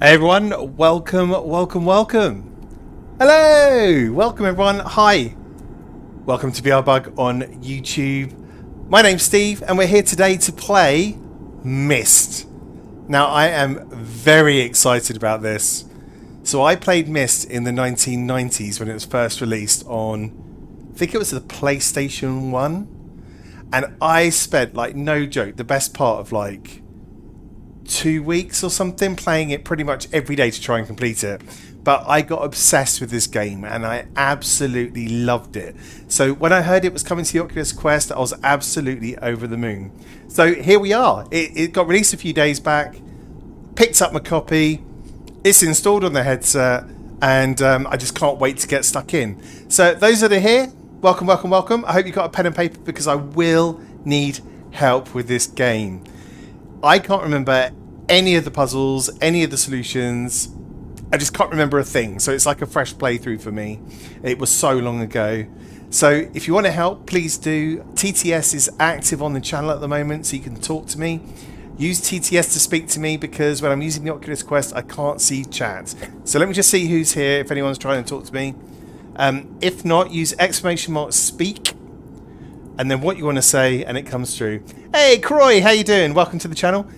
Hey everyone, welcome. Hello, welcome everyone. Hi, welcome to VR Bug on YouTube. My name's Steve, and we're here today to play Myst. Now, I am very excited about this. So, I played Myst in the 1990s when it was first released on, I think it was the PlayStation 1, and I spent, like, no joke, the best part of like 2 weeks or something playing it pretty much every day to try and complete it. But I got obsessed with this game and I absolutely loved it. So when I heard it was coming to the Oculus Quest, I was absolutely over the moon. So here we are. It got released a few days back. Picked up my copy. It's installed on the headset, and I just can't wait to get stuck in. So those that are here, welcome. I hope you got a pen and paper because I will need help with this game. I can't remember any of the puzzles, any of the solutions. I just can't remember a thing. So it's like a fresh playthrough for me. It was so long ago. So if you want to help, please do. TTS is active on the channel at the moment, so you can talk to me. Use TTS to speak to me because when I'm using the Oculus Quest, I can't see chat. So let me just see who's here, if anyone's trying to talk to me. If not, use !speak. And then what you want to say, and it comes through. Hey, Croy, how you doing? Welcome to the channel.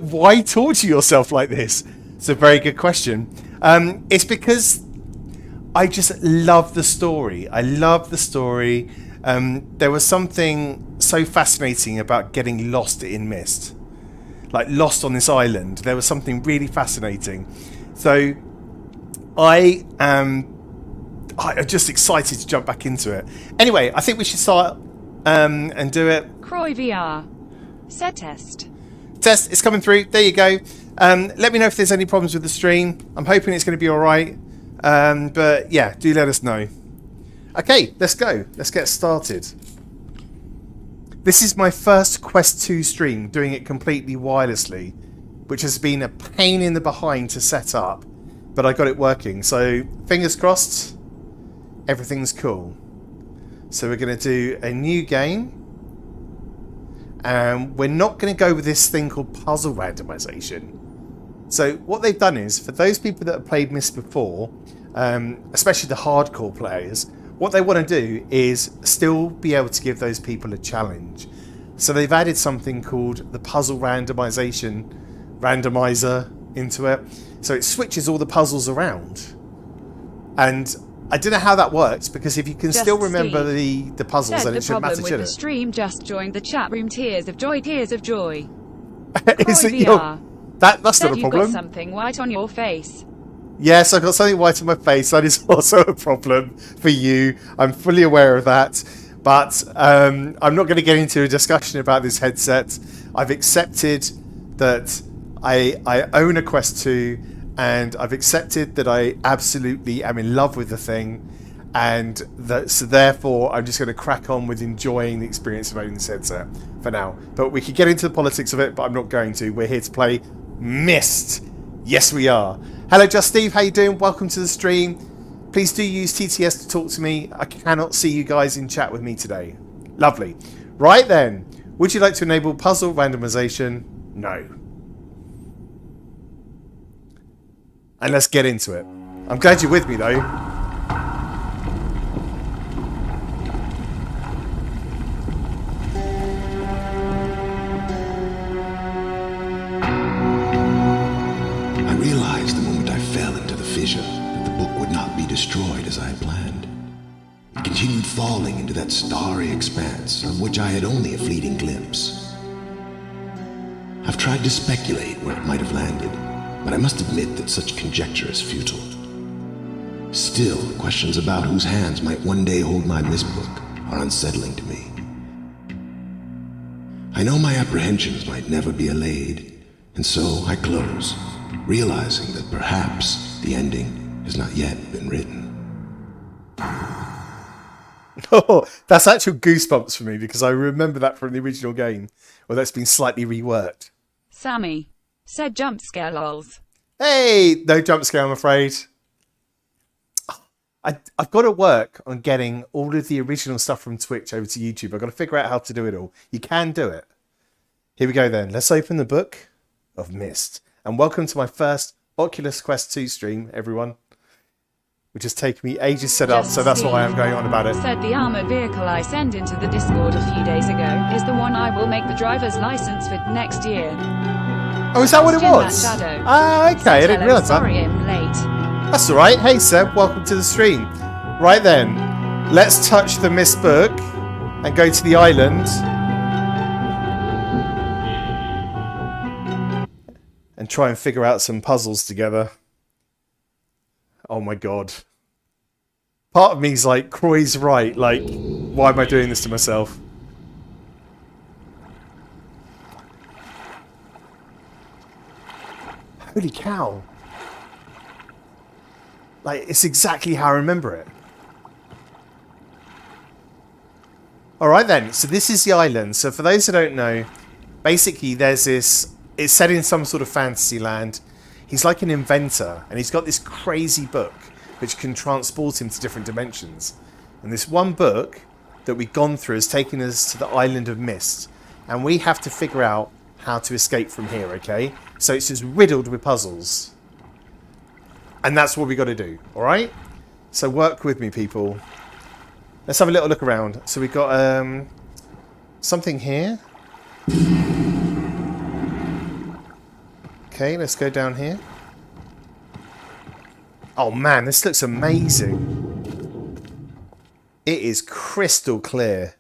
Why torture yourself like this? It's a very good question. It's because I just love the story. I love the story. There was something so fascinating about getting lost in Myst. Like, lost on this island. There was something really fascinating. So, I'm just excited to jump back into it. Anyway, I think we should start and do it. Croy VR. Set test. Test, it's coming through. There you go. Let me know if there's any problems with the stream. I'm hoping it's going to be alright. But yeah, do let us know. Okay, let's go. Let's get started. This is my first Quest 2 stream, doing it completely wirelessly, which has been a pain in the behind to set up, but I got it working. So fingers crossed, everything's cool. So we're going to do a new game. We're not going to go with this thing called puzzle randomization. So what they've done is, for those people that have played Myst before, especially the hardcore players, what they want to do is still be able to give those people a challenge. So they've added something called the puzzle randomizer into it. So it switches all the puzzles around. And I don't know how that works, because if you can still remember the puzzles, then it shouldn't matter, should it? The stream just joined the chat room. Tears of joy. Is it VR. That's not a problem. You've got something white on your face. Yes, I've got something white on my face. That is also a problem for you. I'm fully aware of that. But I'm not going to get into a discussion about this headset. I've accepted that I own a Quest 2, and I've accepted that I absolutely am in love with the thing. And so therefore, I'm just going to crack on with enjoying the experience of owning this headset for now. But we could get into the politics of it, but I'm not going to. We're here to play Myst. Yes, we are. Hello, Just Steve. How you doing? Welcome to the stream. Please do use TTS to talk to me. I cannot see you guys in chat with me today. Lovely. Right then. Would you like to enable puzzle randomization? No. And let's get into it. I'm glad you're with me, though. That the book would not be destroyed as I had planned. It continued falling into that starry expanse of which I had only a fleeting glimpse. I've tried to speculate where it might have landed, but I must admit that such conjecture is futile. Still, questions about whose hands might one day hold my Myst book are unsettling to me. I know my apprehensions might never be allayed, and so I close, realizing that perhaps the ending has not yet been written. Oh, that's actual goosebumps for me, because I remember that from the original game. Well, that's been slightly reworked. Sammy said jump scare lols. Hey, no jump scare, I'm afraid. I've got to work on getting all of the original stuff from Twitch over to YouTube. I've got to figure out how to do it all. You can do it. Here we go then. Let's open the book of Myst. And welcome to my first Oculus Quest 2 stream, everyone. Which has taken me ages to set up, so that's why I'm going on about it. Said the armored vehicle I sent into the Discord a few days ago is the one I will make the driver's license for next year. Oh, is that what it was? Ah, okay, I didn't realise that. Sorry I'm late. That's alright. Hey Seb, welcome to the stream. Right then, let's touch the Myst book and go to the island. And try and figure out some puzzles together. Oh my god. Part of me's like, Croy's right. Like, why am I doing this to myself? Holy cow. Like, it's exactly how I remember it. Alright then, so this is the island. So for those who don't know, basically there's this... It's set in some sort of fantasy land. He's like an inventor, and he's got this crazy book which can transport him to different dimensions. And this one book that we've gone through has taken us to the island of Myst. And we have to figure out how to escape from here, okay? So it's just riddled with puzzles. And that's what we got to do, alright? So work with me, people. Let's have a little look around. So we've got something here. Okay, let's go down here. Oh man, this looks amazing. It is crystal clear.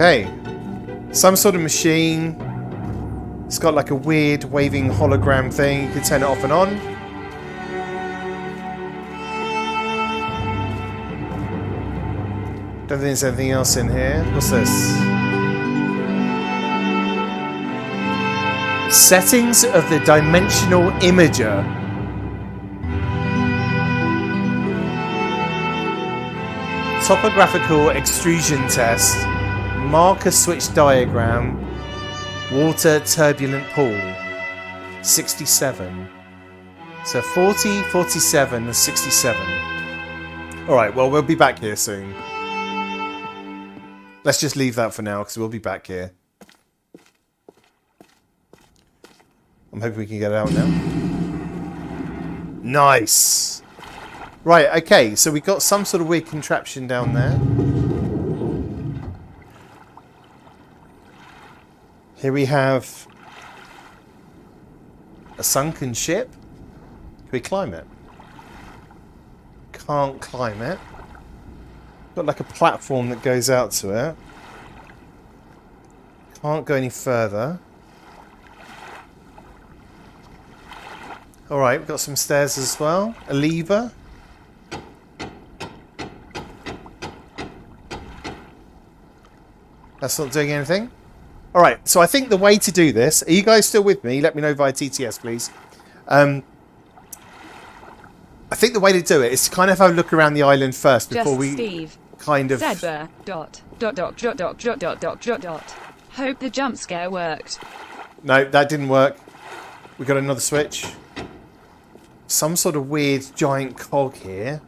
Okay, some sort of machine. It's got like a weird waving hologram thing. You can turn it off and on. Don't think there's anything else in here. What's this? Settings of the dimensional imager. Topographical extrusion test. Marker switch diagram. Water turbulent pool. 67. So 40, 47 and 67. Alright, well we'll be back here soon. Let's just leave that for now because we'll be back here. I'm hoping we can get it out now. Nice! Right, okay, so we got some sort of weird contraption down there. Here we have a sunken ship. Can we climb it? Can't climb it. Got like a platform that goes out to it. Can't go any further. Alright, we've got some stairs as well. A lever. That's not doing anything. Alright, so I think the way to do this... Are you guys still with me? Let me know via TTS, please. I think the way to do it is to kind of have a look around the island first before we Steve. Kind of... Hope the jump scare worked. No, that didn't work. We got another switch. Some sort of weird giant cog here.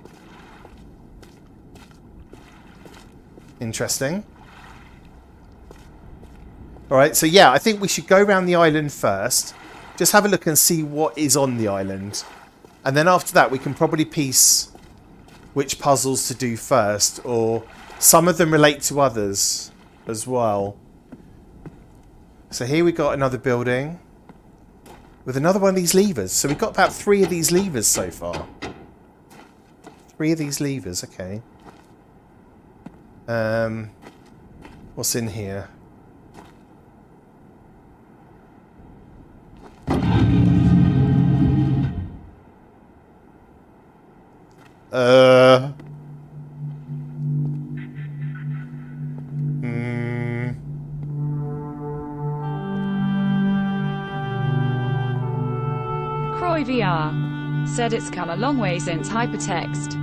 Interesting. Alright, so yeah, I think we should go around the island first. Just have a look and see what is on the island. And then after that, we can probably piece which puzzles to do first. Or some of them relate to others as well. So here we got another building. With another one of these levers. So we've got about 3 of these levers so far. 3 of these levers, okay. What's in here? Croy VR said it's come a long way since hypertext.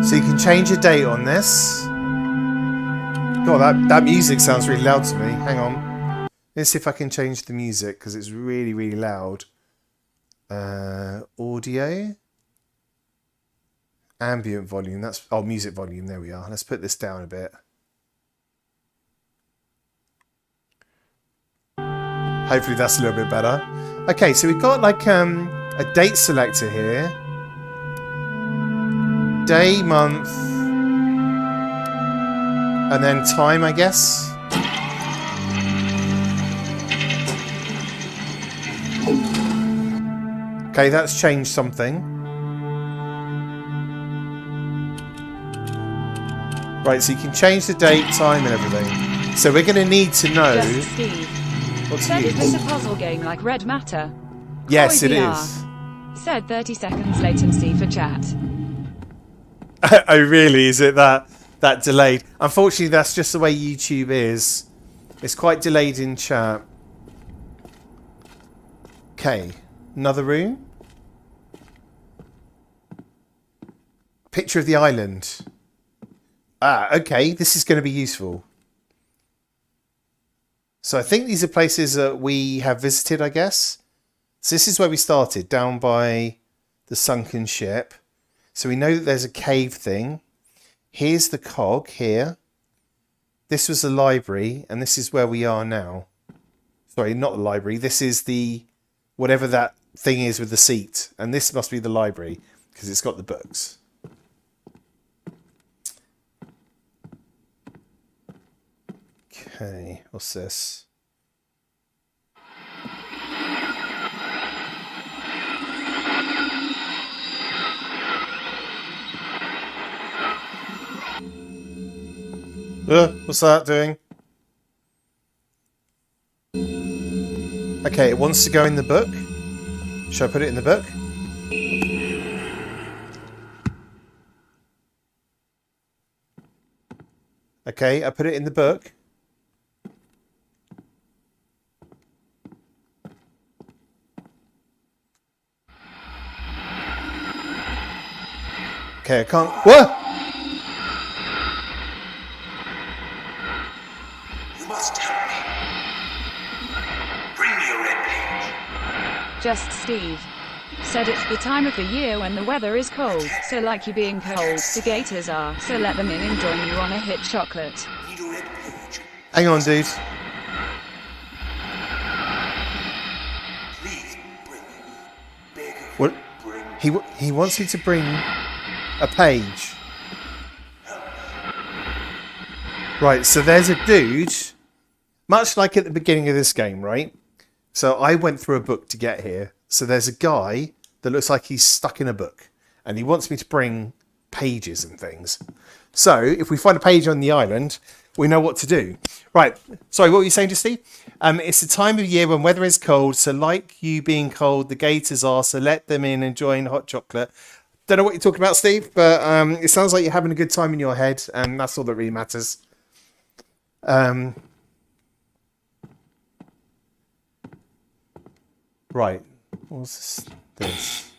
So you can change a date on this. God, that music sounds really loud to me. Hang on. Let's see if I can change the music because it's really, really loud. Audio. Ambient volume. That's music volume. There we are. Let's put this down a bit. Hopefully that's a little bit better. Okay, so we've got like a date selector here. Day, month, and then time, I guess. Okay, that's changed something. Right, so you can change the date, time, and everything. So we're going to need to know... Just Steve. What to Said use. it was a puzzle game like Red Matter. Yes, it VR. is. Said 30 seconds latency for chat. Oh, really? Is it that delayed? Unfortunately, that's just the way YouTube is. It's quite delayed in chat. Okay, another room. Picture of the island. Ah, okay, this is going to be useful. So I think these are places that we have visited, I guess. So this is where we started, down by the sunken ship. So we know that there's a cave thing. Here's the cog here. This was the library, and this is where we are now. Sorry, not the library. This is the... whatever that thing is with the seat. And this must be the library, because it's got the books. Okay, what's this? What's that doing? Okay, it wants to go in the book. Should I put it in the book? Okay, I put it in the book. Okay, I can't... What? Just Steve. Said it's the time of the year when the weather is cold, so like you being cold, the gators are, so let them in and join you on a hit chocolate. Hang on, dude. What? He wants me to bring a page. Right, so there's a dude, much like at the beginning of this game, right? So I went through a book to get here. So there's a guy that looks like he's stuck in a book, and he wants me to bring pages and things. So if we find a page on the island, we know what to do. Right. Sorry, what were you saying to Steve? It's the time of year when weather is cold. So like you being cold, the gators are. So let them in and join hot chocolate. Don't know what you're talking about, Steve, but it sounds like you're having a good time in your head, and that's all that really matters. Right. What's this?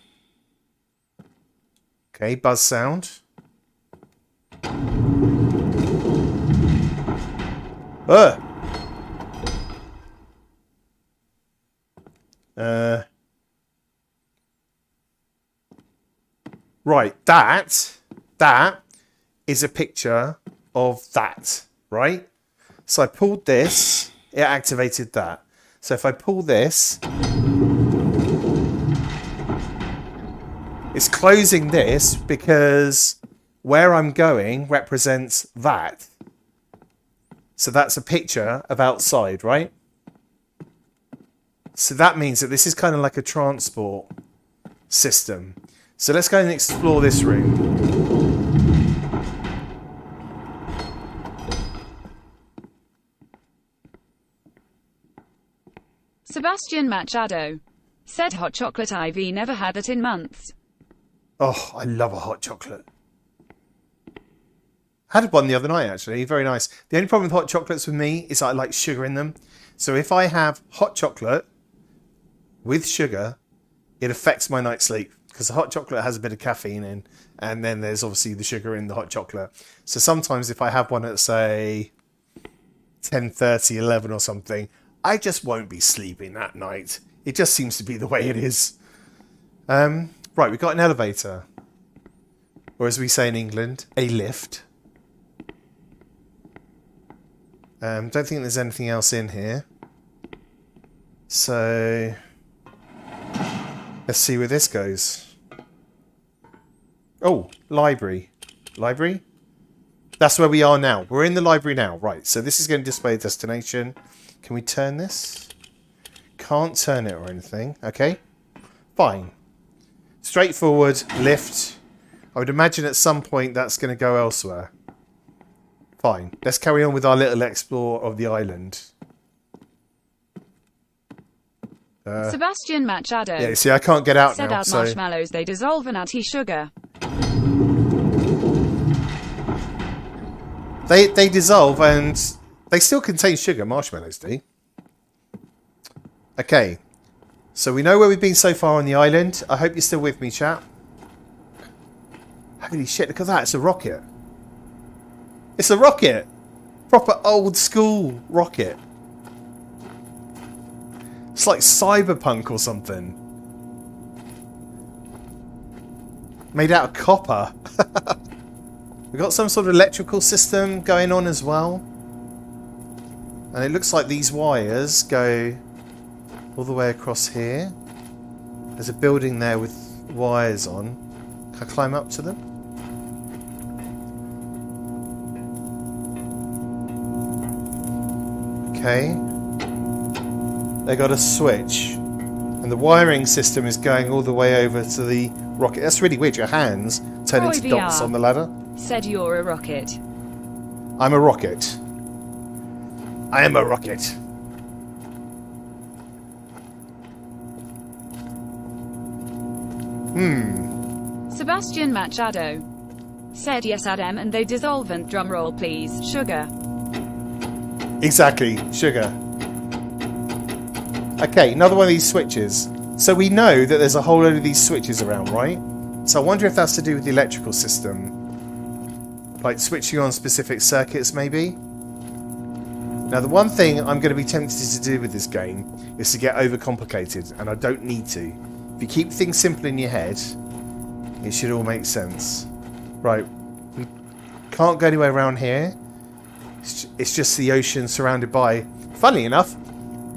Okay, buzz sound. Right, that is a picture of that, right? So I pulled this, it activated that. So if I pull this, it's closing this because where I'm going represents that. So that's a picture of outside, right? So that means that this is kind of like a transport system. So let's go and explore this room. Sebastian Machado. Said hot chocolate IV never had it in months. Oh, I love a hot chocolate. Had one the other night, actually. Very nice. The only problem with hot chocolates with me is I like sugar in them. So if I have hot chocolate with sugar, it affects my night's sleep. because the hot chocolate has a bit of caffeine in, and then there's obviously the sugar in the hot chocolate. So sometimes if I have one at, say, 10:30, 11 or something, I just won't be sleeping that night. It just seems to be the way it is. Right, we've got an elevator. Or as we say in England, a lift. Don't think there's anything else in here. So let's see where this goes. Oh, library. Library? That's where we are now. We're in the library now. Right, so this is going to display a destination. Can we turn this? Can't turn it or anything. Okay, fine. Straightforward, lift. I would imagine at some point that's going to go elsewhere. Fine. Let's carry on with our little explore of the island. Sebastian Machado. Yeah, see, I can't get out Set now. out marshmallows, they dissolve in nutty sugar. They dissolve and they still contain sugar. Marshmallows do. Okay. So we know where we've been so far on the island. I hope you're still with me, chat. Holy shit, look at that. It's a rocket. It's a rocket. Proper old school rocket. It's like cyberpunk or something. Made out of copper. We've got some sort of electrical system going on as well. And it looks like these wires go all the way across here. There's a building there with wires on. Can I climb up to them? Okay. They got a switch. And the wiring system is going all the way over to the rocket. That's really weird. Your hands turn into dots on the ladder. Said you're a rocket. I'm a rocket. I am a rocket. Sebastian Machado. Said yes, Adam, and they dissolvent. Drum roll, please. Sugar. Exactly, sugar. Okay, another one of these switches. So we know that there's a whole load of these switches around, right? So I wonder if that's to do with the electrical system. Like switching on specific circuits, maybe? Now, the one thing I'm going to be tempted to do with this game is to get overcomplicated, and I don't need to. If you keep things simple in your head, it should all make sense. Right, we can't go anywhere around here. It's just the ocean surrounded by, funnily enough,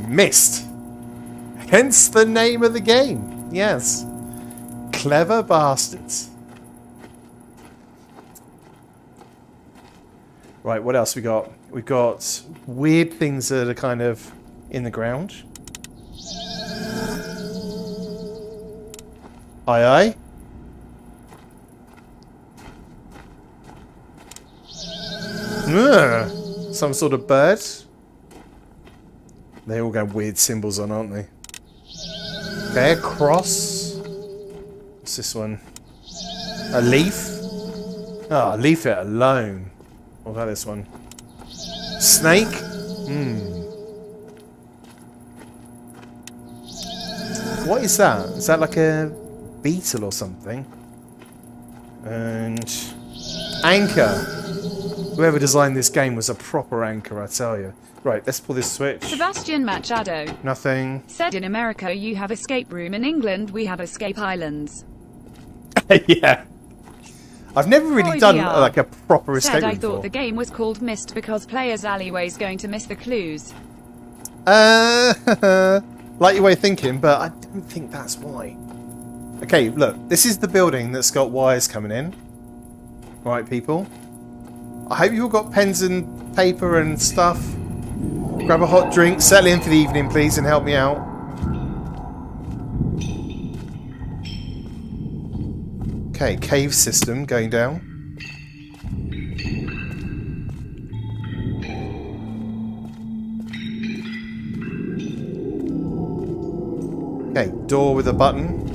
mist. Hence the name of the game. Yes. Clever bastards. Right, what else we got? We've got weird things that are kind of in the ground. Aye aye. Some sort of bird. They all got weird symbols on, aren't they? Okay, a cross. What's this one? A leaf? Oh, leave it alone. What about this one? Snake? What is that? Is that like a beetle or something? And anchor. Whoever designed this game was a proper anchor, I tell you. Right, let's pull this switch. Sebastian Machado. Nothing. Said in America you have escape room, in England we have escape islands. Yeah. I've never really done like a proper escape Said room I thought before. the game was called Myst because players' alleyways going to miss the clues. Like your way of thinking, but I don't think that's why. Okay, look, this is the building that's got wires coming in. Right, people. I hope you've all got pens and paper and stuff. Grab a hot drink, settle in for the evening, please, and help me out. Okay, cave system going down. Okay, door with a button.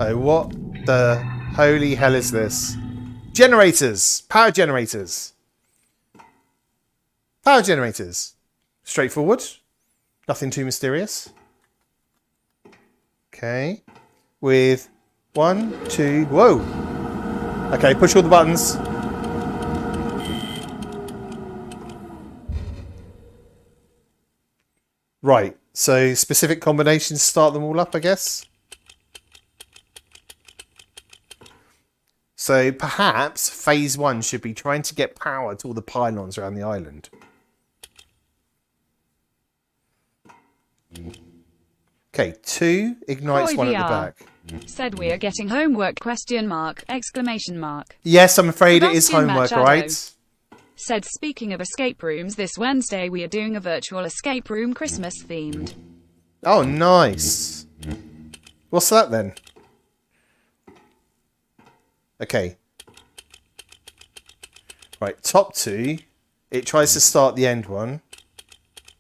Oh, what the holy hell is this? Generators! Power generators! Power generators. Straightforward. Nothing too mysterious. Okay. With 1, 2... Whoa! Okay, push all the buttons. Right. So, specific combinations start them all up, I guess. So, perhaps phase 1 should be trying to get power to all the pylons around the island. Okay, 2 ignites Boy one at the VR. back. Said we are getting homework, question mark, exclamation mark. Yes, I'm afraid it is Sebastian homework, Machado right? Said, speaking of escape rooms, this Wednesday we are doing a virtual escape room Christmas themed. Oh, nice. What's that then? Okay. Right, top 2. It tries to start the end one.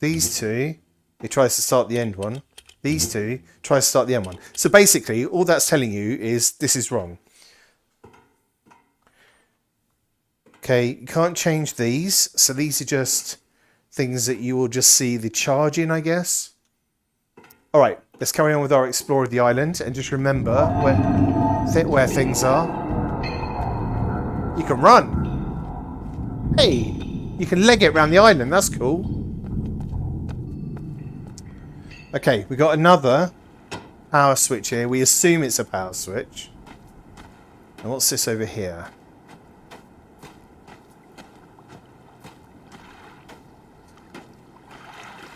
These 2. It tries to start the end one. These 2 tries to start the end one. So basically, all that's telling you is this is wrong. Okay, you can't change these. So these are just things that you will just see the charge in, I guess. All right, let's carry on with our explore of the island. And just remember where things are. You can run. Hey, you can leg it around the island. That's cool. Okay, we got another power switch here. We assume it's a power switch. And what's this over here?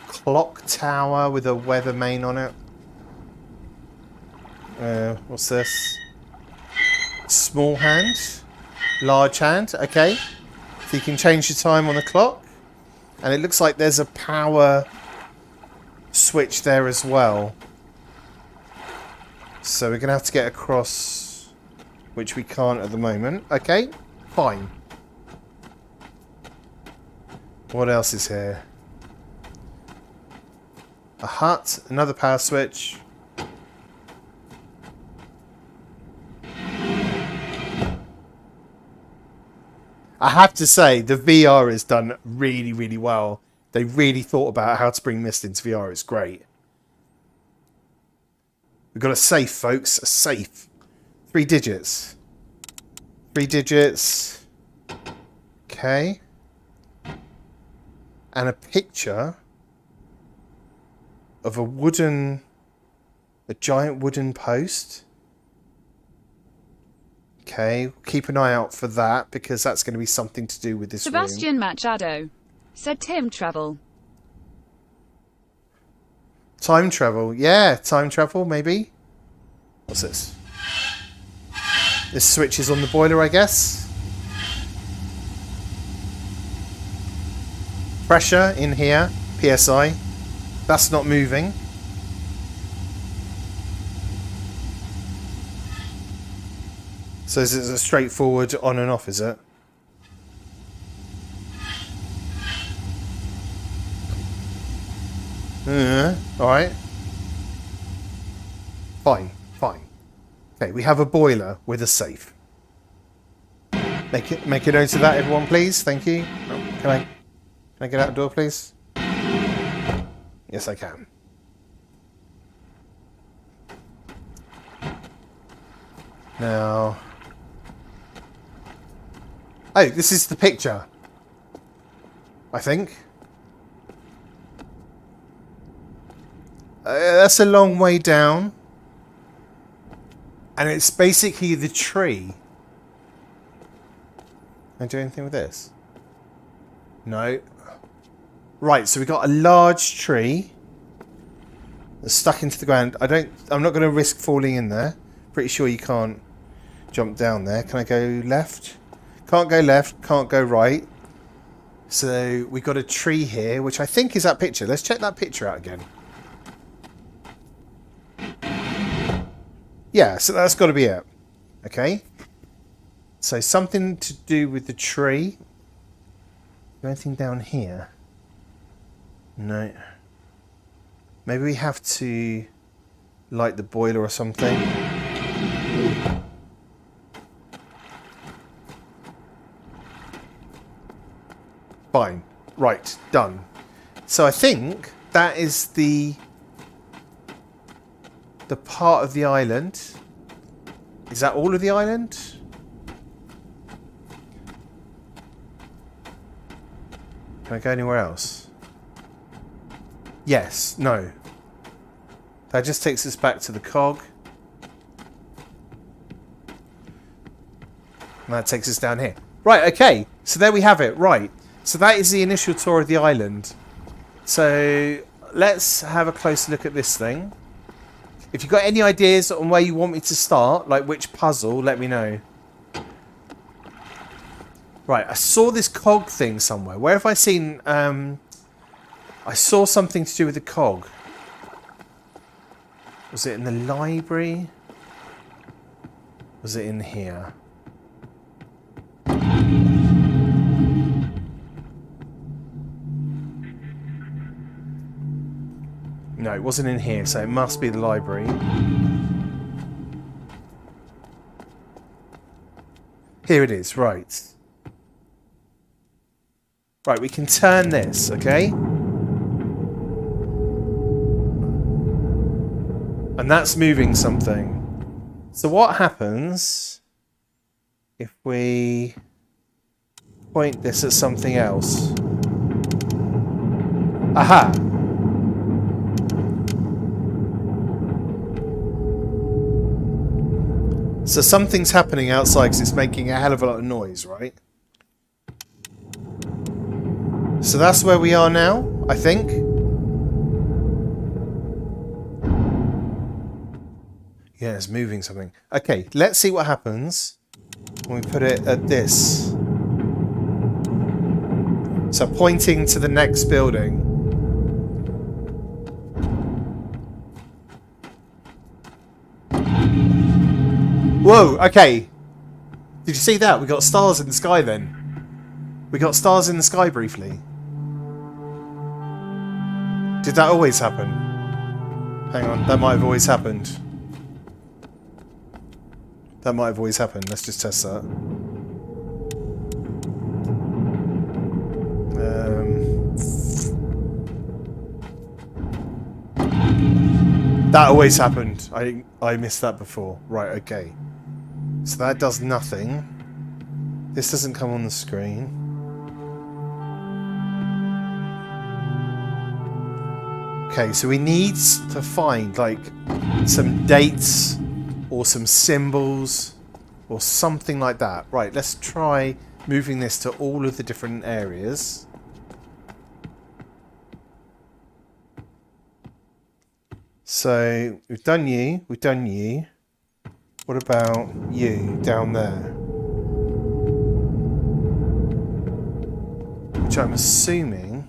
Clock tower with a weather main on it. What's this? Small hand. Large hand. Okay. So you can change the time on the clock. And it looks like there's a power switch there as well. So we're going to have to get across, which we can't at the moment. Okay. Fine. What else is here? A hut, another power switch. I have to say, the VR is done really, really well. They really thought about how to bring Myst into VR. It's great. We've got a safe, folks. A safe. 3 digits. 3 digits. Okay. And a picture of a giant wooden post. Okay, keep an eye out for that because that's going to be something to do with this Sebastian room. Machado said Tim travel. Time travel, yeah, time travel maybe. What's this? This switch is on the boiler, I guess. Pressure in here, PSI. That's not moving. So is it a straightforward on and off, is it? Alright. Fine, fine. Okay, we have a boiler with a safe. Make a note of that, everyone, please. Thank you. Oh, can I get out the door, please? Yes, I can. Now... Oh, this is the picture. I think. That's a long way down. And it's basically the tree. Can I do anything with this? No. Right, so we've got a large tree that's stuck into the ground. I'm not going to risk falling in there. Pretty sure you can't jump down there. Can I go left? Can't go left, can't go right. So we've got a tree here, which I think is that picture. Let's check that picture out again. Yeah, so that's got to be it. Okay. So something to do with the tree. Anything down here? No. Maybe we have to light the boiler or something. Fine. Right. Done. So I think that is the the part of the island. Is that all of the island? Can I go anywhere else? Yes. No. That just takes us back to the cog. And that takes us down here. Right, okay. So there we have it. Right. So that is the initial tour of the island. So let's have a closer look at this thing. If you've got any ideas on where you want me to start, like which puzzle, let me know. Right, I saw this cog thing somewhere. Where have I seen... I saw something to do with the cog. Was it in the library? Was it in here? No, it wasn't in here, so it must be the library. Here it is, right. Right, we can turn this, okay? And that's moving something. So what happens if we point this at something else? Aha! So something's happening outside because it's making a hell of a lot of noise, right? So that's where we are now, I think. Yeah, it's moving something. Okay, let's see what happens when we put it at this. So pointing to the next building. Whoa, okay. Did you see that? We got stars in the sky then. We got stars in the sky briefly. Did that always happen? Hang on, that might have always happened. That might have always happened. Let's just test that. That always happened. I missed that before. Right, okay. So that does nothing. This doesn't come on the screen. Okay, so we need to find like some dates or some symbols or something like that. Right, let's try moving this to all of the different areas. So we've done you, we've done you. What about you down there? Which I'm assuming...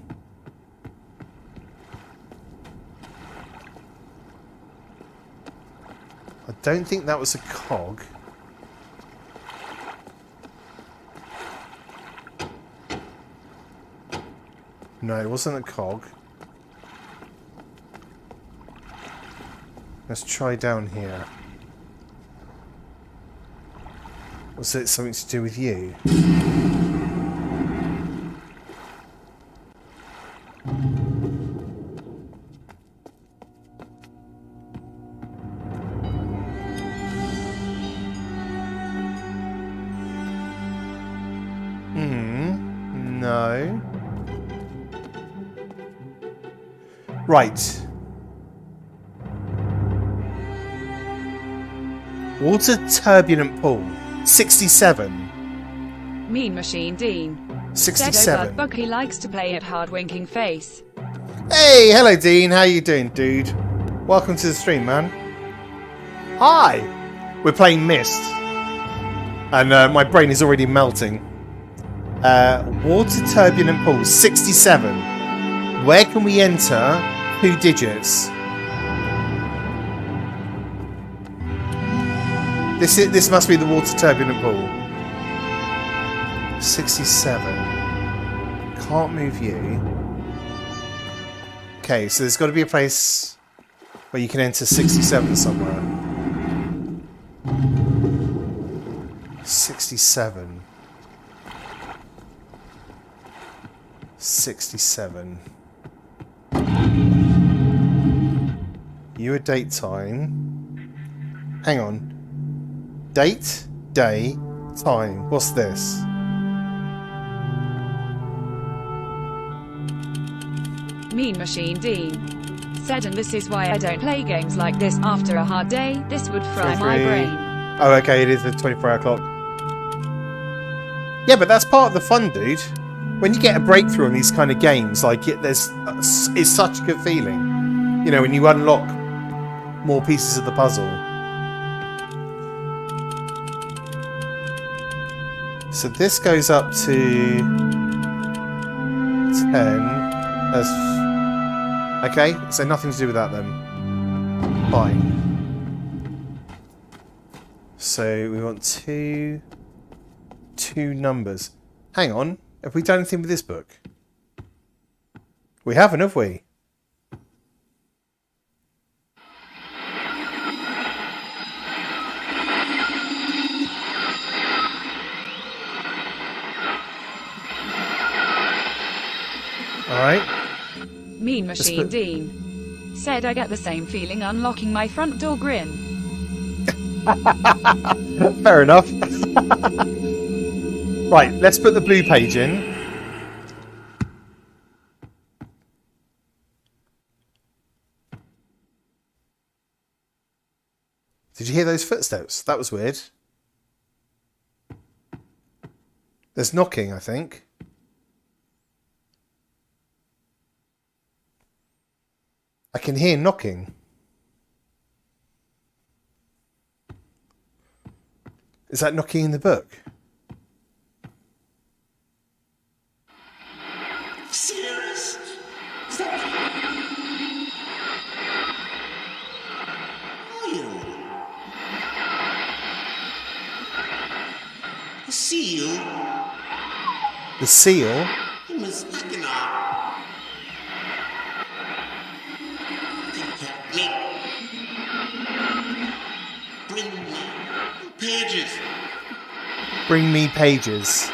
I don't think that was a cog. No, it wasn't a cog. Let's try down here. Was it something to do with you? No. Right. Water turbulent pool. 67. Mean Machine Dean. 67. Bucky likes to play at hard winking face. Hey, hello Dean. How you doing, dude? Welcome to the stream, man. Hi. We're playing Myst. And my brain is already melting. Water turbulent pool. 67. Where can we enter 2 digits? This must be the water turbulent pool. 67. Can't move you. Okay, so there's got to be a place where you can enter 67 somewhere. 67. 67. Viewer date time. Hang on. Date, day, time. What's this? Mean Machine Dean said, and this is why I don't play games like this after a hard day. This would fry my brain. Oh, okay, it is a 24-hour clock. Yeah, but that's part of the fun, dude. When you get a breakthrough on these kind of games, like it's such a good feeling. You know, when you unlock more pieces of the puzzle. So this goes up to 10. That's okay. So nothing to do with that then. Fine. So we want two numbers. Hang on. Have we done anything with this book? We haven't, have we? Alright. Mean Machine Dean said, I get the same feeling unlocking my front door grin. Fair enough. Right, let's put the blue page in. Did you hear those footsteps? That was weird. There's knocking, I think. I can hear knocking. Is that knocking in the book? Serious? The seal? The seal? You must speak now. Help me. Bring me pages. Bring me pages.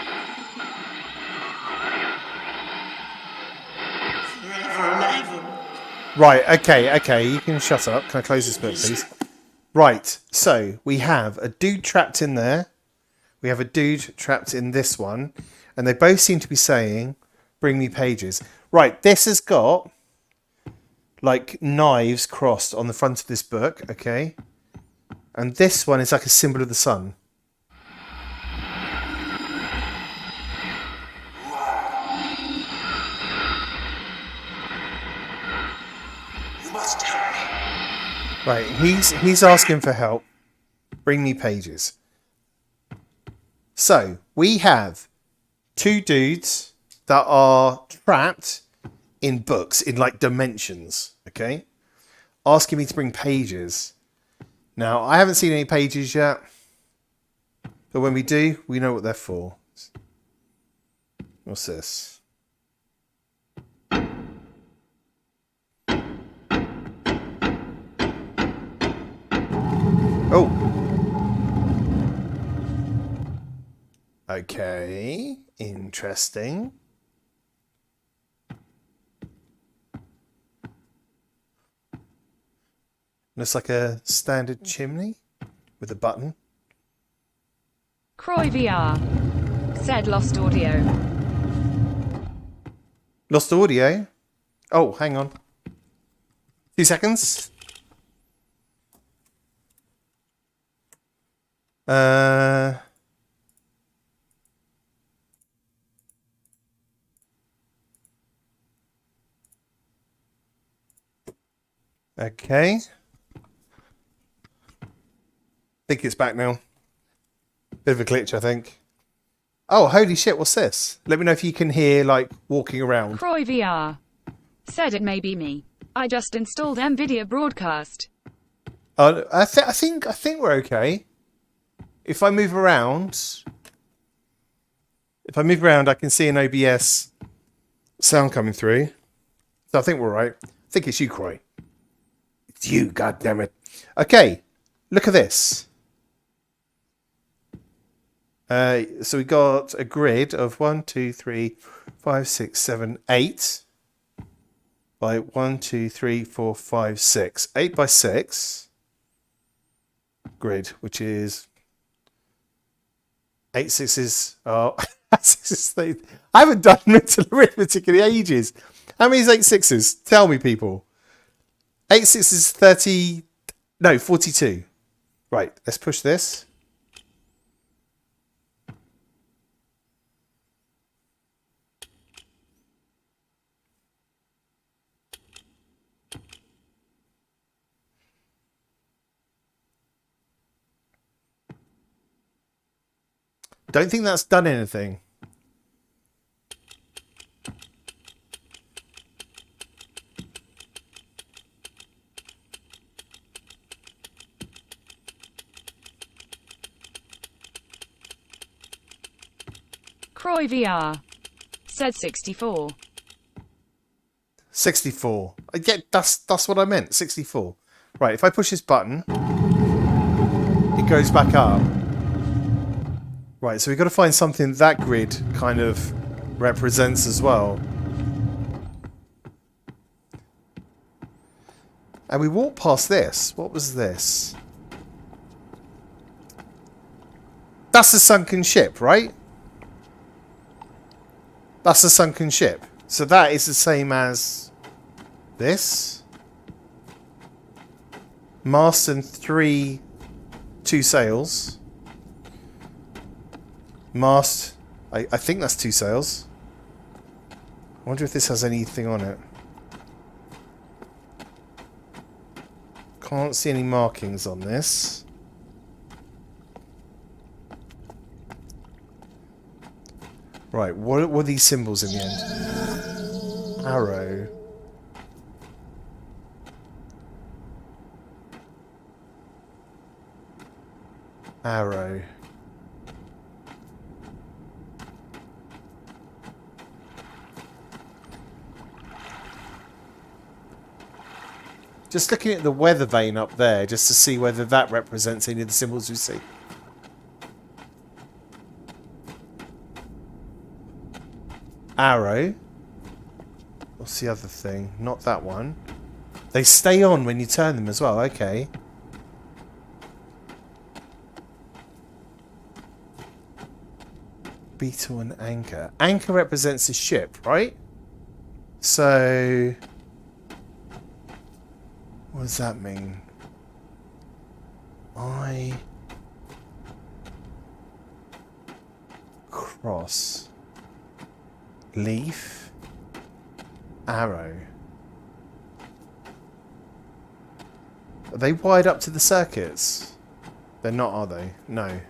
Forever and ever. Right, okay, you can shut up. Can I close this book, please? Right, so we have a dude trapped in there. We have a dude trapped in this one. And they both seem to be saying, bring me pages. Right, this has got, like, knives crossed on the front of this book, okay? And this one is like a symbol of the sun. You must help me. Right, he's asking for help. Bring me pages. So, we have two dudes that are trapped in books, in like dimensions, okay? Asking me to bring pages. Now, I haven't seen any pages yet. But when we do, we know what they're for. What's this? Oh. Okay. Interesting. Looks like a standard chimney with a button. Croy VR said, lost audio. Lost audio? Oh, hang on. 2 seconds. Okay. Think it's back now. Bit of a glitch, I think. Oh, holy shit, what's this? Let me know if you can hear, like, walking around. Croy VR said, it may be me. I just installed NVIDIA Broadcast. I think we're okay. If I move around, I can see an OBS sound coming through. So I think we're right. I think it's you, Croy. It's you, goddammit. Okay, look at this. So we got a grid of 1, 2, 3, 5, 6, 7, 8 by 1, 2, 3, 4, 5, 6. 8 by 6 grid, which is 8 sixes. Oh, 6 is I haven't done mental arithmetic in ages. How many is 8 sixes? Tell me, people. 8 sixes is 30. No, 42. Right, let's push this. Don't think that's done anything. Croy VR said 64. 64. Yeah, that's what I meant. 64. Right, if I push this button, it goes back up. Right, so we've got to find something that grid kind of represents as well. And we walked past this. What was this? That's a sunken ship, right? That's a sunken ship. So that is the same as this. Mast and 2 sails. Mast, I think that's 2 sails. I wonder if this has anything on it. Can't see any markings on this. Right, what were these symbols in the end? Arrow. Arrow. Just looking at the weather vane up there, just to see whether that represents any of the symbols we see. Arrow. What's the other thing? Not that one. They stay on when you turn them as well. Okay. Beetle and anchor. Anchor represents the ship, right? So... what does that mean? Cross. Leaf. Arrow. Are they wired up to the circuits? They're not, are they? No.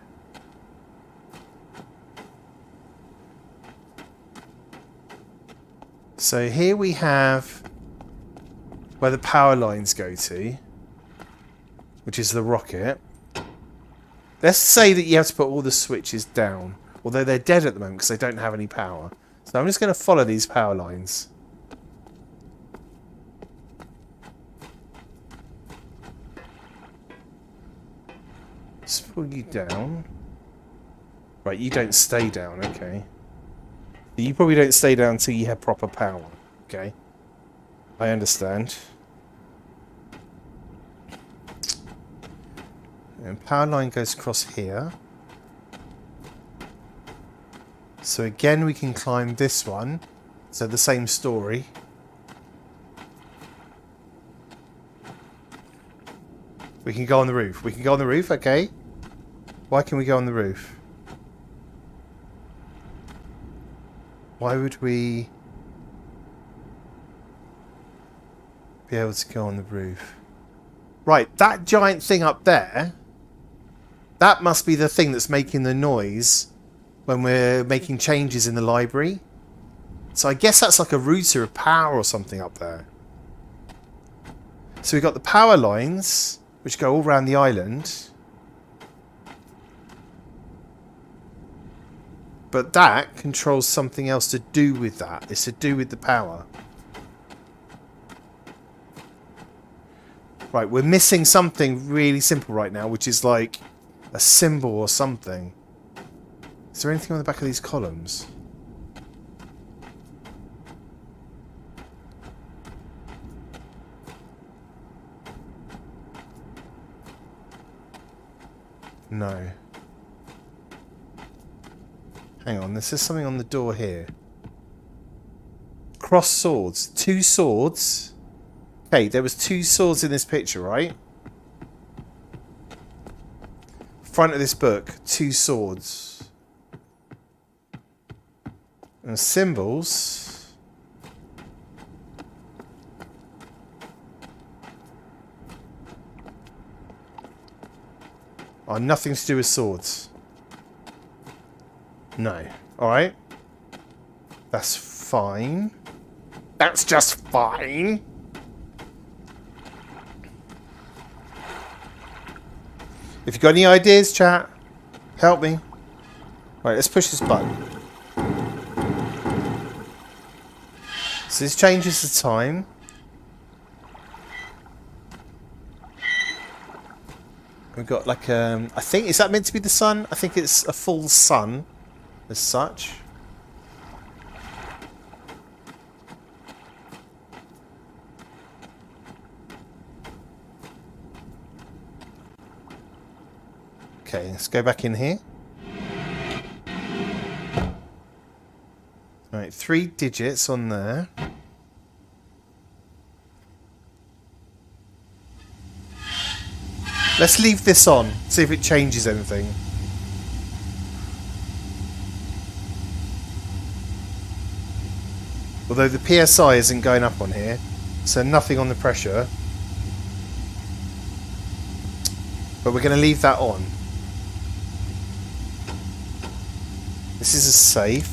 So here we have where the power lines go to, which is the rocket. Let's say that you have to put all the switches down, although they're dead at the moment because they don't have any power. So I'm just going to follow these power lines. Let's pull you down. Right, you don't stay down, okay. You probably don't stay down until you have proper power, okay. I understand. And power line goes across here. So again we can climb this one. So the same story. We can go on the roof. We can go on the roof, okay. Why can we go on the roof? Why would we be able to go on the roof? Right, that giant thing up there, that must be the thing that's making the noise when we're making changes in the library. So I guess that's like a router of power or something up there. So we've got the power lines, which go all around the island. But that controls something else to do with that. It's to do with the power. Right, we're missing something really simple right now, which is like a symbol or something. Is there anything on the back of these columns? No. Hang on, this is something on the door here. Cross swords. 2 swords. Okay, there was 2 swords in this picture, right? Front of this book, 2 swords. And symbols. Oh, nothing to do with swords. No. Alright. That's fine. That's just fine. If you've got any ideas, chat, help me. Right, let's push this button. So this changes the time. We've got like I think, is that meant to be the sun? I think it's a full sun as such. Okay, let's go back in here. Right, 3 digits on there. Let's leave this on, see if it changes anything. Although the PSI isn't going up on here, so nothing on the pressure. But we're going to leave that on. This is a safe.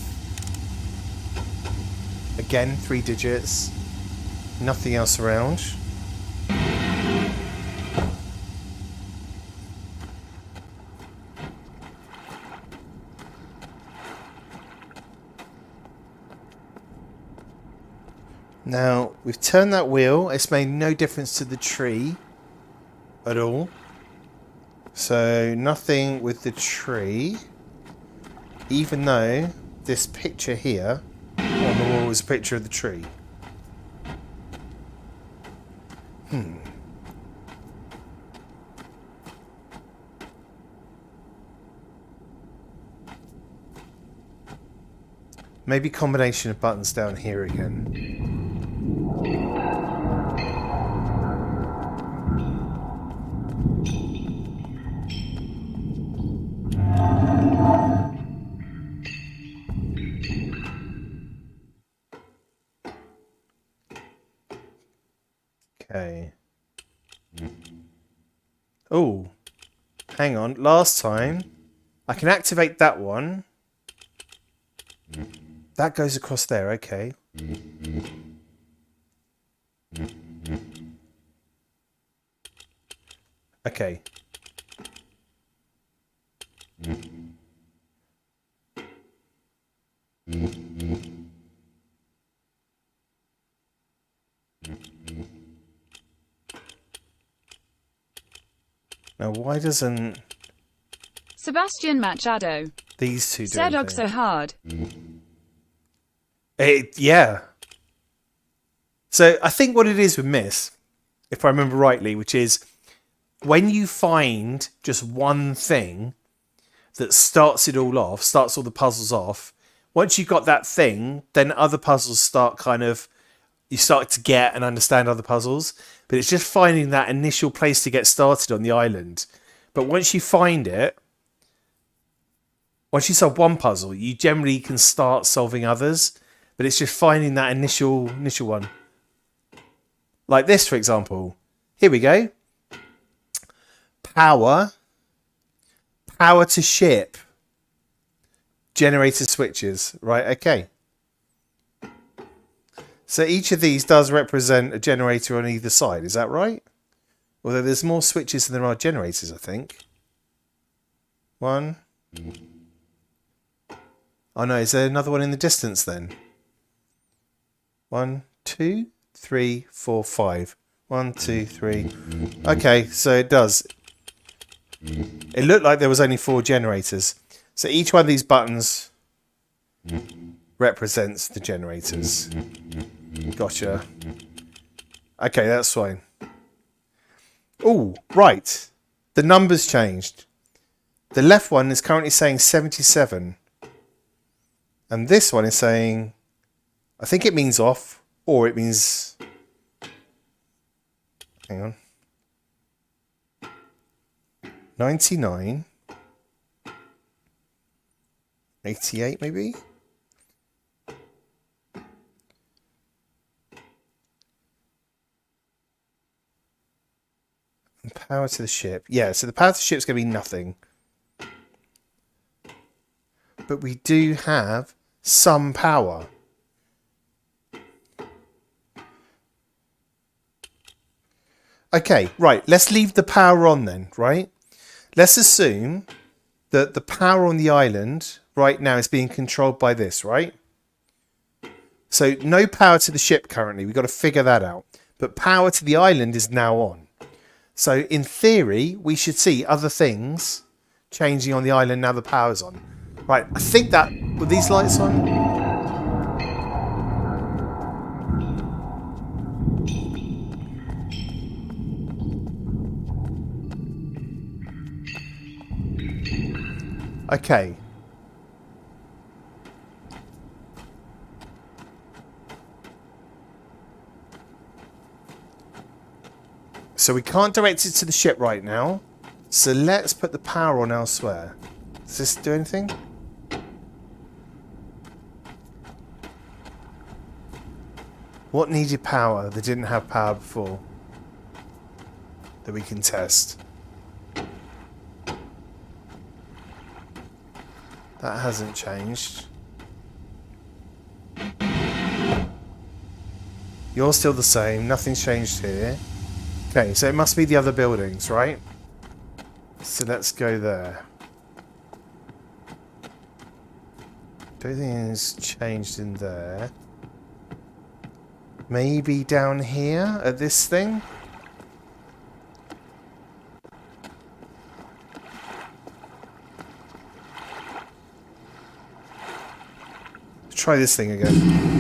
Again, 3 digits. Nothing else around. Now, we've turned that wheel. It's made no difference to the tree at all. So, nothing with the tree. Even though this picture here on the wall is a picture of the tree. Maybe combination of buttons down here again. Okay. Oh, hang on. Last time, I can activate that one. That goes across there. Okay. Okay. Now, why doesn't Sebastian Machado these two do said anything? so hard. Yeah. So I think what it is with Myst, if I remember rightly, which is when you find just one thing that starts it all off, starts all the puzzles off, once you've got that thing, then other puzzles start kind of, you start to get and understand other puzzles. But it's just finding that initial place to get started on the island. But once you find it, once you solve one puzzle, you generally can start solving others. But it's just finding that initial one. Like this, for example. Here we go. Power to ship. Generator switches. Right, okay. So each of these does represent a generator on either side. Is that right? Although there's more switches than there are generators, I think. 1. Oh no, is there another one in the distance then? 1, 2, 3, 4, 5. 1, 2, 3. Okay, so it does. It looked like there was only 4 generators. So each one of these buttons represents the generators. Gotcha. Okay, that's fine. Oh, right. The numbers changed. The left one is currently saying 77. And this one is saying, I think it means off, or it means, hang on, 99, 88 maybe? And power to the ship. Yeah, so the power to the ship is going to be nothing. But we do have some power. Okay, right. Let's leave the power on then, right? Let's assume that the power on the island right now is being controlled by this, right? So no power to the ship currently. We've got to figure that out. But power to the island is now on. So in theory, we should see other things changing on the island now the power's on. Right, I think that... Were these lights on? Okay. So we can't direct it to the ship right now. So let's put the power on elsewhere. Does this do anything? What needed power that didn't have power before? That we can test. That hasn't changed. You're still the same. Nothing's changed here. Okay, so it must be the other buildings, right? So let's go there. Don't think anything's changed in there. Maybe down here at this thing? Let's try this thing again.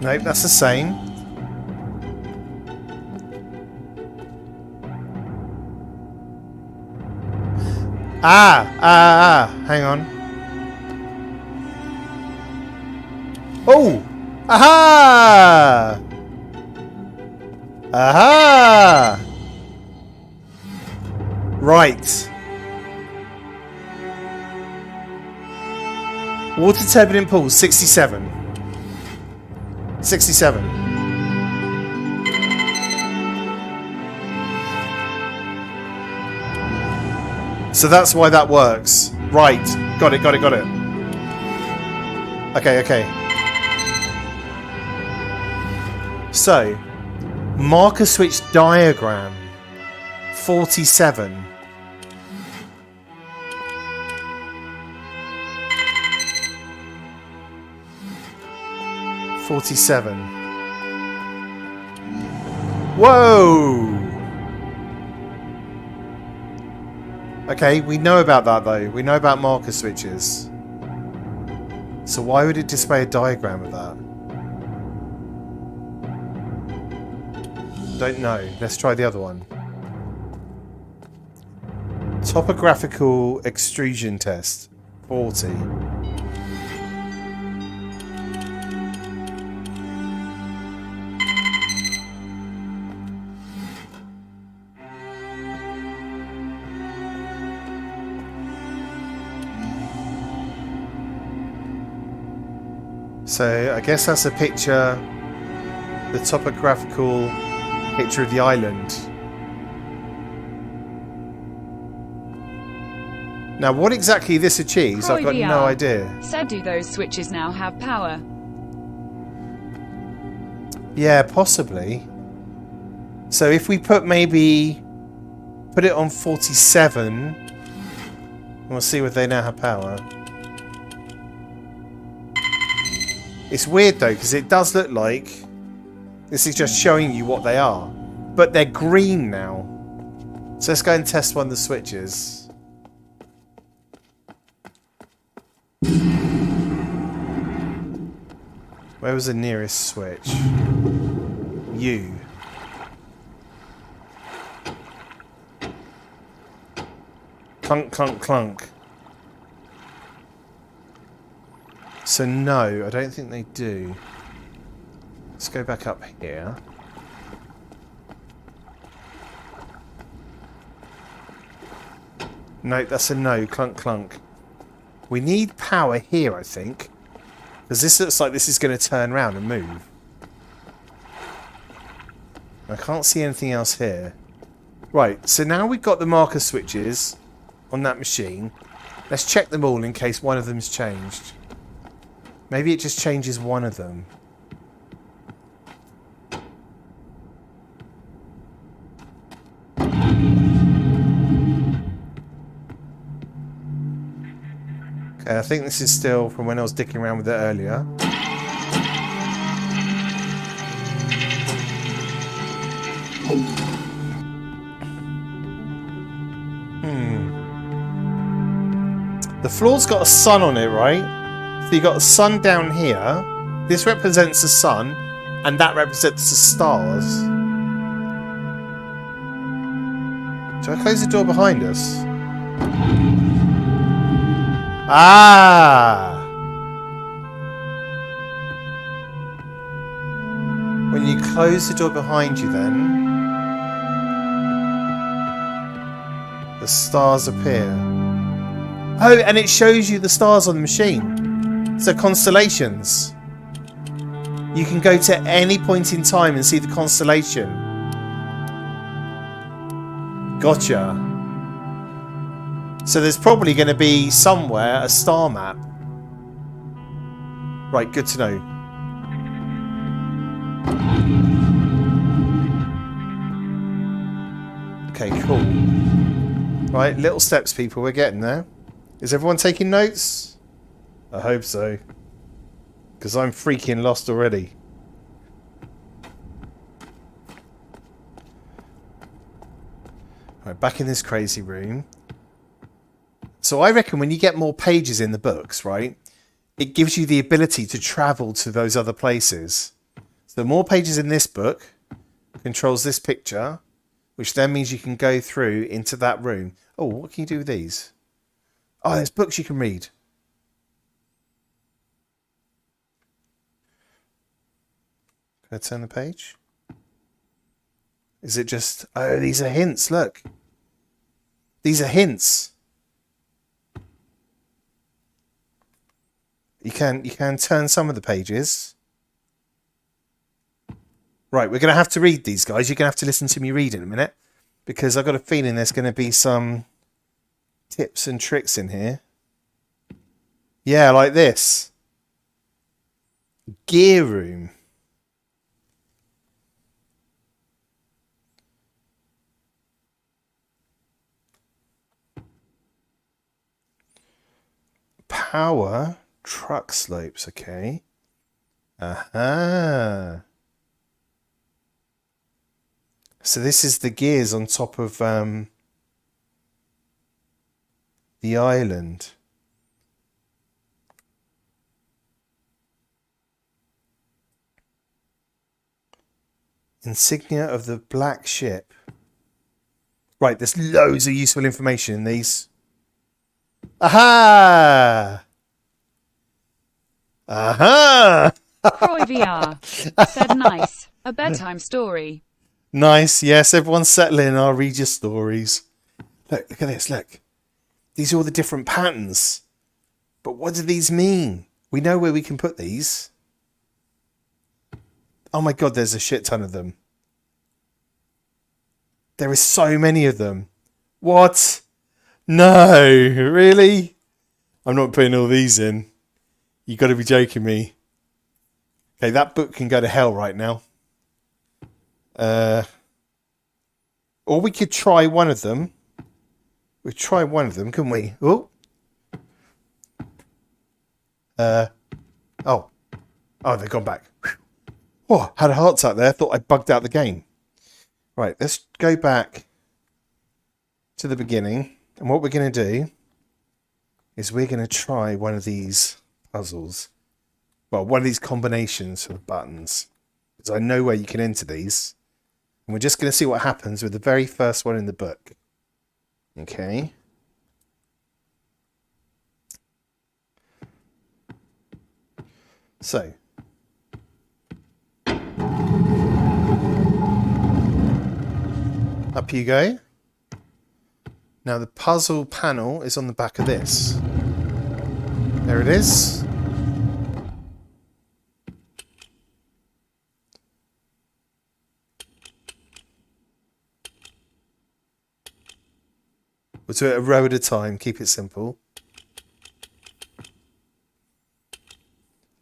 Nope, that's the same. Hang on. Oh! Aha! Aha! Right. Water turbulent pools, 67. 67. So that's why that works. Right. Got it. Okay. So, marker switch diagram. 47. Whoa! Okay, we know about that though. We know about marker switches. So why would it display a diagram of that? Don't know. Let's try the other one. Topographical extrusion test. 40. So I guess that's a picture, the topographical picture of the island. Now what exactly this achieves, I've got no idea. Said, do those switches now have power? Yeah, possibly. So if we put put it on 47, we'll see whether they now have power. It's weird though, because it does look like this is just showing you what they are. But they're green now. So let's go and test one of the switches. Where was the nearest switch? U. Clunk, clunk, clunk. So no, I don't think they do. Let's go back up here. No, that's a no. Clunk, clunk. We need power here, I think. Because this looks like this is going to turn around and move. I can't see anything else here. Right, so now we've got the marker switches on that machine. Let's check them all in case one of them's changed. Maybe it just changes one of them. Okay, I think this is still from when I was dicking around with it earlier. The floor's got a sun on it, right? So you got a sun down here. This represents the sun, and that represents the stars. Do I close the door behind us? Ah! When you close the door behind you, then the stars appear. Oh, and it shows you the stars on the machine. So constellations. You can go to any point in time and see the constellation. Gotcha. So there's probably going to be somewhere a star map. Right, good to know. Okay, cool. Right, little steps, people. We're getting there. Is everyone taking notes? I hope so. Because I'm freaking lost already. Right, back in this crazy room. So I reckon when you get more pages in the books, right, it gives you the ability to travel to those other places. So the more pages in this book controls this picture, which then means you can go through into that room. Oh, what can you do with these? Oh, there's books you can read. Can I turn the page? Is it just... Oh, these are hints, look. These are hints. You can turn some of the pages. Right, we're going to have to read these, guys. You're going to have to listen to me read in a minute. Because I've got a feeling there's going to be some tips and tricks in here. Yeah, like this. Gear room. Power truck slopes, okay. Aha. So this is the gears on top of the island. Insignia of the black ship. Right, there's loads of useful information in these. Aha! Aha! Croy VR said nice. A bedtime story. Nice, yes, everyone's settling. I'll read your stories. Look at this, look. These are all the different patterns. But what do these mean? We know where we can put these. Oh my god, there's a shit ton of them. There is so many of them. What? No, really? I'm not putting all these in. You got to be joking me. Okay, that book can go to hell right now. Or we could try one of them. We'd try one of them, couldn't we? Oh. Oh, they've gone back. Oh, had a heart attack there. Thought I bugged out the game. Right, let's go back to the beginning. And what we're going to do is we're going to try one of these puzzles. well, one of these combinations of buttons. Because I know where you can enter these. And we're just going to see what happens with the very first one in the book. Okay. So. Up you go. Now the puzzle panel is on the back of this. There it is. We'll do it a row at a time. Keep it simple.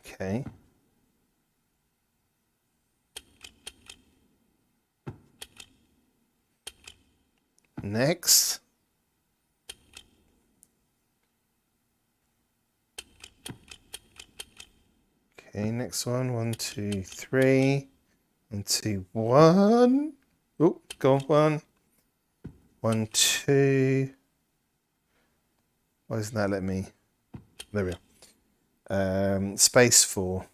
Okay. Next. Okay, next one. 1, 2, 3. 1, 2, 1. Oh, go on. 1. 1, 2. Why isn't that letting me? There we are. Space 4.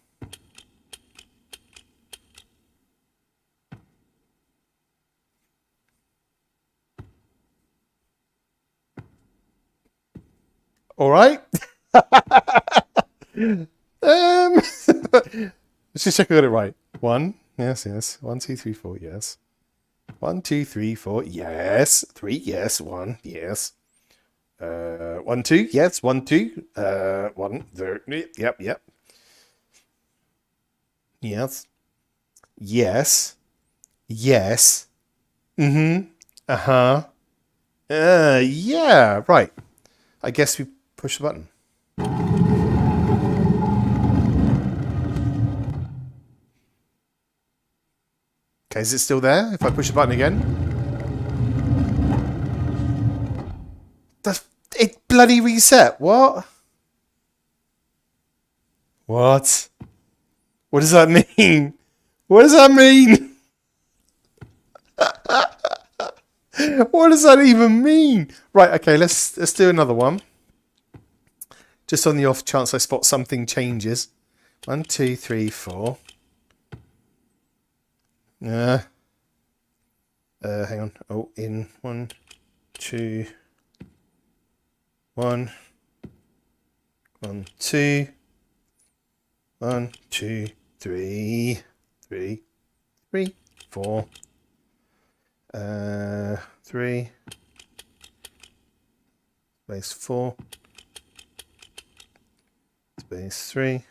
All right. Let's just check I got it right. 1. Yes, yes. 1, 2, 3, 4. Yes. 1, 2, 3, 4. Yes. 3. Yes. 1. Yes. 1, 2. Yes. 1, 2. 1. There. Yep. Yep. Yes. Yes. Yes. Mm-hmm. Uh-huh. Yeah. Right. I guess we push the button. Okay, is it still there if I push the button again? It bloody reset. What? What? What does that mean? What does that mean? What does that even mean? Right, okay, let's do another one. Just on the off chance I spot something changes. 1, 2, 3, 4. Hang on. Oh, in 1, 2, 1, 1, 2, 1, 2, 3, 3, 3, 4, 3, space 4, space 3,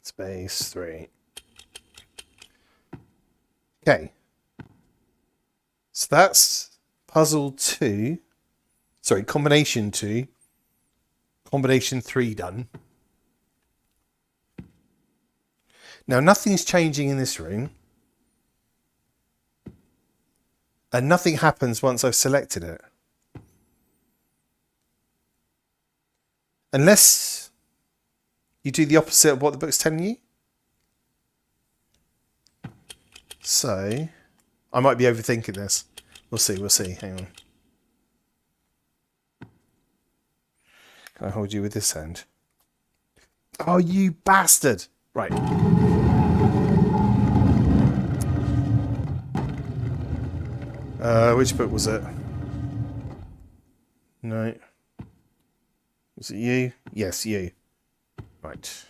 space 3. Okay, so that's puzzle 2, sorry, combination 2, combination 3 done. Now nothing's changing in this room, and nothing happens once I've selected it. Unless you do the opposite of what the book's telling you. So, I might be overthinking this. We'll see. Hang on. Can I hold you with this hand? Oh, you bastard! Right. Which book was it? No. Was it you? Yes, you. Right.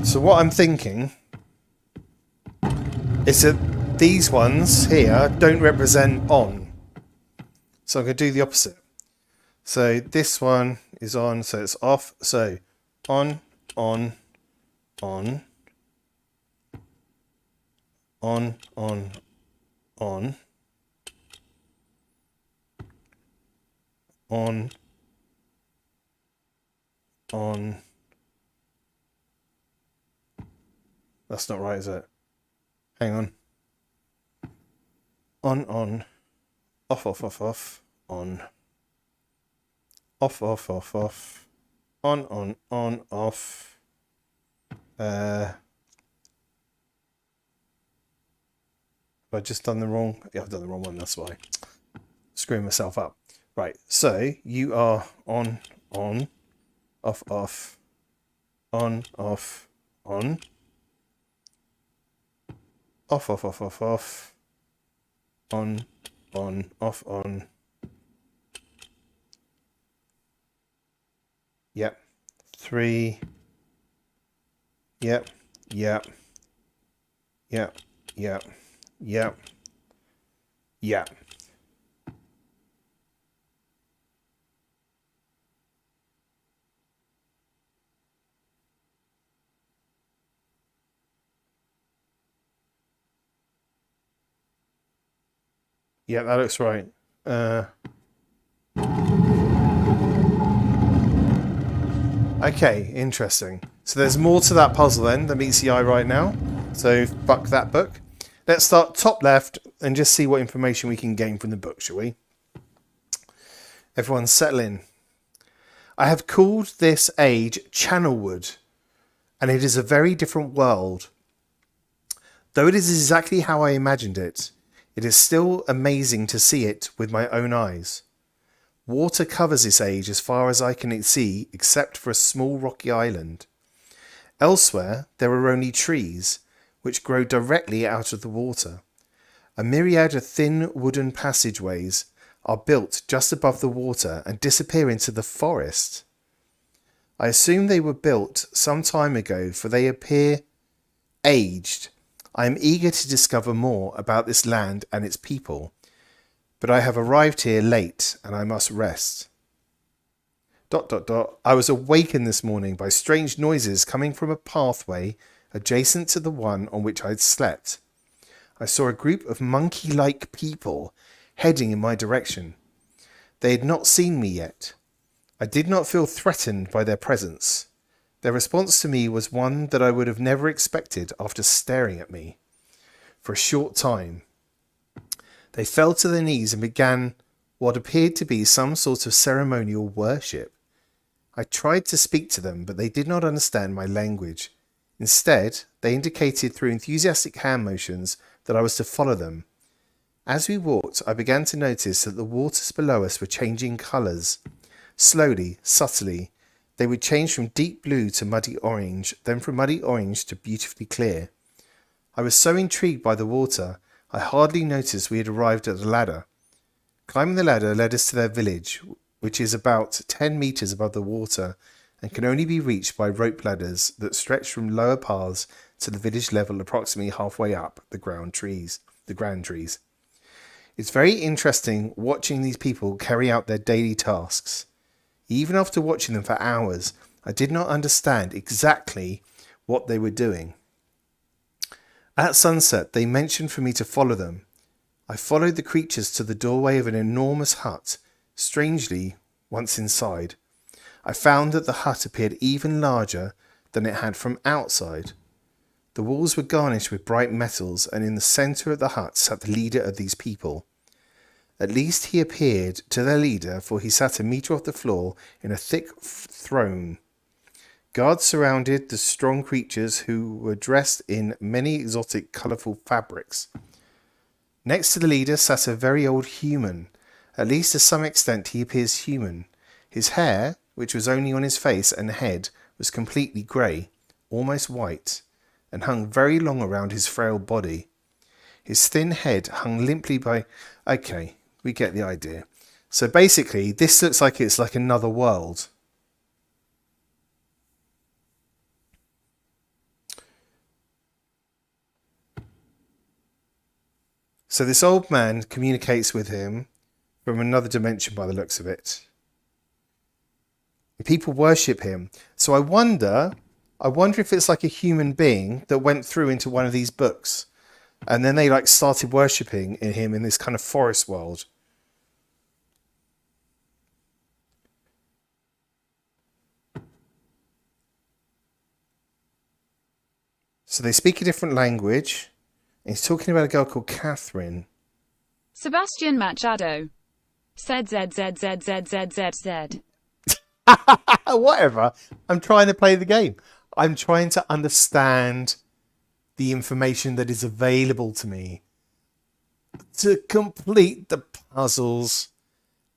So what I'm thinking is that these ones here don't represent on. So I'm going to do the opposite. So this one is on, so it's off. So on, on, on, on, on, on, on, on. That's not right, is it? Hang on. On, off, off, off, off, on, off, off, off, off, on, off. Have I just done the wrong? Yeah, I've done the wrong one, that's why. Screwing myself up. Right, so you are on, off, off, on, off, on, off, off, off, off, off, on, off, on. Yep. 3. Yep. Yep. Yep. Yep. Yep. Yep. Yeah, that looks right. Okay, interesting. So there's more to that puzzle then than meets the eye right now. So fuck that book. Let's start top left and just see what information we can gain from the book, shall we? Everyone settle in. I have called this age Channelwood, and it is a very different world. Though it is exactly how I imagined it, it is still amazing to see it with my own eyes. Water covers this age as far as I can see, except for a small rocky island. Elsewhere, there are only trees, which grow directly out of the water. A myriad of thin wooden passageways are built just above the water and disappear into the forest. I assume they were built some time ago, for they appear aged. I am eager to discover more about this land and its people, but I have arrived here late and I must rest. ... I was awakened this morning by strange noises coming from a pathway adjacent to the one on which I had slept. I saw a group of monkey-like people heading in my direction. They had not seen me yet. I did not feel threatened by their presence. Their response to me was one that I would have never expected after staring at me for a short time. They fell to their knees and began what appeared to be some sort of ceremonial worship. I tried to speak to them, but they did not understand my language. Instead, they indicated through enthusiastic hand motions that I was to follow them. As we walked, I began to notice that the waters below us were changing colours. Slowly, subtly, they would change from deep blue to muddy orange, then from muddy orange to beautifully clear. I was so intrigued by the water, I hardly noticed we had arrived at the ladder. Climbing the ladder led us to their village, which is about 10 metres above the water and can only be reached by rope ladders that stretch from lower paths to the village level approximately halfway up the grand trees. It's very interesting watching these people carry out their daily tasks. Even after watching them for hours, I did not understand exactly what they were doing. At sunset, they mentioned for me to follow them. I followed the creatures to the doorway of an enormous hut. Strangely, once inside, I found that the hut appeared even larger than it had from outside. The walls were garnished with bright metals, and in the centre of the hut sat the leader of these people. At least he appeared to their leader, for he sat a metre off the floor in a thick throne. Guards surrounded the strong creatures, who were dressed in many exotic, colourful fabrics. Next to the leader sat a very old human. At least to some extent he appears human. His hair, which was only on his face and head, was completely grey, almost white, and hung very long around his frail body. His thin head hung limply by... Okay, we get the idea. So basically, this looks like it's like another world. So this old man communicates with him from another dimension by the looks of it. People worship him. So I wonder if it's like a human being that went through into one of these books, and then they like started worshipping him in this kind of forest world. So they speak a different language. And he's talking about a girl called Catherine. Sebastian Machado. Said Z. Whatever. I'm trying to play the game. I'm trying to understand the information that is available to me to complete the puzzles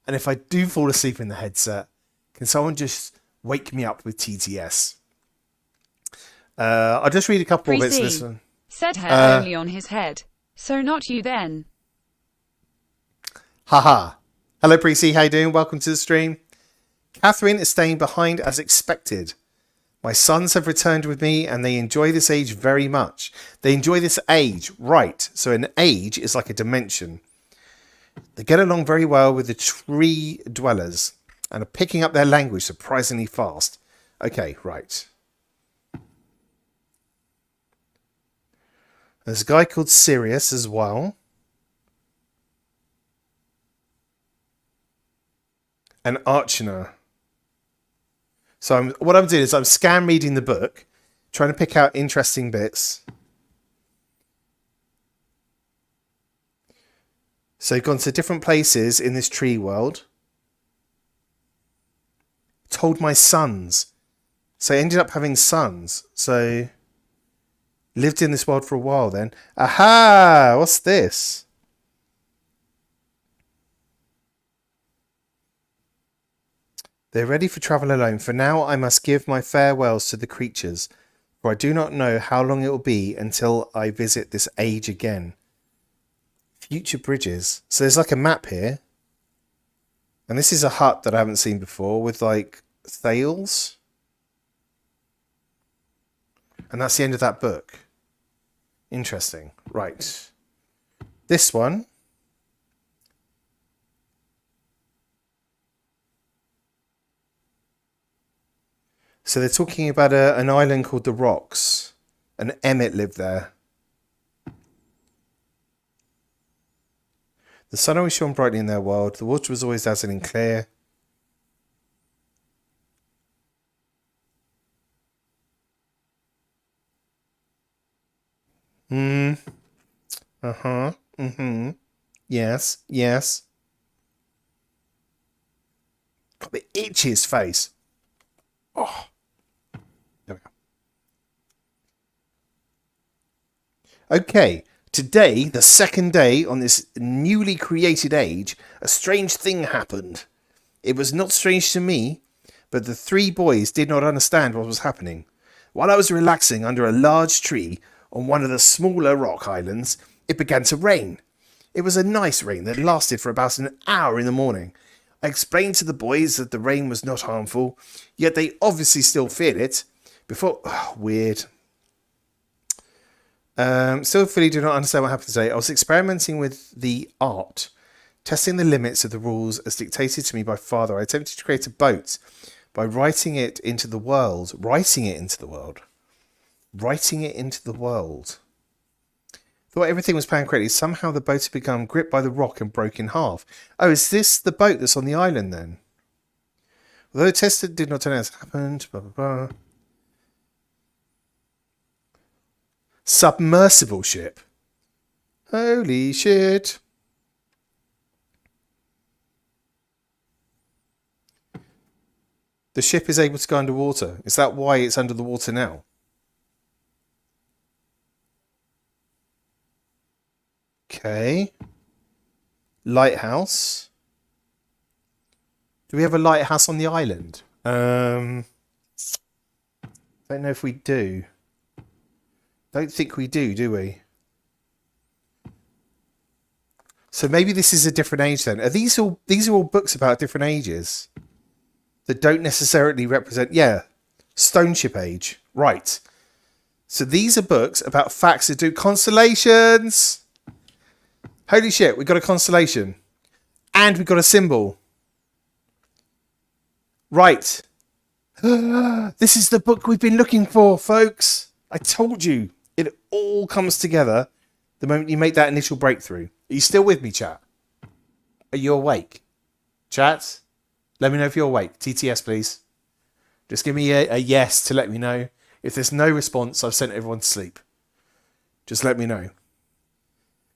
And if I do fall asleep in the headset, can someone just wake me up with TTS? I'll just read a couple more bits of this one. Said hair only on his head. So not you then. Haha. Hello, Pre-C. How you doing? Welcome to the stream. Catherine is staying behind as expected. My sons have returned with me and they enjoy this age very much. They enjoy this age, right. So an age is like a dimension. They get along very well with the tree dwellers and are picking up their language surprisingly fast. Okay, right. There's a guy called Sirius as well. And Archana. So what I'm doing is I'm scan reading the book, trying to pick out interesting bits. So you've gone to different places in this tree world. Told my sons. So I ended up having sons. So lived in this world for a while then. Aha! What's this? They're ready for travel alone. For now, I must give my farewells to the creatures, for I do not know how long it will be until I visit this age again. Future bridges. So there's like a map here. And this is a hut that I haven't seen before with like sails. And that's the end of that book. Interesting. Right. This one. So they're talking about an island called the Rocks. And Emmett lived there. The sun always shone brightly in their world. The water was always dazzling clear. Uh-huh. Mm-hmm. Yes. Yes. God, it itches face. Oh. There we go. Okay. Today, the second day on this newly created age, a strange thing happened. It was not strange to me, but the three boys did not understand what was happening. While I was relaxing under a large tree on one of the smaller rock islands, it began to rain. It was a nice rain that lasted for about an hour in the morning. I explained to the boys that the rain was not harmful, yet they obviously still feared it. Weird. Still fully do not understand what happened today. I was experimenting with the art, testing the limits of the rules as dictated to me by father. I attempted to create a boat by writing it into the world. Thought everything was planned correctly. Somehow the boat had become gripped by the rock and broke in half. Oh, is this the boat that's on the island then? Although tested did not turn out as happened. Blah, blah, blah. Submersible ship. Holy shit. The ship is able to go underwater. Is that why it's under the water now? Okay. Lighthouse. Do we have a lighthouse on the island? Don't know if we do. Don't think we do we? So maybe this is a different age then. Are these are all books about different ages that don't necessarily represent? Yeah, Stone Ship Age, right? So these are books about facts that do constellations. Holy shit, we got a constellation, and we got a symbol. Right. This is the book we've been looking for, folks. I told you. It all comes together the moment you make that initial breakthrough. Are you still with me, chat? Are you awake? Chat? Let me know if you're awake. TTS, please. Just give me a yes to let me know. If there's no response, I've sent everyone to sleep. Just let me know.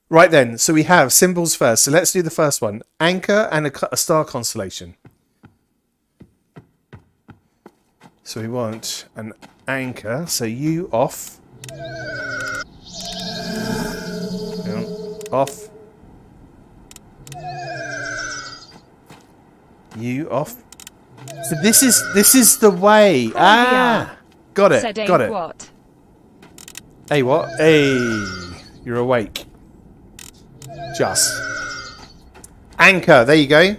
Right then, so we have symbols first. So let's do the first one. Anchor and a star constellation. So we want an anchor. So you off. Off. You off. So this is the way. Ah, got it. Said Got ain't it. what? Hey, what? Hey, you're awake. Just. Anchor. There you go.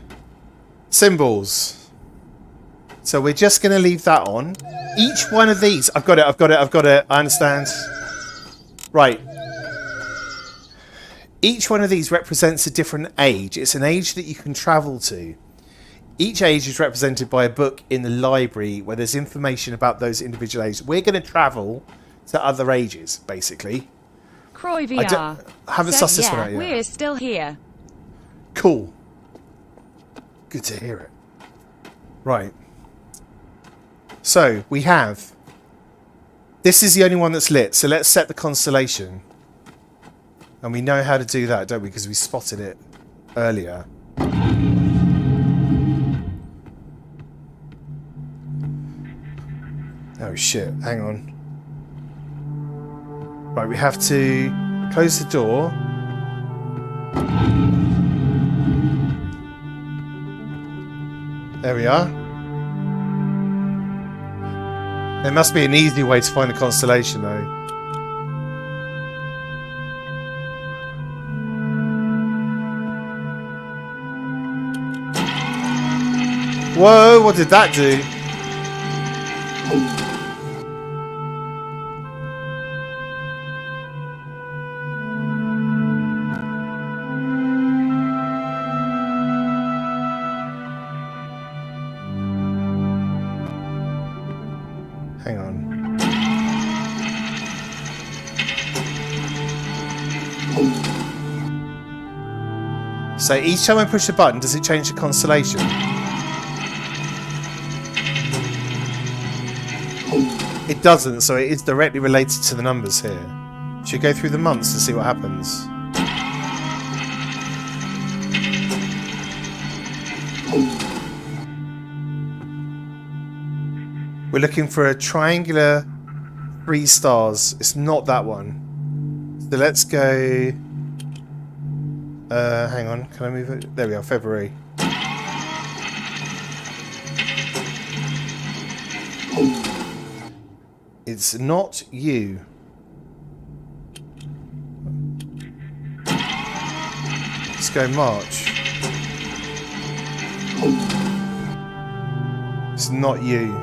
Symbols. So we're just going to leave that on. Each one of these. I've got it. I've got it. I've got it. I understand. Right. Each one of these represents a different age. It's an age that you can travel to. Each age is represented by a book in the library where there's information about those individual ages. We're going to travel to other ages, basically. Croy VR. I haven't sussed this one out yet. We're still here. Cool. Good to hear it. Right. So, we have... This is the only one that's lit, so let's set the constellation. And we know how to do that, don't we? Because we spotted it earlier. Oh shit, hang on. Right, we have to close the door. There we are. There must be an easy way to find the constellation though. Whoa, what did that do? Hang on. So each time I push the button, does it change the constellation? It doesn't, so it is directly related to the numbers here. Should we go through the months to see what happens? We're looking for a triangular 3 stars. It's not that one. So let's go... hang on, can I move it? There we are, February. It's not you. Let's go March. It's not you.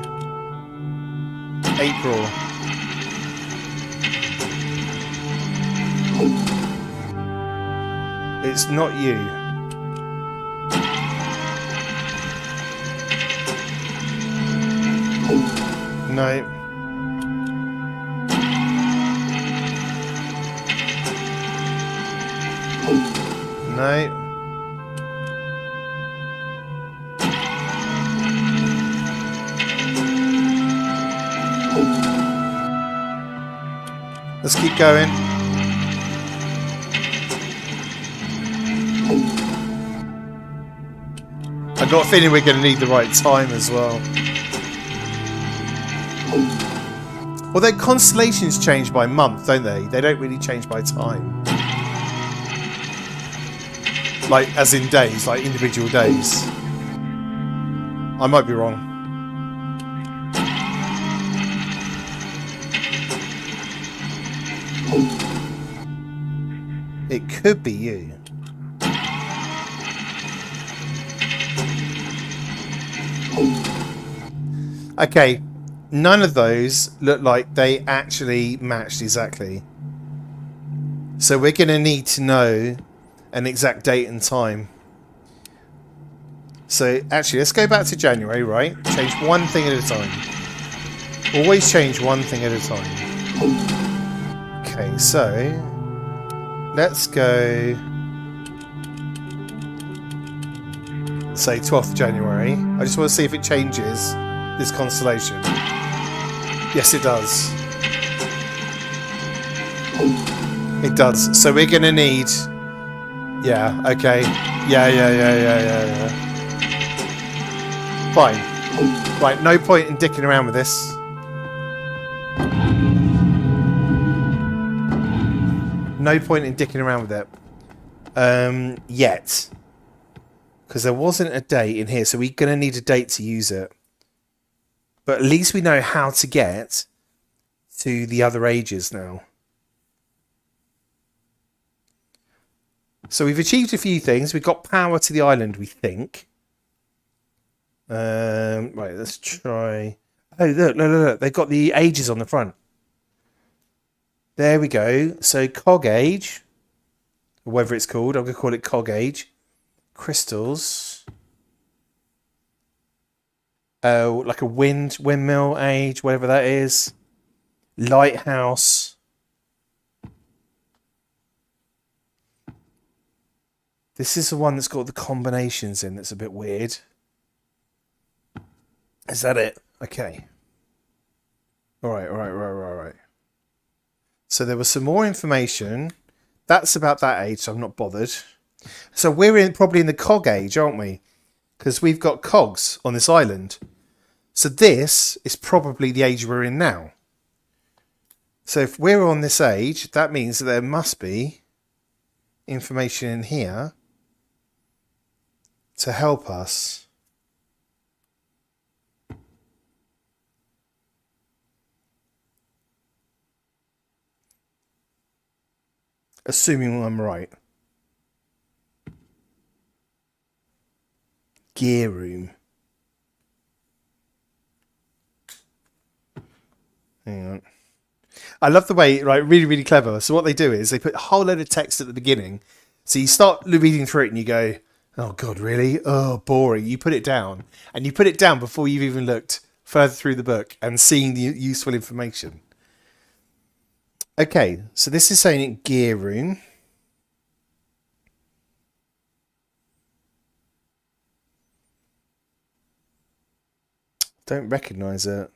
April. It's not you. No. No. Let's keep going. I've got a feeling we're going to need the right time as well. Although constellations change by month, don't they? They don't really change by time. Like, as in days, like individual days. I might be wrong. It could be you. Okay, none of those look like they actually matched exactly. So we're going to need to know an exact date and time. So actually, let's go back to January, right? Change one thing at a time. Always change one thing at a time. Okay, so let's go, say 12th January. I just want to see if it changes this constellation. Yes, it does. It does. So we're going to need... Yeah, okay. Yeah. Fine. Right, no point in dicking around with this. No point in dicking around with it. Yet. Because there wasn't a date in here, so we're going to need a date to use it. But at least we know how to get to the other ages now. So we've achieved a few things. We've got power to the island, we think. Right, let's try... Oh, look. They've got the ages on the front. There we go. So cog age, or whatever it's called. I'm going to call it cog age. Crystals. Oh, like a windmill age, whatever that is. Lighthouse. This is the one that's got the combinations in. That's a bit weird. Is that it? Okay. All right. So there was some more information. That's about that age, so I'm not bothered. So we're probably in the cog age, aren't we? Because we've got cogs on this island. So this is probably the age we're in now. So if we're on this age, that means that there must be information in here to help us. Assuming I'm right. Gear room. Hang on. I love the way, right, really clever. So what they do is they put a whole load of text at the beginning. So you start reading through it and you go, oh God, really? Oh, boring. You put it down. And you put it down before you've even looked further through the book and seen the useful information. Okay, so this is saying gear room. Don't recognise it.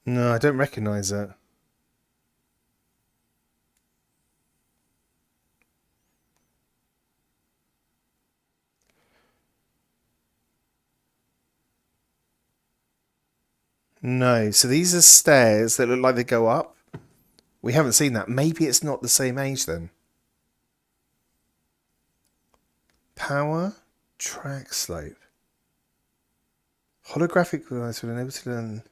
No, I don't recognise it. No, so these are stairs that look like they go up. We haven't seen that. Maybe it's not the same age then. Power, track slope. Holographic device will enable to learn.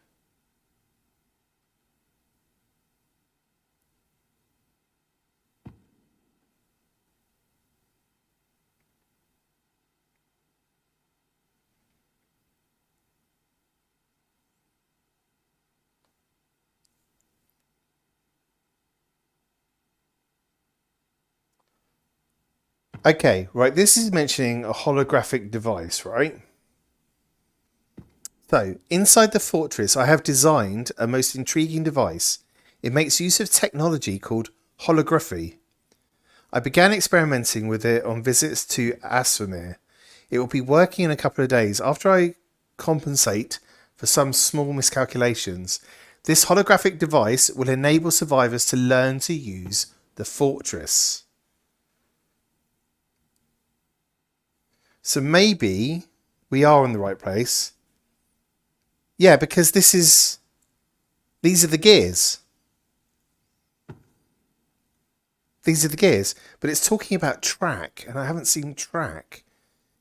Okay, right, this is mentioning a holographic device, right? So, inside the fortress, I have designed a most intriguing device. It makes use of technology called holography. I began experimenting with it on visits to Asfamir. It will be working in a couple of days. After I compensate for some small miscalculations, this holographic device will enable survivors to learn to use the fortress. So maybe we are in the right place. Yeah, because these are the gears. These are the gears. But it's talking about track, and I haven't seen track.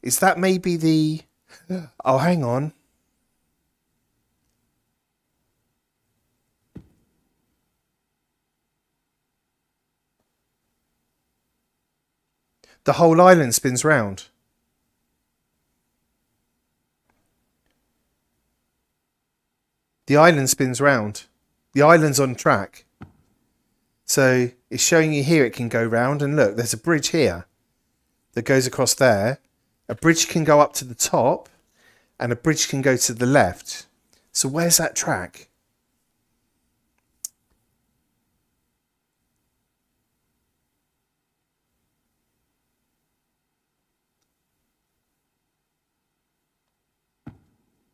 Is that maybe the... Oh, hang on. The whole island spins round. The island spins round. The island's on track. So it's showing you here it can go round. And look, there's a bridge here that goes across there. A bridge can go up to the top. And a bridge can go to the left. So where's that track?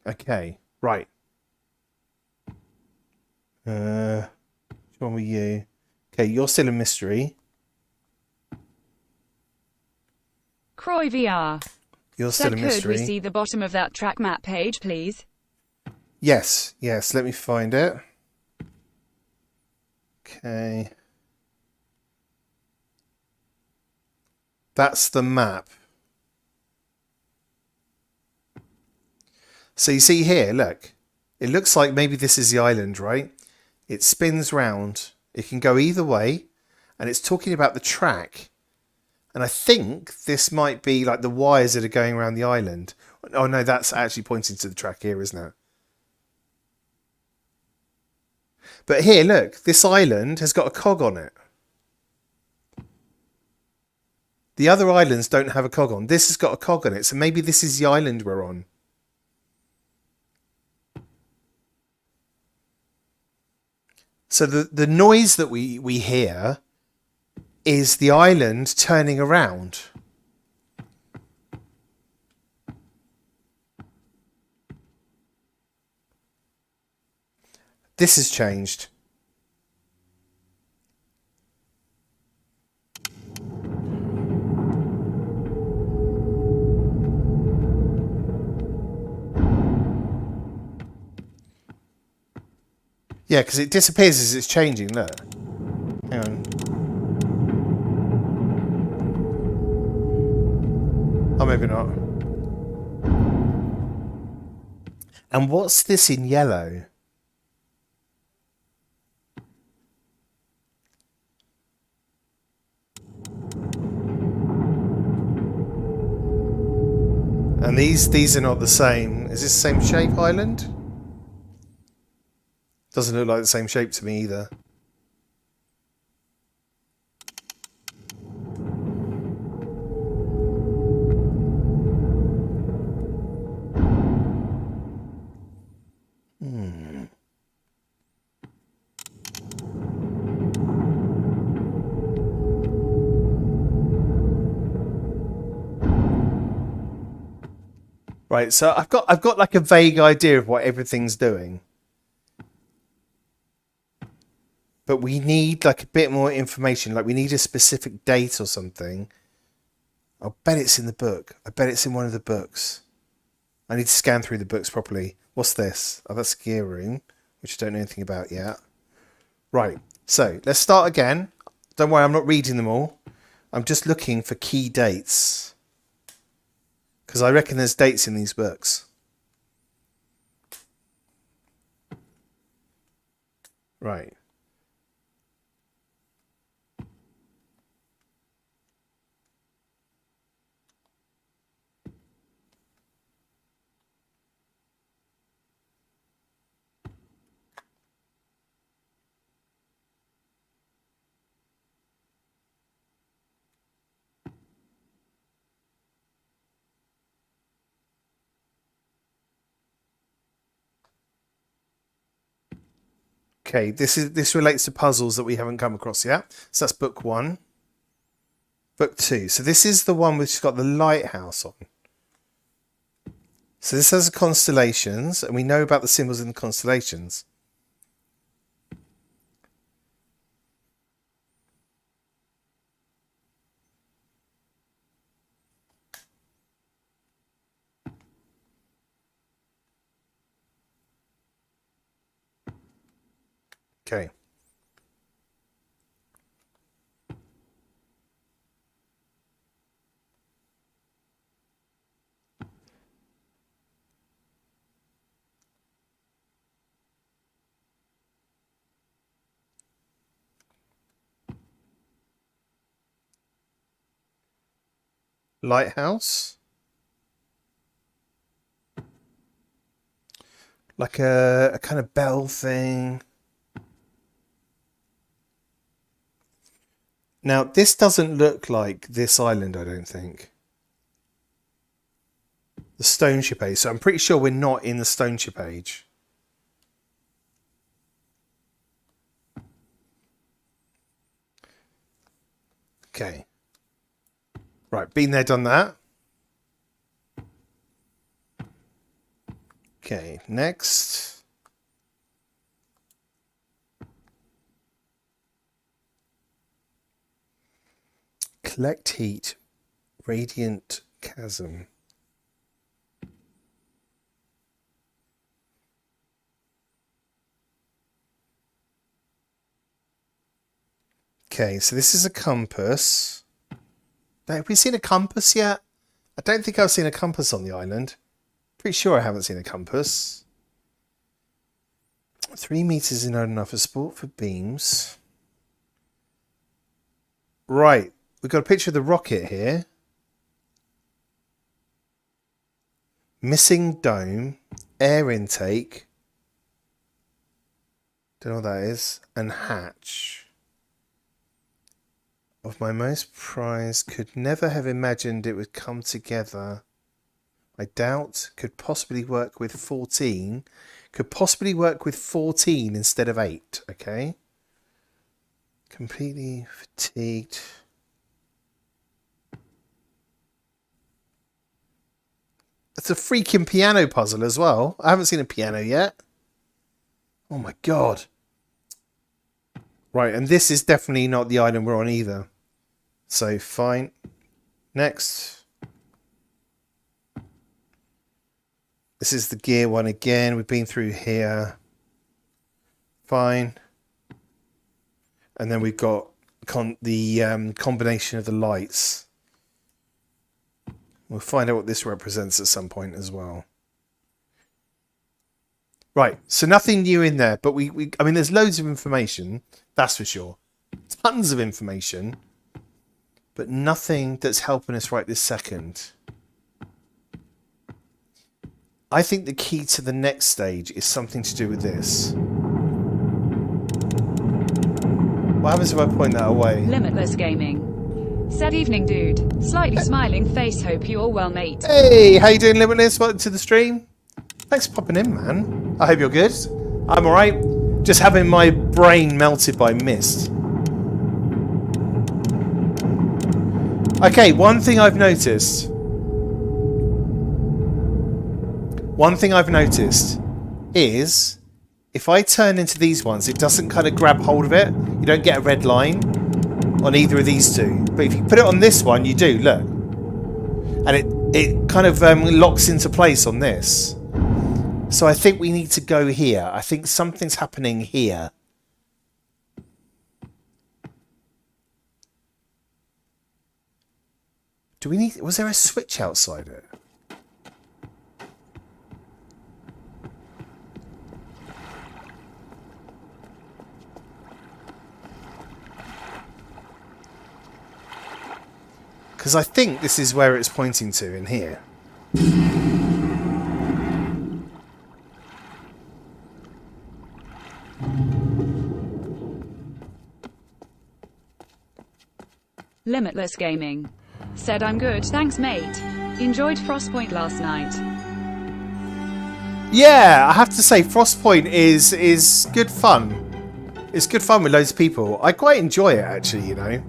Okay, right. Which one were you? Okay, you're still a mystery. Croy VR. You're still a mystery. Could we see the bottom of that track map page, please? Yes, let me find it. Okay. That's the map. So you see here, look. It looks like maybe this is the island, right? It spins round. It can go either way. And it's talking about the track. And I think this might be like the wires that are going around the island. Oh no, that's actually pointing to the track here, isn't it? But here, look, this island has got a cog on it. The other islands don't have a cog on. This has got a cog on it, so maybe this is the island we're on. So the noise that we hear is the island turning around. This has changed. Yeah, because it disappears as it's changing, look. Hang on. Oh, maybe not. And what's this in yellow? And these are not the same. Is this the same shape island? Doesn't look like the same shape to me either. Right, so I've got like a vague idea of what everything's doing. But we need like a bit more information, like we need a specific date or something. I'll bet it's in the book. I bet it's in one of the books. I need to scan through the books properly. What's this? Oh, that's a gear room, which I don't know anything about yet. Right, so let's start again. Don't worry, I'm not reading them all. I'm just looking for key dates. Because I reckon there's dates in these books. Right. Okay, this relates to puzzles that we haven't come across yet. So that's book 1. Book 2. So this is the one which has got the lighthouse on. So this has the constellations, and we know about the symbols in the constellations. Okay. Lighthouse. Like a kind of bell thing. Now, this doesn't look like this island, I don't think. The stone ship age. So I'm pretty sure we're not in the stone ship age. Okay. Right, been there, done that. Okay, next. Collect heat. Radiant chasm. Okay, so this is a compass. Have we seen a compass yet? I don't think I've seen a compass on the island. Pretty sure I haven't seen a compass. 3 meters is not enough for sport for beams. Right. We've got a picture of the rocket here. Missing dome. Air intake. Don't know what that is. And hatch. Of my most prized, could never have imagined it would come together. I doubt, could possibly work with 14. Could possibly work with 14 instead of 8, okay? Completely fatigued. It's a freaking piano puzzle as well. I haven't seen a piano yet. Oh my god. Right, and this is definitely not the island we're on either. So, fine. Next. This is the gear one again. We've been through here. Fine. And then we've got the combination of the lights. We'll find out what this represents at some point as well. Right, so nothing new in there, but I mean, there's loads of information, that's for sure. Tons of information, but nothing that's helping us right this second. I think the key to the next stage is something to do with this. What happens if I point that away? Limitless Gaming. Said evening, dude. Slightly smiling face, hope you're well, mate. Hey, how you doing, Limitless? Welcome to the stream. Thanks for popping in, man. I hope you're good. I'm alright. Just having my brain melted by Myst. Okay, one thing I've noticed. Is if I turn into these ones, it doesn't kind of grab hold of it. You don't get a red line on either of these two. But if you put it on this one, you do, look. And it kind of locks into place on this. So I think we need to go here. I think something's happening here. Do we need... Was there a switch outside it? Because I think this is where it's pointing to in here. Limitless Gaming. Said I'm good, thanks mate. Enjoyed Frostpoint last night. Yeah, I have to say Frostpoint is good fun. It's good fun with loads of people. I quite enjoy it actually, you know.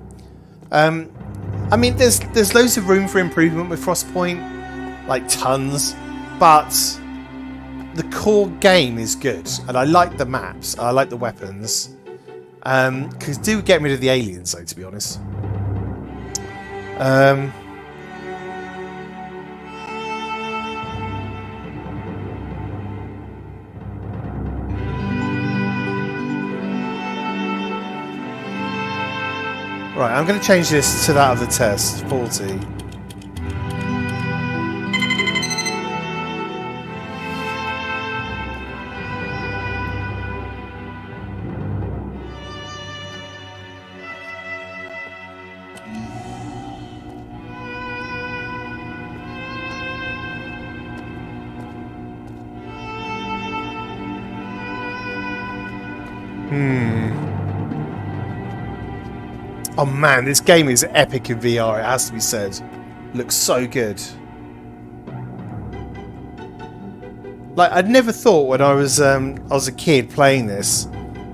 I mean, there's loads of room for improvement with Frostpoint, like tons, but the core game is good, and I like the maps, I like the weapons. Because do get rid of the aliens, though, to be honest. Right, I'm going to change this to that of the test, 40. Oh man, this game is epic in VR, it has to be said. Looks so good. Like, I'd never thought when I was a kid playing this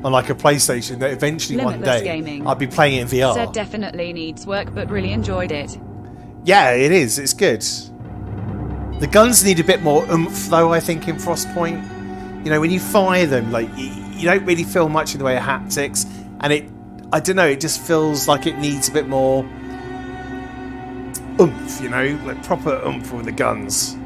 on like a PlayStation that eventually Limitless one day Gaming. I'd be playing it in VR. Said definitely needs work, but really enjoyed it. Yeah, it is. It's good. The guns need a bit more oomph, though, I think, in Frostpoint. You know, when you fire them, like, you don't really feel much in the way of haptics, and I don't know, it just feels like it needs a bit more oomph, you know, like proper oomph with the guns.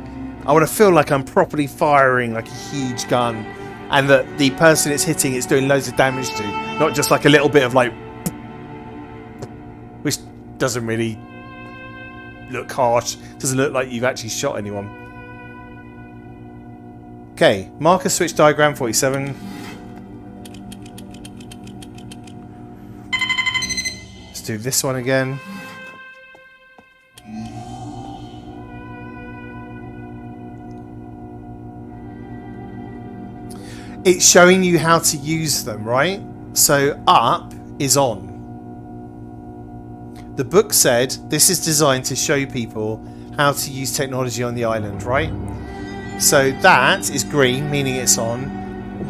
I want to feel like I'm properly firing like a huge gun, and that the person it's hitting is doing loads of damage to, not just like a little bit of like, which doesn't really look harsh. Doesn't look like you've actually shot anyone. Okay, marker switch diagram 47. Let's do this one again. It's showing you how to use them, right? So up is on. The book said this is designed to show people how to use technology on the island, right? So that is green, meaning it's on,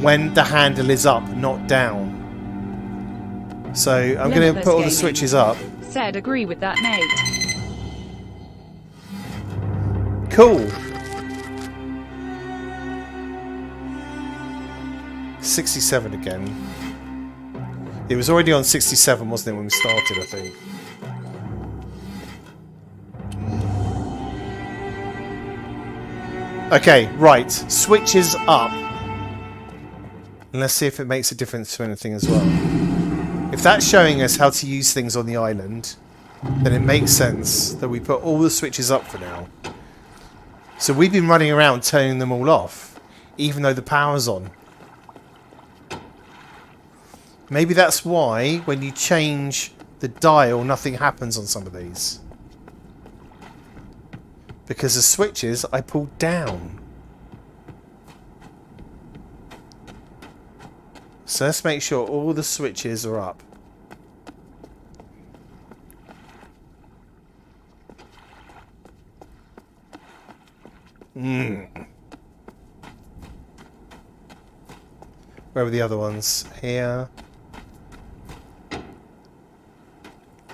when the handle is up, not down. So I'm going to put all the switches up. Said agree with that, mate. Cool. 67 again. It was already on 67, wasn't it, when we started, I think. Okay, right. Switches up. And let's see if it makes a difference to anything as well. If that's showing us how to use things on the island, then it makes sense that we put all the switches up for now. So we've been running around turning them all off, even though the power's on. Maybe that's why when you change the dial, nothing happens on some of these. Because the switches I pulled down. So let's make sure all the switches are up. Where were the other ones? Here.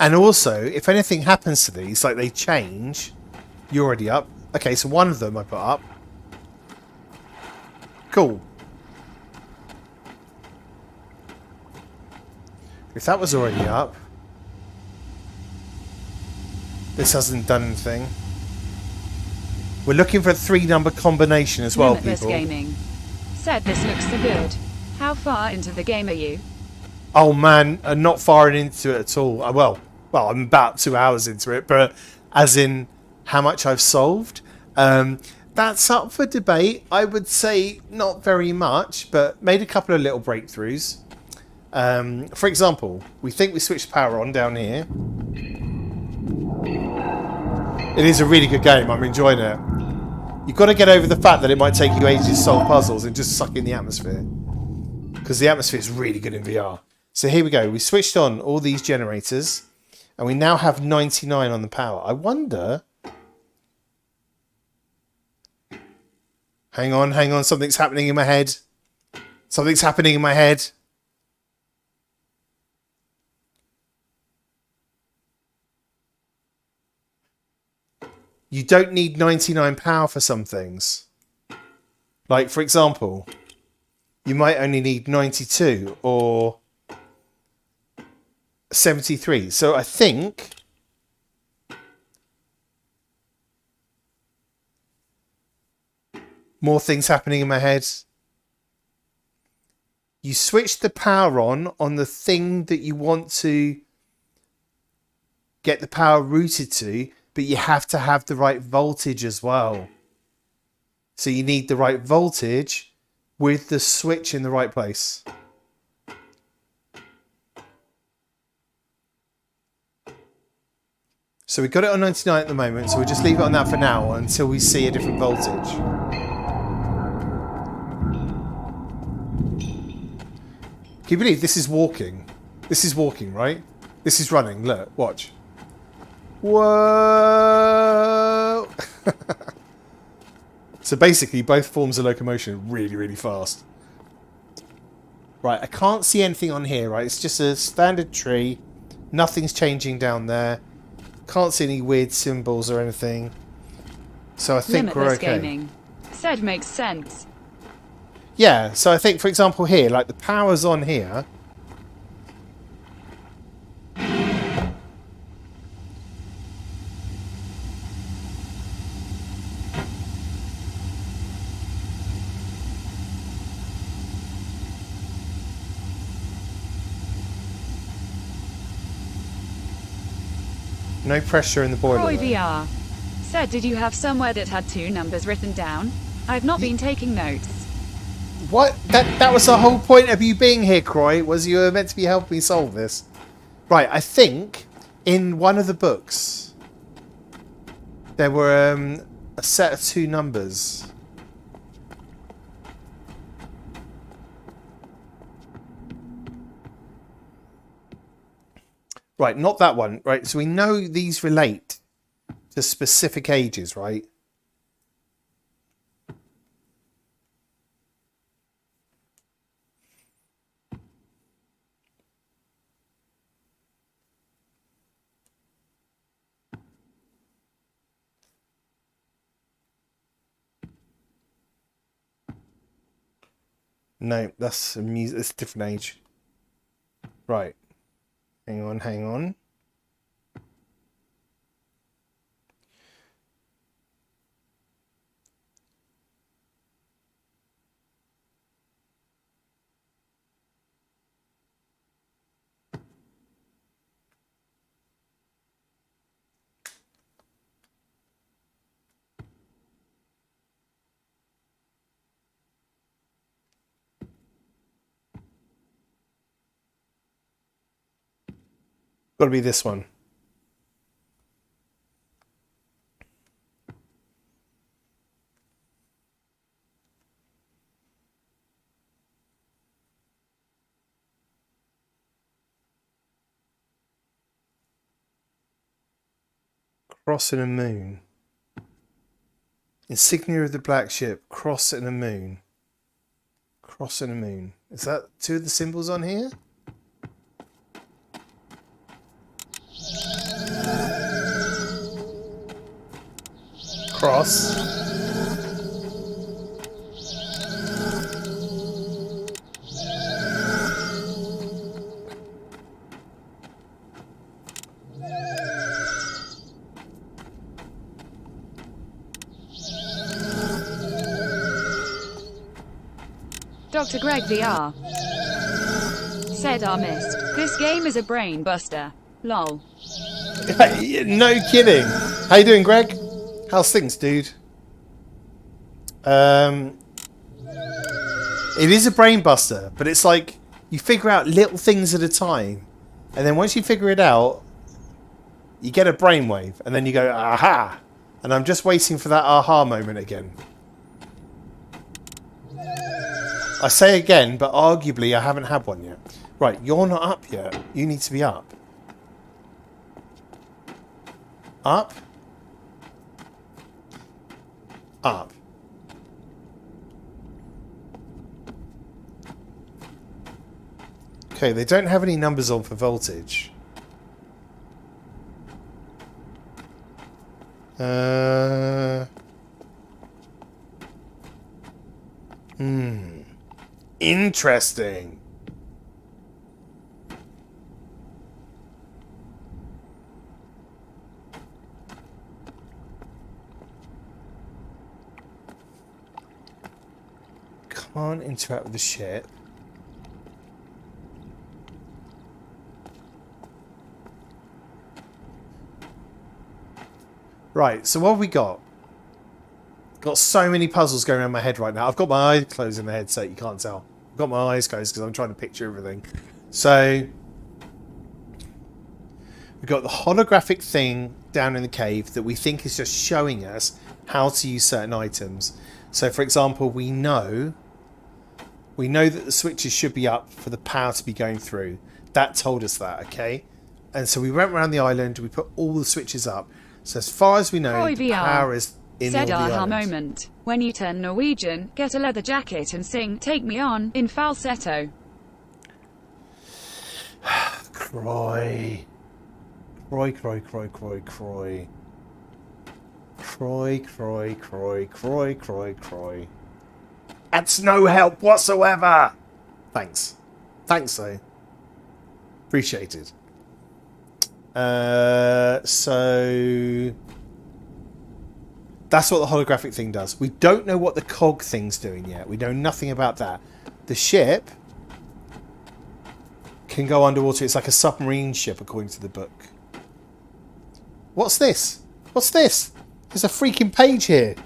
And also, if anything happens to these, like they change, you're already up. Okay, so one of them I put up. Cool. If that was already up, this hasn't done anything. We're looking for a 3-number combination as well, Limitless people. Gaming said this looks so good. How far into the game are you? Oh man, not far into it at all. Well, I'm about 2 hours into it, but as in how much I've solved, that's up for debate. I would say not very much, but made a couple of little breakthroughs. For example, we think we switched power on down here. It is a really good game. I'm enjoying it. You've got to get over the fact that it might take you ages to solve puzzles and just suck in the atmosphere. Because the atmosphere is really good in VR. So here we go. We switched on all these generators. And we now have 99 on the power. I wonder... Hang on. Something's happening in my head. Something's happening in my head. You don't need 99 power for some things. Like, for example, you might only need 92 or 73. So I think... More things happening in my head. You switch the power on the thing that you want to get the power routed to, but you have to have the right voltage as well. So you need the right voltage with the switch in the right place. So we've got it on 99 at the moment, so we'll just leave it on that for now until we see a different voltage. Can you believe this is walking? This is walking, right? This is running. Look, watch. Whoa! So basically, both forms of locomotion are really, really fast. Right, I can't see anything on here, right? It's just a standard tree. Nothing's changing down there. Can't see any weird symbols or anything. So I think we're okay. Gaming said makes sense. Yeah, so I think, for example, here, like the power's on here. No pressure in the boiler Roy room. VR said, did you have somewhere that had 2 numbers written down? I've not been taking notes. What? That was the whole point of you being here, Croy, was you were meant to be helping me solve this. Right, I think in one of the books there were a set of 2 numbers. Right, not that one. Right, so we know these relate to specific ages, right? No, that's a music. It's a different age. Right. Hang on, hang on. Got to be this one. Cross and a moon. Insignia of the black ship. Cross and a moon. Cross and a moon. Is that 2 of the symbols on here? Cross. Dr. Greg VR said, Myst, this game is a brain buster. Lol. No kidding. How you doing, Greg? How's things, dude? It is a brain buster, but it's like you figure out little things at a time, and then once you figure it out, you get a brainwave, and then you go, aha! And I'm just waiting for that aha moment again. I say again, but arguably I haven't had one yet. Right, you're not up yet. You need to be up. Up. Up. Okay, they don't have any numbers on for voltage. Interesting. Can't interact with the ship. Right, so what have we got? Got so many puzzles going around my head right now. I've got my eyes closed in the headset, you can't tell. I've got my eyes closed because I'm trying to picture everything. So, we've got the holographic thing down in the cave that we think is just showing us how to use certain items. So, for example, we know that the switches should be up for the power to be going through. That told us that, okay? And so we went around the island, we put all the switches up. So as far as we know, Roy the VR power is in all said, the aha island. moment. When you turn Norwegian, get a leather jacket and sing Take Me On in falsetto. Croy. Croy, Croy, Croy, Croy, Croy. Croy, Croy, Croy, Croy, Croy, Croy. That's no help whatsoever. Thanks. Thanks, though. Appreciated. So that's what the holographic thing does. We don't know what the cog thing's doing yet. We know nothing about that. The ship can go underwater. It's like a submarine ship, according to the book. What's this? What's this? There's a freaking page here.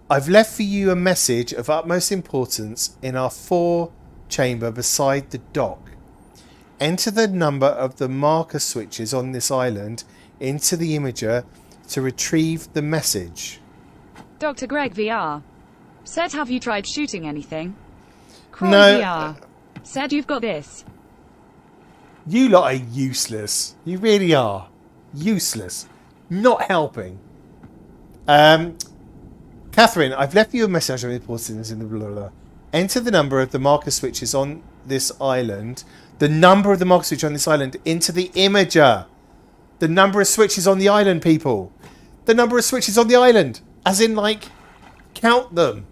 I've left for you a message of utmost importance in our 4-chamber beside the dock. Enter the number of the marker switches on this island into the imager to retrieve the message. Dr. Greg VR said, have you tried shooting anything? Croy No. VR said, you've got this. You lot are useless. You really are. Useless. Not helping. Catherine, I've left you a message of importance in the blah, blah, blah. Enter the number of the marker switches on this island. The number of the marker switches on this island into the imager. The number of switches on the island, people. The number of switches on the island. As in, like, count them.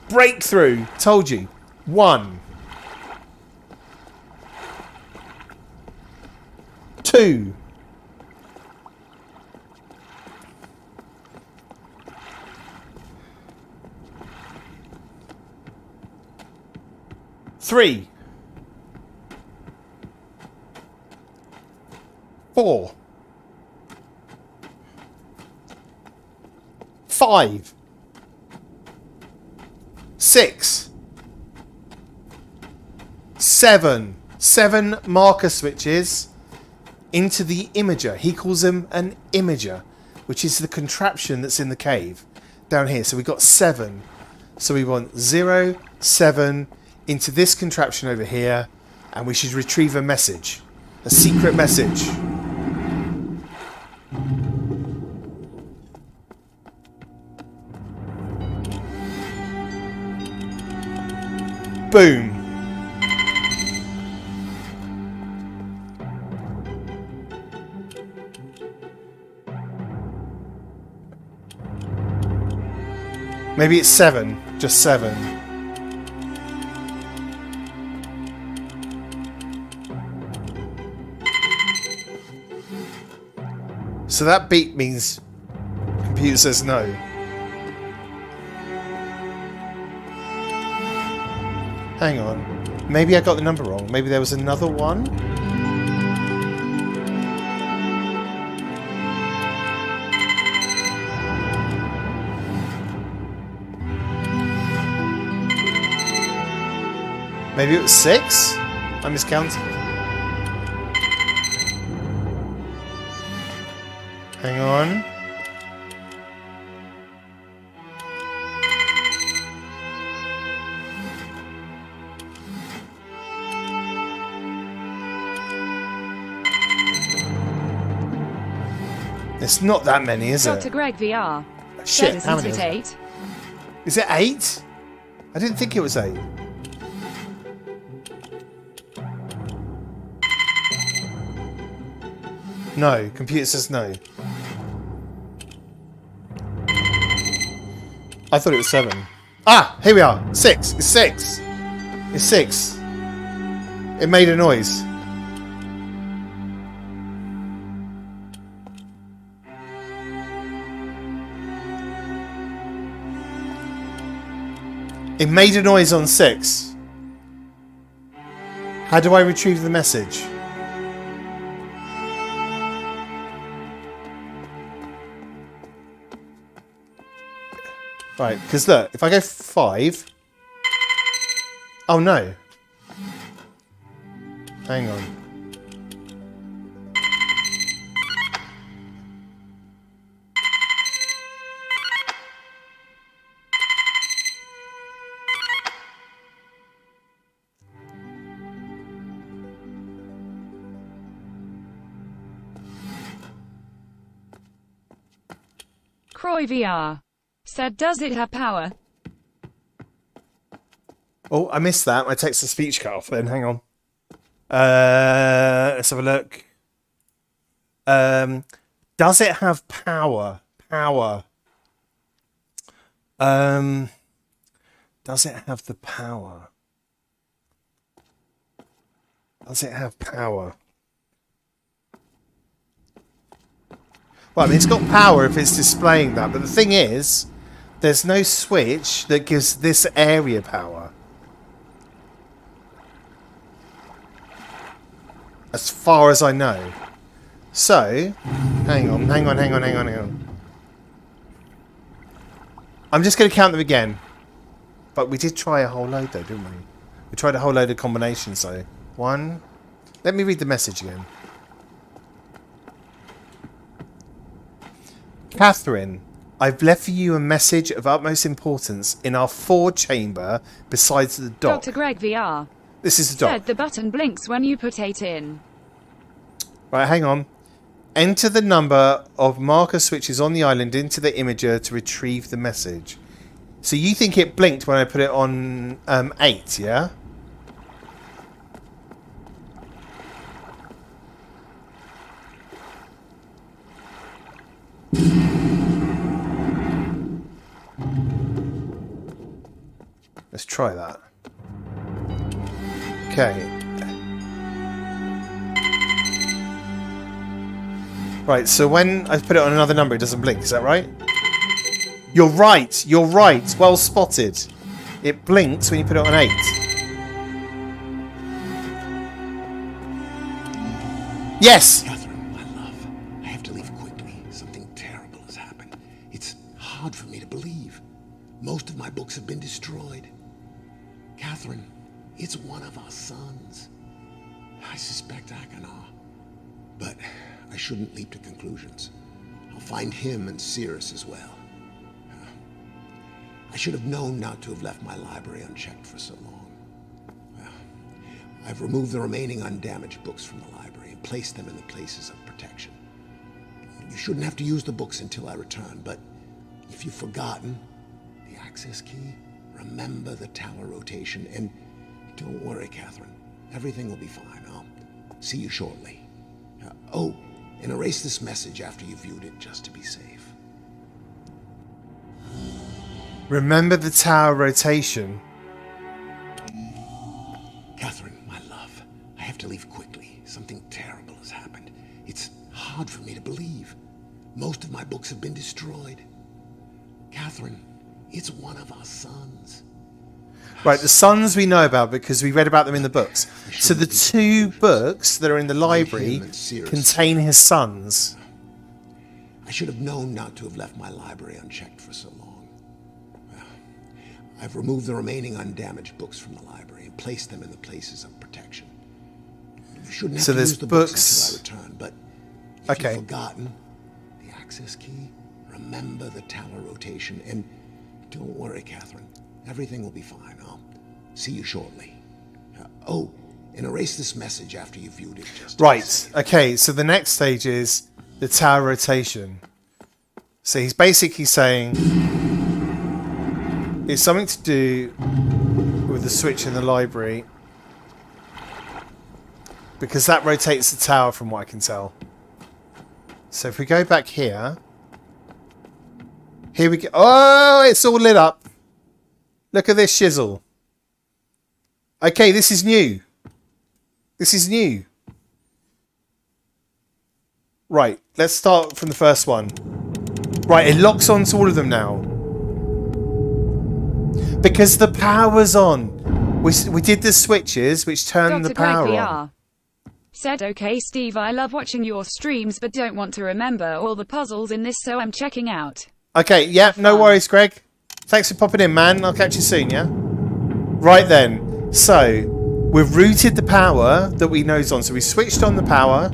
Breakthrough. Told you. 1. 2. 3. 4. 5. 6. 7. 7 marker switches into the imager. He calls them an imager, which is the contraption that's in the cave down here. So we've got 7. So we want 0, 7 into this contraption over here, and we should retrieve a message. A secret message. Boom. Maybe it's 7. Just 7. So that beep means computer says no. Hang on. Maybe I got the number wrong. Maybe there was another one? Maybe it was 6? I miscounted. Hang on. It's not that many, is it? Dr. Greg VR Shit, said, how isn't many? it 8? Is it 8? I didn't think it was 8. No, computer says no. I thought it was 7. Ah, here we are. 6. It's 6. It's 6. It made a noise. It made a noise on 6. How do I retrieve the message? Right, because look, if I go 5... Oh no. Hang on. Croy VR said, does it have power? Oh, I missed that. My text-to-speech cut off then. Hang on. Let's have a look. Does it have power? Power. Does it have the power? Does it have power? Well, I mean, it's got power if it's displaying that, but the thing is, there's no switch that gives this area power. as far as I know. So, hang on. I'm just going to count them again. But we did try a whole load though, didn't we? We tried a whole load of combinations though. 1. Let me read the message again. Catherine, I've left for you a message of utmost importance in our forward chamber besides the dock. Dr. Greg VR. This is the dock. Said the button blinks when you put 8 in. Right, hang on. Enter the number of marker switches on the island into the imager to retrieve the message. So you think it blinked when I put it on 8, yeah? Let's try that. Okay. Right, so when I put it on another number, it doesn't blink. Is that right? You're right. You're right. Well spotted. It blinks when you put it on 8. Yes! Catherine, my love, I have to leave quickly. Something terrible has happened. It's hard for me to believe. Most of my books have been destroyed. Catherine, it's one of our sons. I suspect Achenar. But I shouldn't leap to conclusions. I'll find him and Cirrus as well. I should have known not to have left my library unchecked for so long. Well, I've removed the remaining undamaged books from the library and placed them in the places of protection. You shouldn't have to use the books until I return, but if you've forgotten the access key, remember the tower rotation, and don't worry, Catherine. Everything will be fine. I'll see you shortly. Oh, and erase this message after you've viewed it, just to be safe. Remember the tower rotation. Catherine, my love, I have to leave quickly. Something terrible has happened. It's hard for me to believe. Most of my books have been destroyed. Catherine, it's one of our sons. Right, the sons we know about because we read about them in the books. So the 2 books that are in the library contain his sons. I should have known not to have left my library unchecked for so long. Well, I've removed the remaining undamaged books from the library and placed them in the places of protection. You shouldn't have So to there's use the books. books until I return, but if Okay. you've forgotten the access key, remember the tower rotation, and don't worry, Catherine. Everything will be fine. I'll see you shortly. Oh, and erase this message after you've viewed it. Just Right, okay, so the next stage is the tower rotation. So he's basically saying it's something to do with the switch in the library because that rotates the tower from what I can tell. So if we go back here we go. Oh, it's all lit up. Look at this shizzle. Okay, this is new. This is new. Right, let's start from the first one. Right, it locks onto all of them now. Because the power's on. We did the switches, which turned the power on. Said, okay, Steve, I love watching your streams, but don't want to remember all the puzzles in this, so I'm checking out. Okay, yeah, no worries, Greg. Thanks for popping in, man. I'll catch you soon, yeah? Right then. So, we've routed the power that we know's on. So we switched on the power.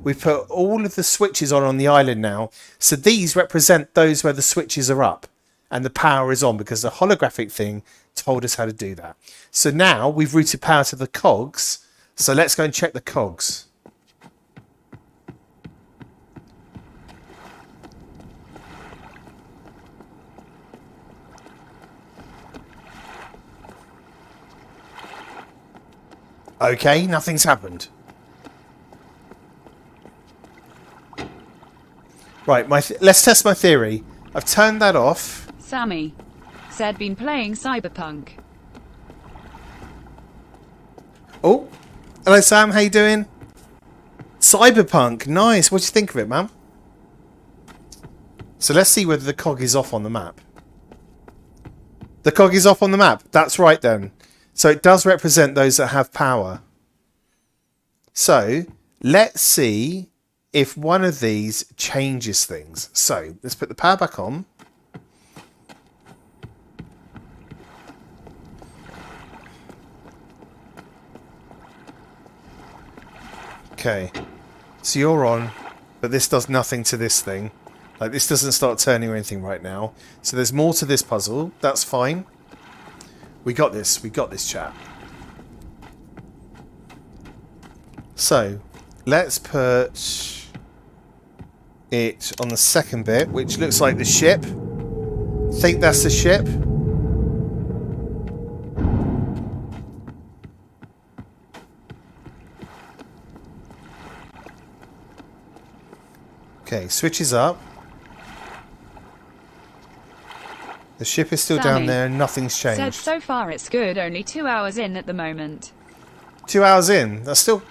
We've put all of the switches on the island now. So these represent those where the switches are up and the power is on because the holographic thing told us how to do that. So now we've routed power to the cogs. So let's go and check the cogs. Okay, nothing's happened. Right, let's test my theory. I've turned that off. Sammy said, been playing Cyberpunk. Oh, hello Sam, how you doing? Cyberpunk, nice. What do you think of it, man? So let's see whether the cog is off on the map. The cog is off on the map. That's right then. So it does represent those that have power. So let's see if one of these changes things. So let's put the power back on. Okay, so you're on, but this does nothing to this thing. Like, this doesn't start turning or anything right now. So there's more to this puzzle. That's fine. We got this. We got this, chap. So let's put it on the second bit, which looks like the ship. Think that's the ship. Okay, switches up. The ship is still down there and nothing's changed. Said so far it's good, only 2 hours in at the moment. 2 hours in? That's still...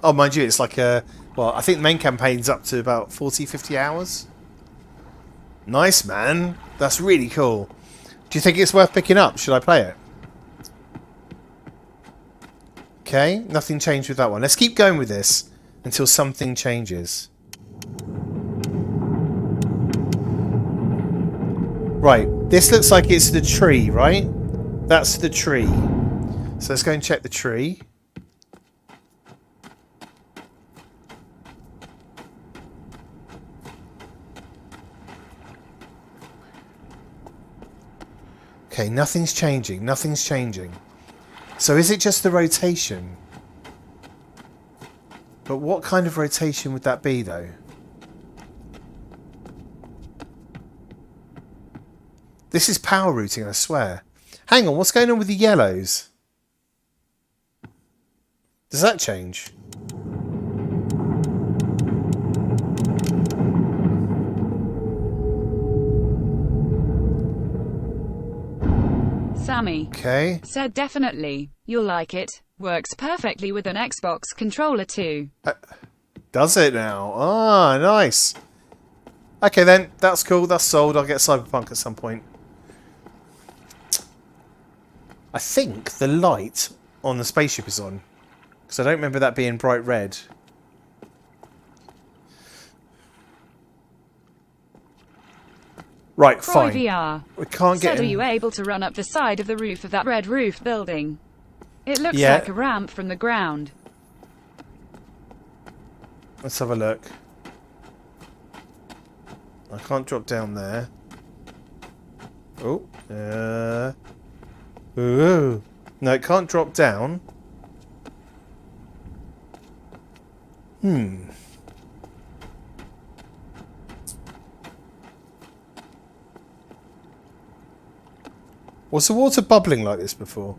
Oh, mind you, it's like a... Well, I think the main campaign's up to about 40, 50 hours. Nice, man. That's really cool. Do you think it's worth picking up? Should I play it? Okay, nothing changed with that one. Let's keep going with this until something changes. Right, this looks like it's the tree, right? That's the tree. So let's go and check the tree. Okay, nothing's changing. Nothing's changing. So is it just the rotation? But what kind of rotation would that be, though? This is power routing, I swear. Hang on, what's going on with the yellows? Does that change? Sammy. Okay. Said definitely. You'll like it. Works perfectly with an Xbox controller too. Does it now? Ah, nice. Okay then, that's cool, that's sold. I'll get Cyberpunk at some point. I think the light on the spaceship is on. Because I don't remember that being bright red. Right, fine. VR. We can't get Said, in. are you able to run up the side of the roof of that red roof building? It looks Yeah. like a ramp from the ground. Let's have a look. I can't drop down there. Oh. Ooh. No, it can't drop down. Was the water bubbling like this before?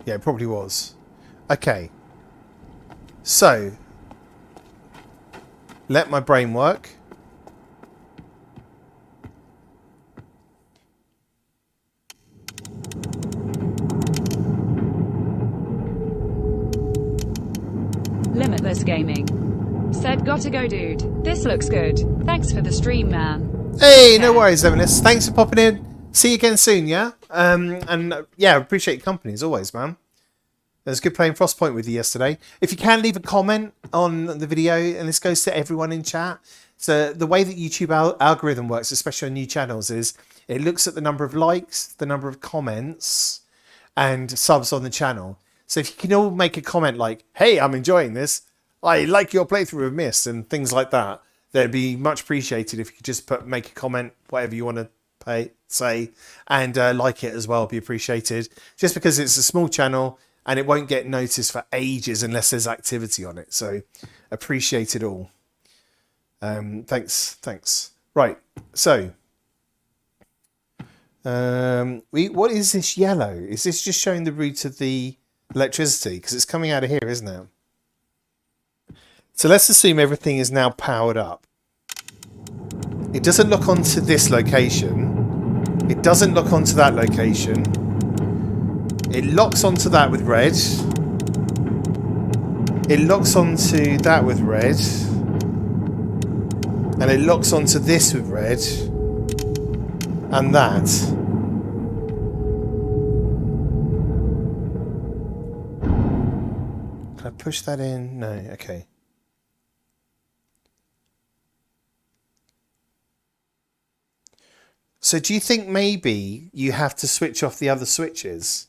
Yeah, it probably was. Okay. So, let my brain work. Limitless Gaming. Said, gotta go, dude. This looks good. Thanks for the stream, man. Hey, no worries, Evanis. Thanks for popping in. See you again soon, yeah? Yeah, appreciate your company as always, man. It was good playing Frostpoint with you yesterday. If you can, leave a comment on the video, and this goes to everyone in chat. So the way that YouTube algorithm works, especially on new channels, is it looks at the number of likes, the number of comments, and subs on the channel. So if you can all make a comment like, hey, I'm enjoying this, I like your playthrough of Myst, and things like that, that'd be much appreciated if you could just make a comment, whatever you want to say, and like it as well, be appreciated. Just because it's a small channel, and it won't get noticed for ages unless there's activity on it. So appreciate it all. Thanks. Right, so what is this yellow? Is this just showing the route of the electricity? Because it's coming out of here, isn't it? So let's assume everything is now powered up. It doesn't look onto this location. It doesn't look onto that location. It locks onto that with red. It locks onto that with red. And it locks onto this with red. And that. Can I push that in? No, okay. So do you think maybe you have to switch off the other switches?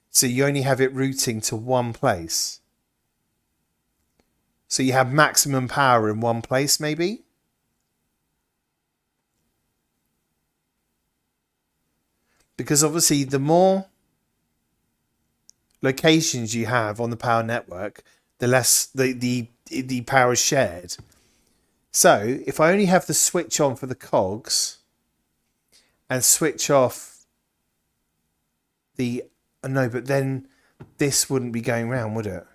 So you only have it routing to one place? So you have maximum power in one place, maybe? Because obviously the more locations you have on the power network, the less the power is shared. So if I only have the switch on for the cogs and switch off the... No, but then this wouldn't be going round, would it?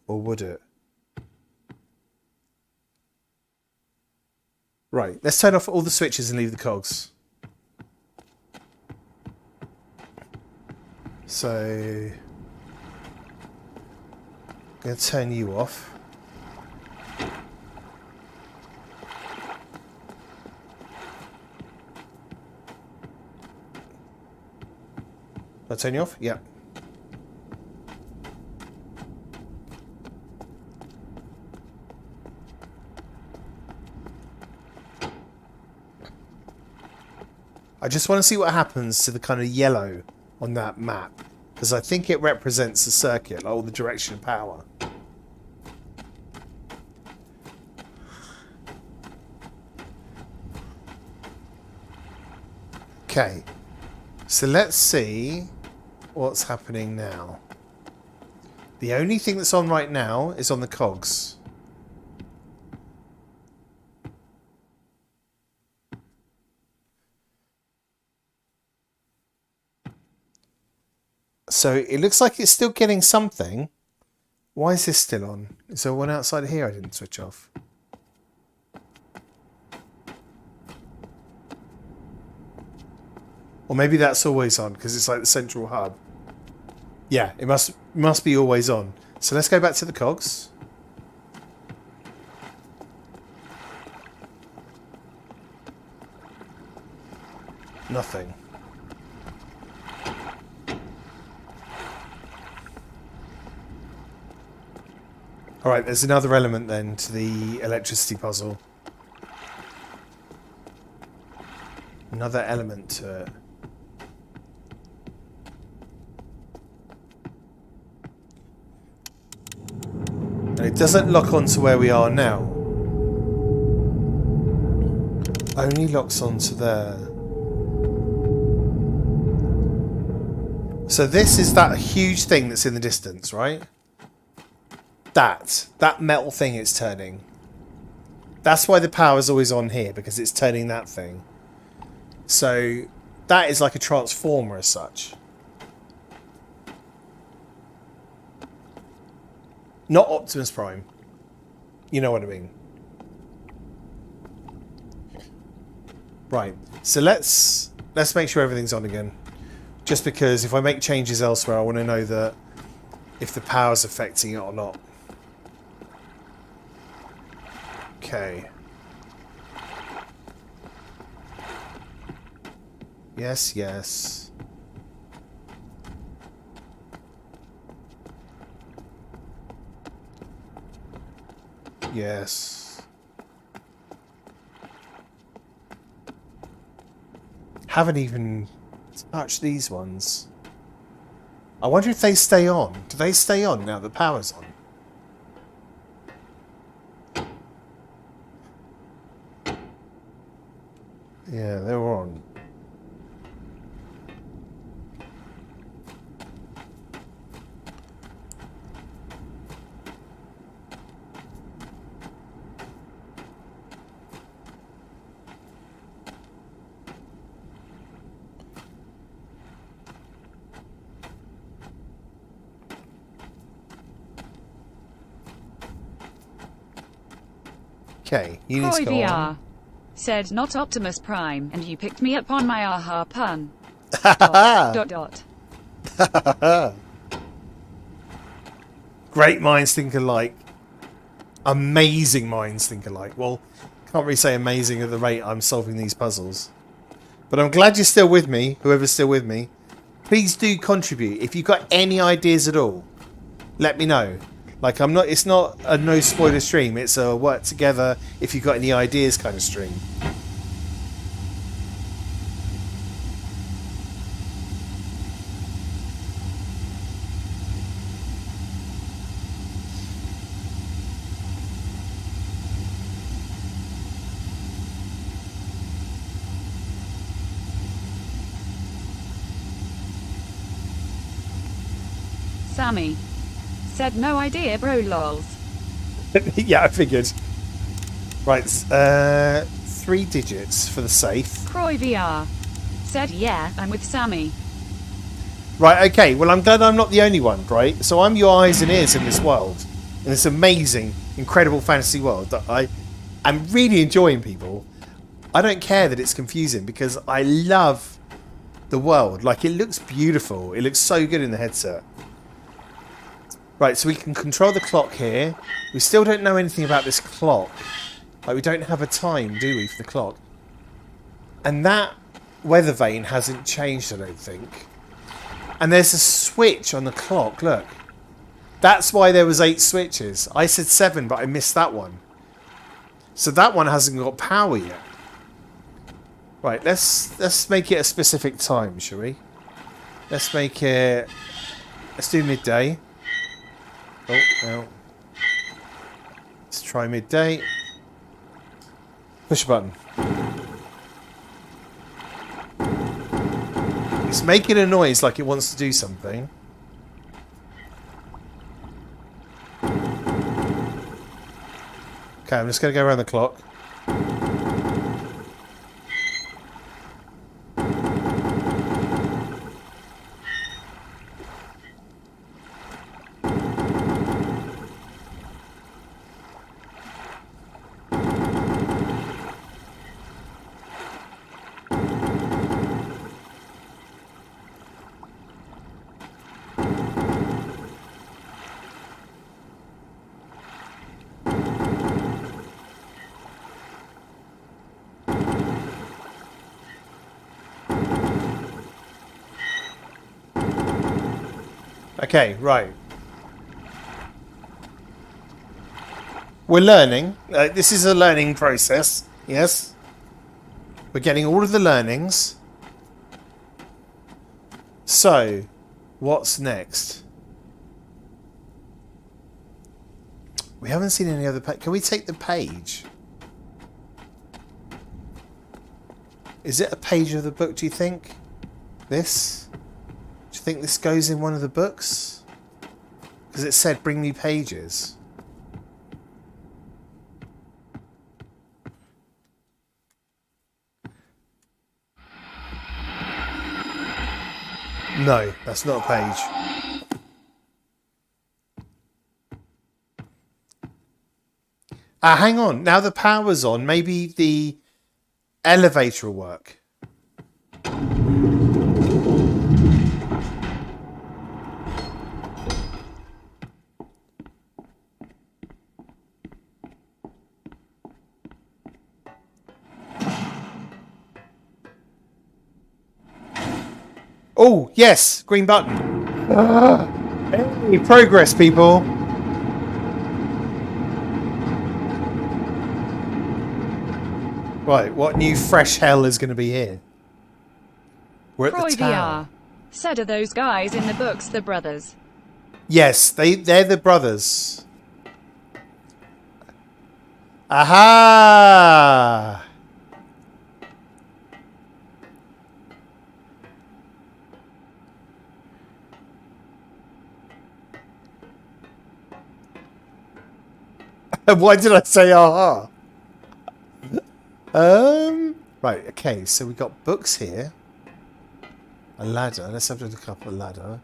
Or would it? Right, let's turn off all the switches and leave the cogs. So... I'm going to turn you off. I'll turn you off? Yep. I just want to see what happens to the kind of yellow on that map, because I think it represents the circuit, like all the direction of power. Okay, so let's see what's happening now. The only thing that's on right now is on the cogs. So it looks like it's still getting something. Why is this still on? Is there one outside of here I didn't switch off? Or maybe that's always on because it's like the central hub. Yeah, it must be always on. So let's go back to the cogs. Nothing. Alright, there's another element then to the electricity puzzle. Another element to it. And it doesn't lock onto where we are now. Only locks onto there. So this is that huge thing that's in the distance, right? That metal thing it's turning. That's why the power's always on here, because it's turning that thing. So that is like a transformer as such. Not Optimus Prime. You know what I mean. Right. So let's make sure everything's on again. Just because if I make changes elsewhere, I want to know that if the power's affecting it or not. Okay. Yes, yes. Yes. Haven't even touched these ones. I wonder if they stay on. Do they stay on now the power's on? Yeah, they're on. Okay, you need to go on. Said not Optimus Prime, and you picked me up on my aha pun. dot. Great minds think alike. Amazing minds think alike. Well, Can't really say amazing at the rate I'm solving these puzzles. But I'm glad you're still with me, whoever's still with me. Please do contribute. If you've got any ideas at all, let me know. Like, it's not a no spoiler stream, it's a work together if you've got any ideas kind of stream. Sammy said no idea, bro, lols. Yeah, I figured. Right, 3 digits for the safe. Croy VR said yeah, I'm with Sammy. Right, okay, well I'm glad I'm not the only one, right? So I'm your eyes and ears in this world. In this amazing, incredible fantasy world that I'm really enjoying, people. I don't care that it's confusing because I love the world. Like, it looks beautiful. It looks so good in the headset. Right, so we can control the clock here. We still don't know anything about this clock. Like, we don't have a time, do we, for the clock? And that weather vane hasn't changed, I don't think. And there's a switch on the clock, look. That's why there was 8 switches. I said 7, but I missed that one. So that one hasn't got power yet. Right, let's make it a specific time, shall we? Let's do midday. Oh, no. Let's try midday. Push a button. It's making a noise like it wants to do something. Okay, I'm just going to go around the clock. Okay, right. We're learning. This is a learning process. Yes. We're getting all of the learnings. So, what's next? We haven't seen any other page. Can we take the page? Is it a page of the book, do you think? This? Do you think this goes in one of the books? Because it said, bring me pages. No, that's not a page. Hang on. Now the power's on. Maybe the elevator will work. Oh, yes. Green button. Hey, progress, people. Right, what new fresh hell is going to be here? We're at Croy the tower. VR said are those guys in the books the brothers? Yes, they're the brothers. Aha! Why did I say aha? Right, okay, so we got books here. A ladder. Let's have a look up a ladder.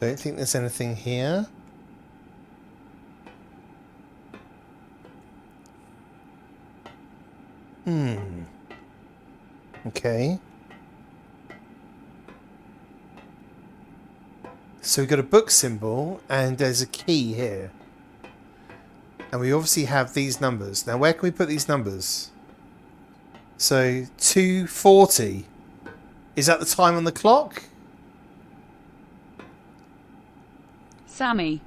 Don't think there's anything here. Okay. So we've got a book symbol and there's a key here. And we obviously have these numbers. Now where can we put these numbers? So 2:40. Is that the time on the clock? Sammy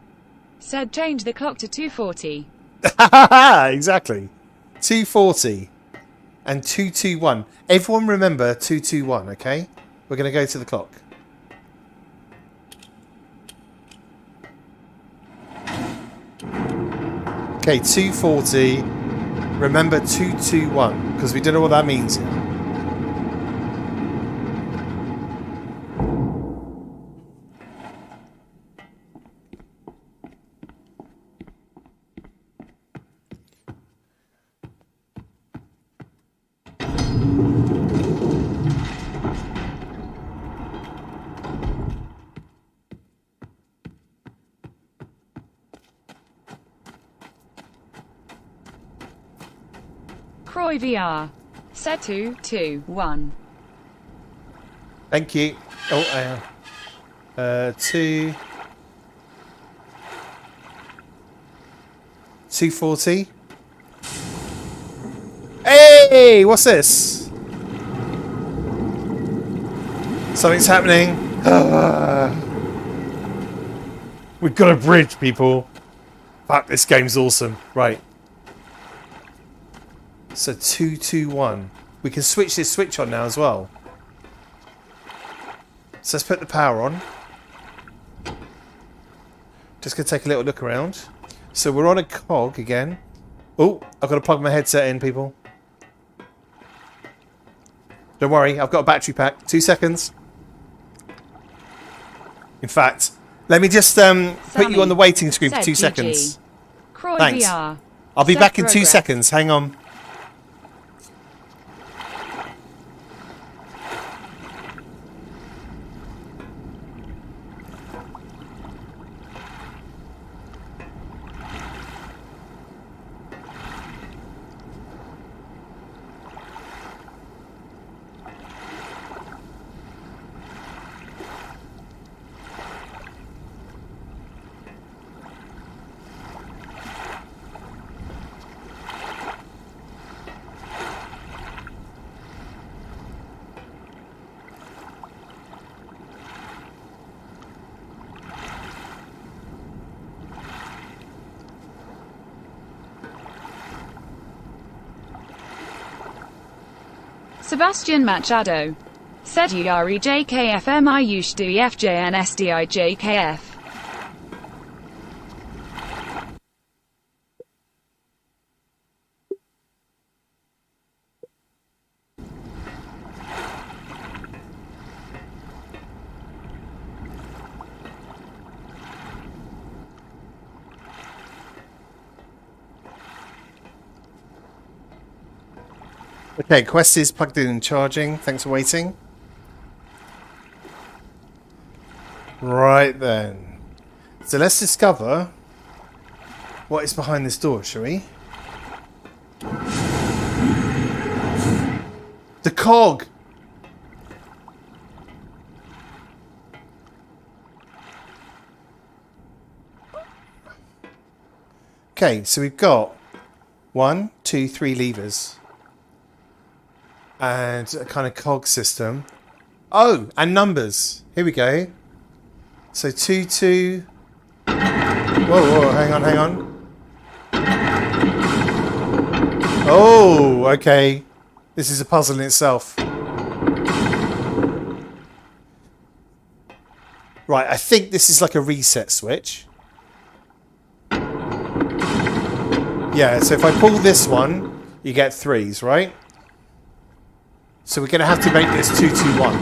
said change the clock to 2:40. Exactly. 2:40 and 2:21. Everyone remember 2:21, okay? We're going to go to the clock. Okay, 2:40. Remember 2:21 because we don't know what that means yet. Croy VR said 2:21. Thank you. Oh, 2:40. Hey, what's this? Something's happening. We've got a bridge, people. Fuck, this game's awesome. Right. So 2:21. We can switch this switch on now as well. So let's put the power on. Just gonna take a little look around. So we're on a cog again. Oh, I've got to plug my headset in, people. Don't worry, I've got a battery pack. 2 seconds. In fact, let me just put you on the waiting screen for 2 GG. seconds. Croy Thanks. VR I'll be said back in 2 progress. seconds. Hang on. Sebastian Machado said UREJKFMIUSHDFJNSDIJKF. Okay, Quest is plugged in and charging. Thanks for waiting. Right then. So let's discover what is behind this door, shall we? The cog! Okay, so we've got 1, 2, 3 levers. And a kind of cog system. Oh, and numbers. Here we go. So 2, 2. Whoa, hang on. Oh, okay. This is a puzzle in itself. Right, I think this is like a reset switch. Yeah, so if I pull this one, you get 3s, right? So we're going to have to make this 2, 2, 1.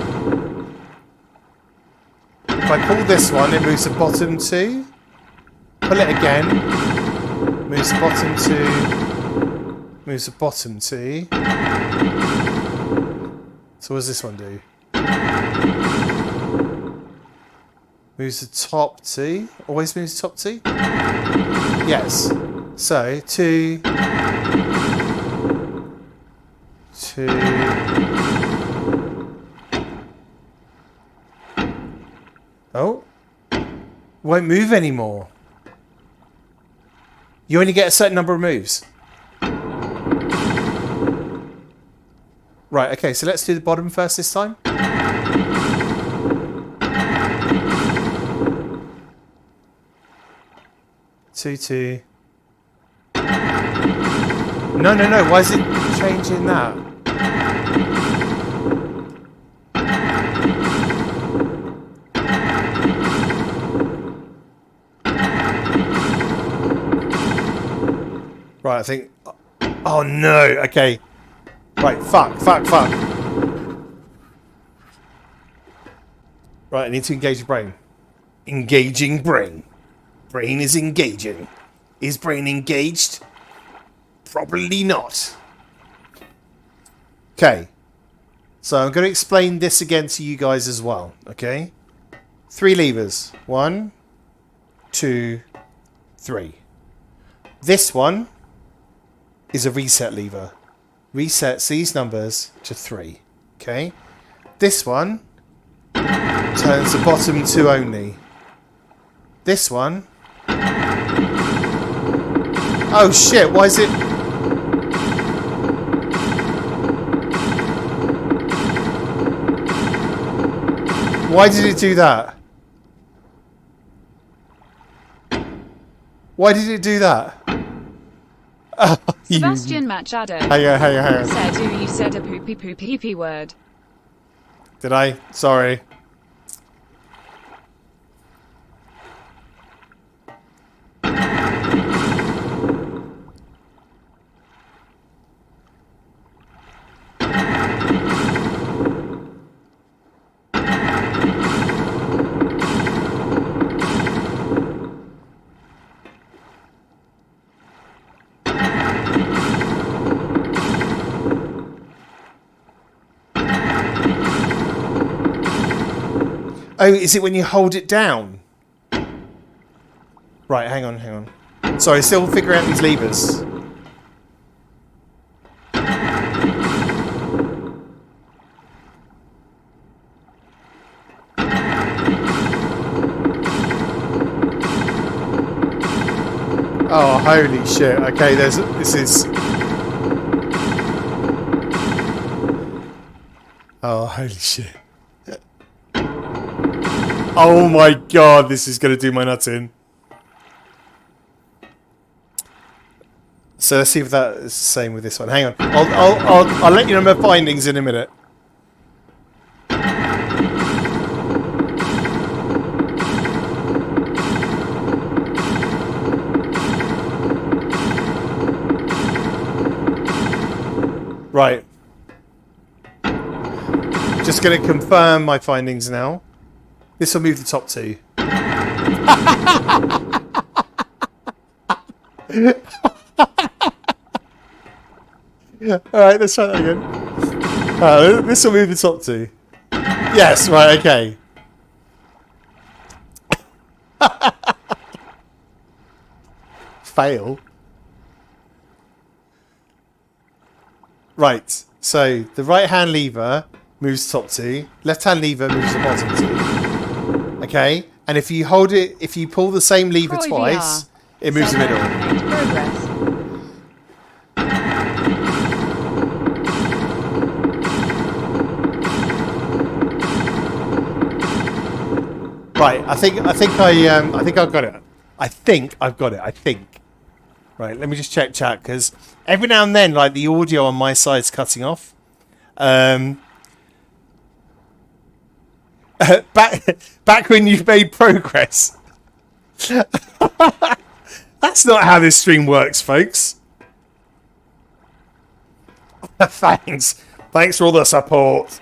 If I pull this one, it moves to bottom 2. Pull it again. Moves to bottom 2. Moves to bottom 2. So what does this one do? Moves to top 2. Always moves to top 2? Yes. So 2. 2. Oh. Won't move anymore. You only get a certain number of moves. Right, okay, so let's do the bottom first this time. Two. No, why is it changing that? Right, I think... Oh no, okay. Right, fuck. Right, I need to engage the brain. Engaging brain. Brain is engaging. Is brain engaged? Probably not. Okay. So I'm going to explain this again to you guys as well, okay? 3 levers. 1, 2, 3. This one is a reset lever. Resets these numbers to 3. Okay? This one turns the bottom 2 only. This one... Oh shit, why is it... Why did it do that? Why did it do that? Sebastian Machado. Hang on. Said you said a poopy word. Did I? Sorry. Oh, is it when you hold it down? Right, hang on. Sorry, still figuring out these levers. Oh, holy shit. Okay, this is... Oh, holy shit. Oh my god, this is going to do my nuts in. So let's see if that is the same with this one. Hang on. I'll let you know my findings in a minute. Right. Just going to confirm my findings now. This will move the top 2. Alright, let's try that again. This will move the top 2. Yes, right, okay. Fail. Right, so the right hand lever moves the top 2. Left hand lever moves the bottom 2. Okay, and if you hold it, if you pull the same lever twice, it moves the middle. Right, I think I've got it. I think I've got it. Right, let me just check chat because every now and then, like the audio on my side's cutting off. Back when you've made progress. That's not how this stream works, folks. Thanks for all the support.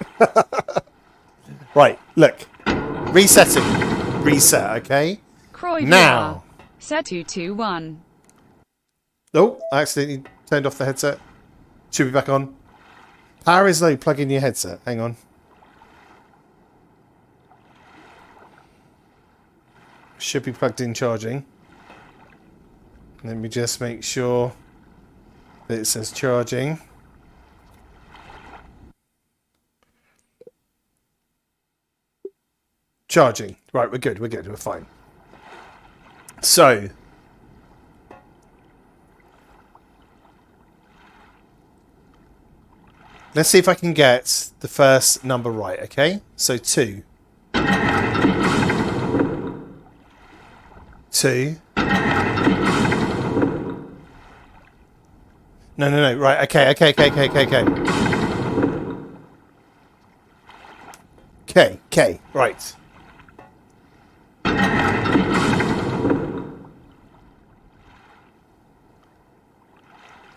Right, look. Resetting. Reset, okay? Now. Set 221. Oh, I accidentally turned off the headset. Should be back on. Power is low, plug in your headset. Hang on. Should be plugged in charging. Let me just make sure that it says charging. Charging. Right, we're good, we're fine. So, let's see if I can get the first number right, okay? So 2. 2. No. Right, okay. Okay, right.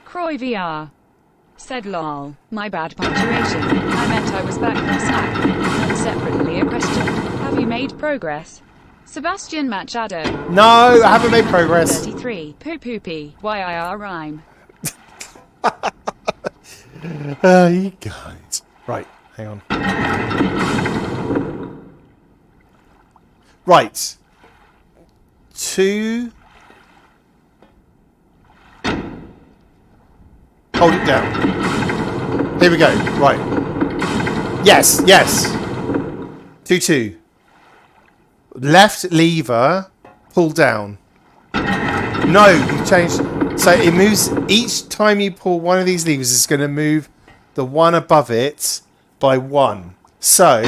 Croy VR. Said lol. My bad punctuation. I meant I was back from Snap. And separately a question. Have you made progress? Sebastian Machado. No, I haven't made progress. 33. Poo poopy. YIR rhyme. You guys. Right, hang on. Right. 2. Hold it down. Here we go. Right. Yes. 2, 2. Left lever, pull down. No, you changed. So it moves each time you pull one of these levers. It's going to move the one above it by 1. So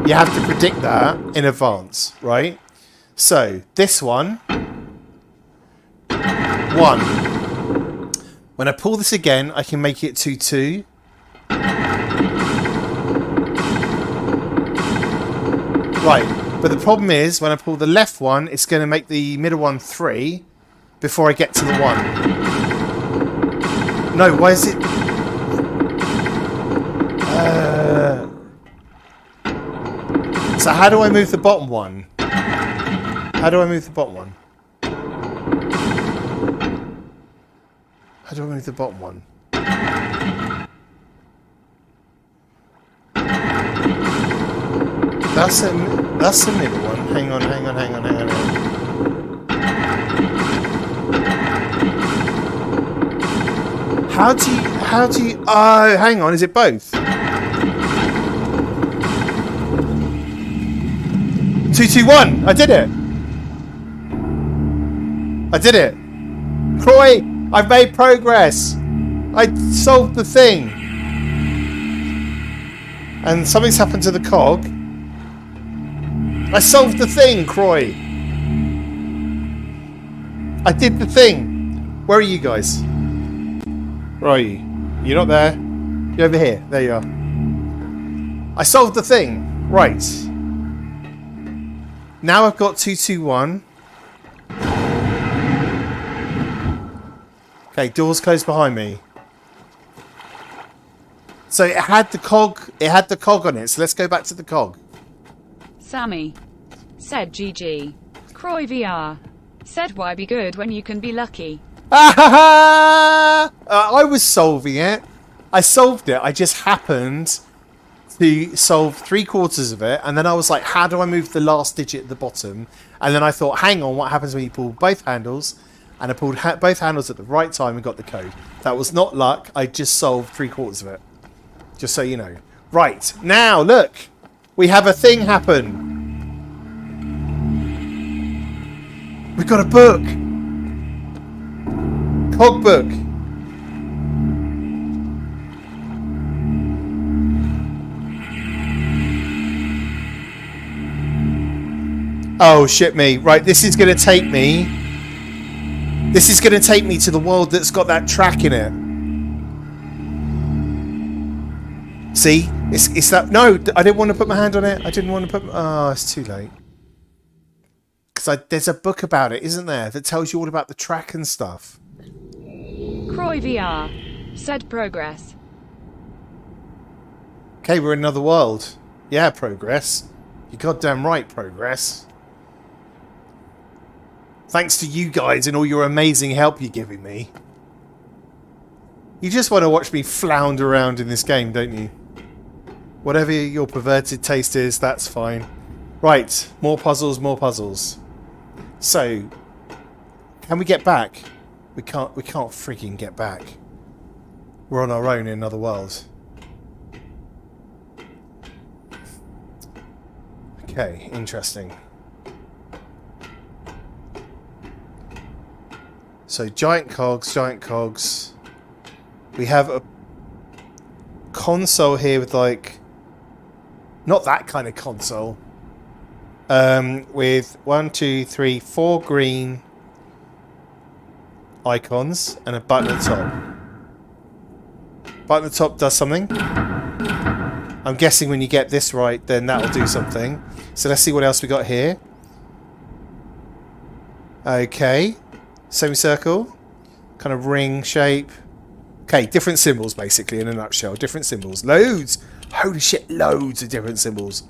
you have to predict that in advance, right? So this one, 1. When I pull this again, I can make it 2, 2. Right, but the problem is when I pull the left one, it's going to make the middle one 3 before I get to the 1. No, why is it? So how do I move the bottom one? How do I move the bottom one? How do I move the bottom one? That's the middle one. Hang on. How do you oh, hang on, is it both? 2, 2, 1. I did it. Croy, I've made progress. I solved the thing. And something's happened to the cog. I solved the thing, Croy. I did the thing. Where are you guys? Where are you? You're not there? You're over here. There you are. I solved the thing. Right. Now I've got 2, 2, 1. Okay, doors closed behind me. So it had the cog on it. So let's go back to the cog. Sammy. Said GG. Croy VR. Said why be good when you can be lucky. I was solving it. I solved it. I just happened to solve 3/4 of it. And then I was like, how do I move the last digit at the bottom? And then I thought, hang on, what happens when you pull both handles? And I pulled both handles at the right time and got the code. That was not luck. I just solved 3/4 of it. Just so you know. Right. Now, look. We have a thing happen. We've got a book. Cog book. Oh, shit me. Right, this is going to take me... This is going to take me to the world that's got that track in it. See? It's that... No, I didn't want to put my hand on it. I didn't want to put... Oh, it's too late. Because there's a book about it, isn't there? That tells you all about the track and stuff. Croy VR. Said progress. Okay, we're in another world. Yeah, progress. You're goddamn right, progress. Thanks to you guys and all your amazing help you're giving me. You just want to watch me flounder around in this game, don't you? Whatever your perverted taste is, that's fine. Right, more puzzles, more puzzles. So, can we get back? We can't freaking get back. We're on our own in another world. Okay, interesting. So giant cogs, giant cogs. We have a console here with like, not that kind of console. With 1, 2, 3, 4 green icons and a button at the top. Button at the top does something. I'm guessing when you get this right, then that'll do something. So let's see what else we got here. Okay. Semicircle. Kind of ring shape. Okay, different symbols basically in a nutshell. Different symbols. Loads! Holy shit, loads of different symbols.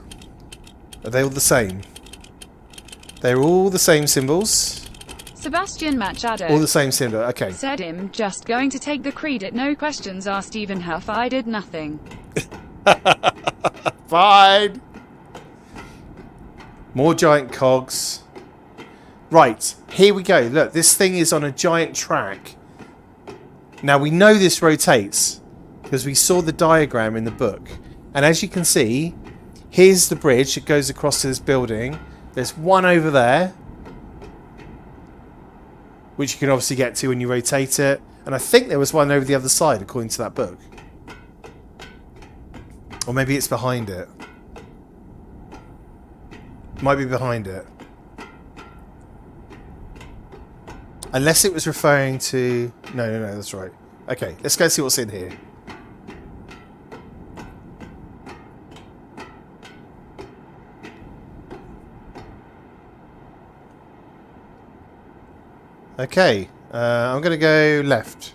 Are they all the same? They're all the same symbols. Sebastian Machado. All the same symbol. Okay. Said him, just going to take the credit, no questions asked, even Huff, I did nothing. Fine. More giant cogs. Right, here we go. Look, this thing is on a giant track. Now we know this rotates because we saw the diagram in the book. And as you can see, here's the bridge that goes across to this building. There's one over there, which you can obviously get to when you rotate it. And I think there was one over the other side, according to that book. Or maybe it's behind it. Might be behind it. Unless it was referring to... No, that's right. Okay, let's go see what's in here. Okay, I'm going to go left.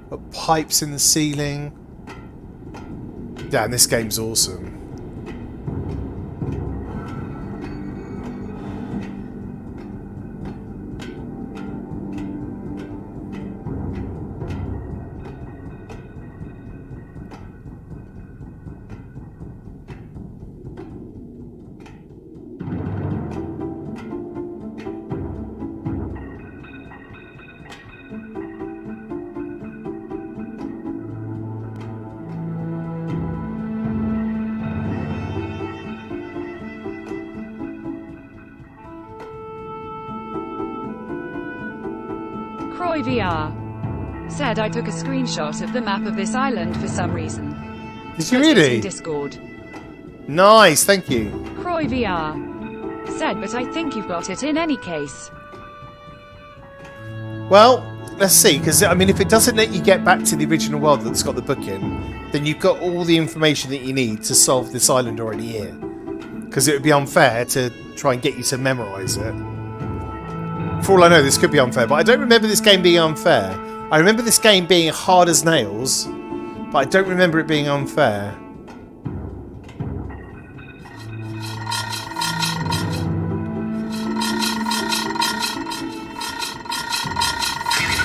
Got pipes in the ceiling. Damn, this game's awesome. Croy VR. Said I took a screenshot of the map of this island for some reason. Did you Put this really? in Discord. Nice, thank you. Croy VR. Said, but I think you've got it in any case. Well, let's see, because I mean, if it doesn't let you get back to the original world that's got the book in, then you've got all the information that you need to solve this island already here. Because it would be unfair to try and get you to memorise it. For all I know, this could be unfair, but I don't remember this game being unfair. I remember this game being hard as nails, but I don't remember it being unfair.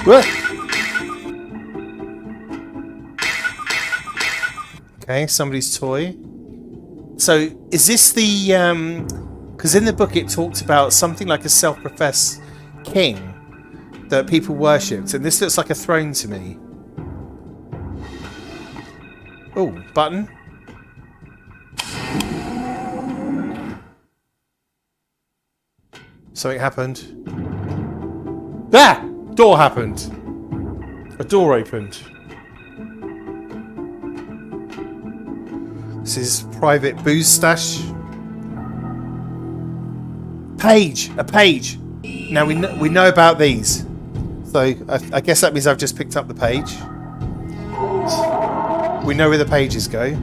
Whoa. Okay, somebody's toy. So, is this the... Because in the book it talked about something like a self-professed king that people worshipped, and this looks like a throne to me. Oh, button. Something happened. There! Door happened. A door opened. This is private booze stash. Page! A page! Now we know about these. So I guess that means I've just picked up the page. We know where the pages go.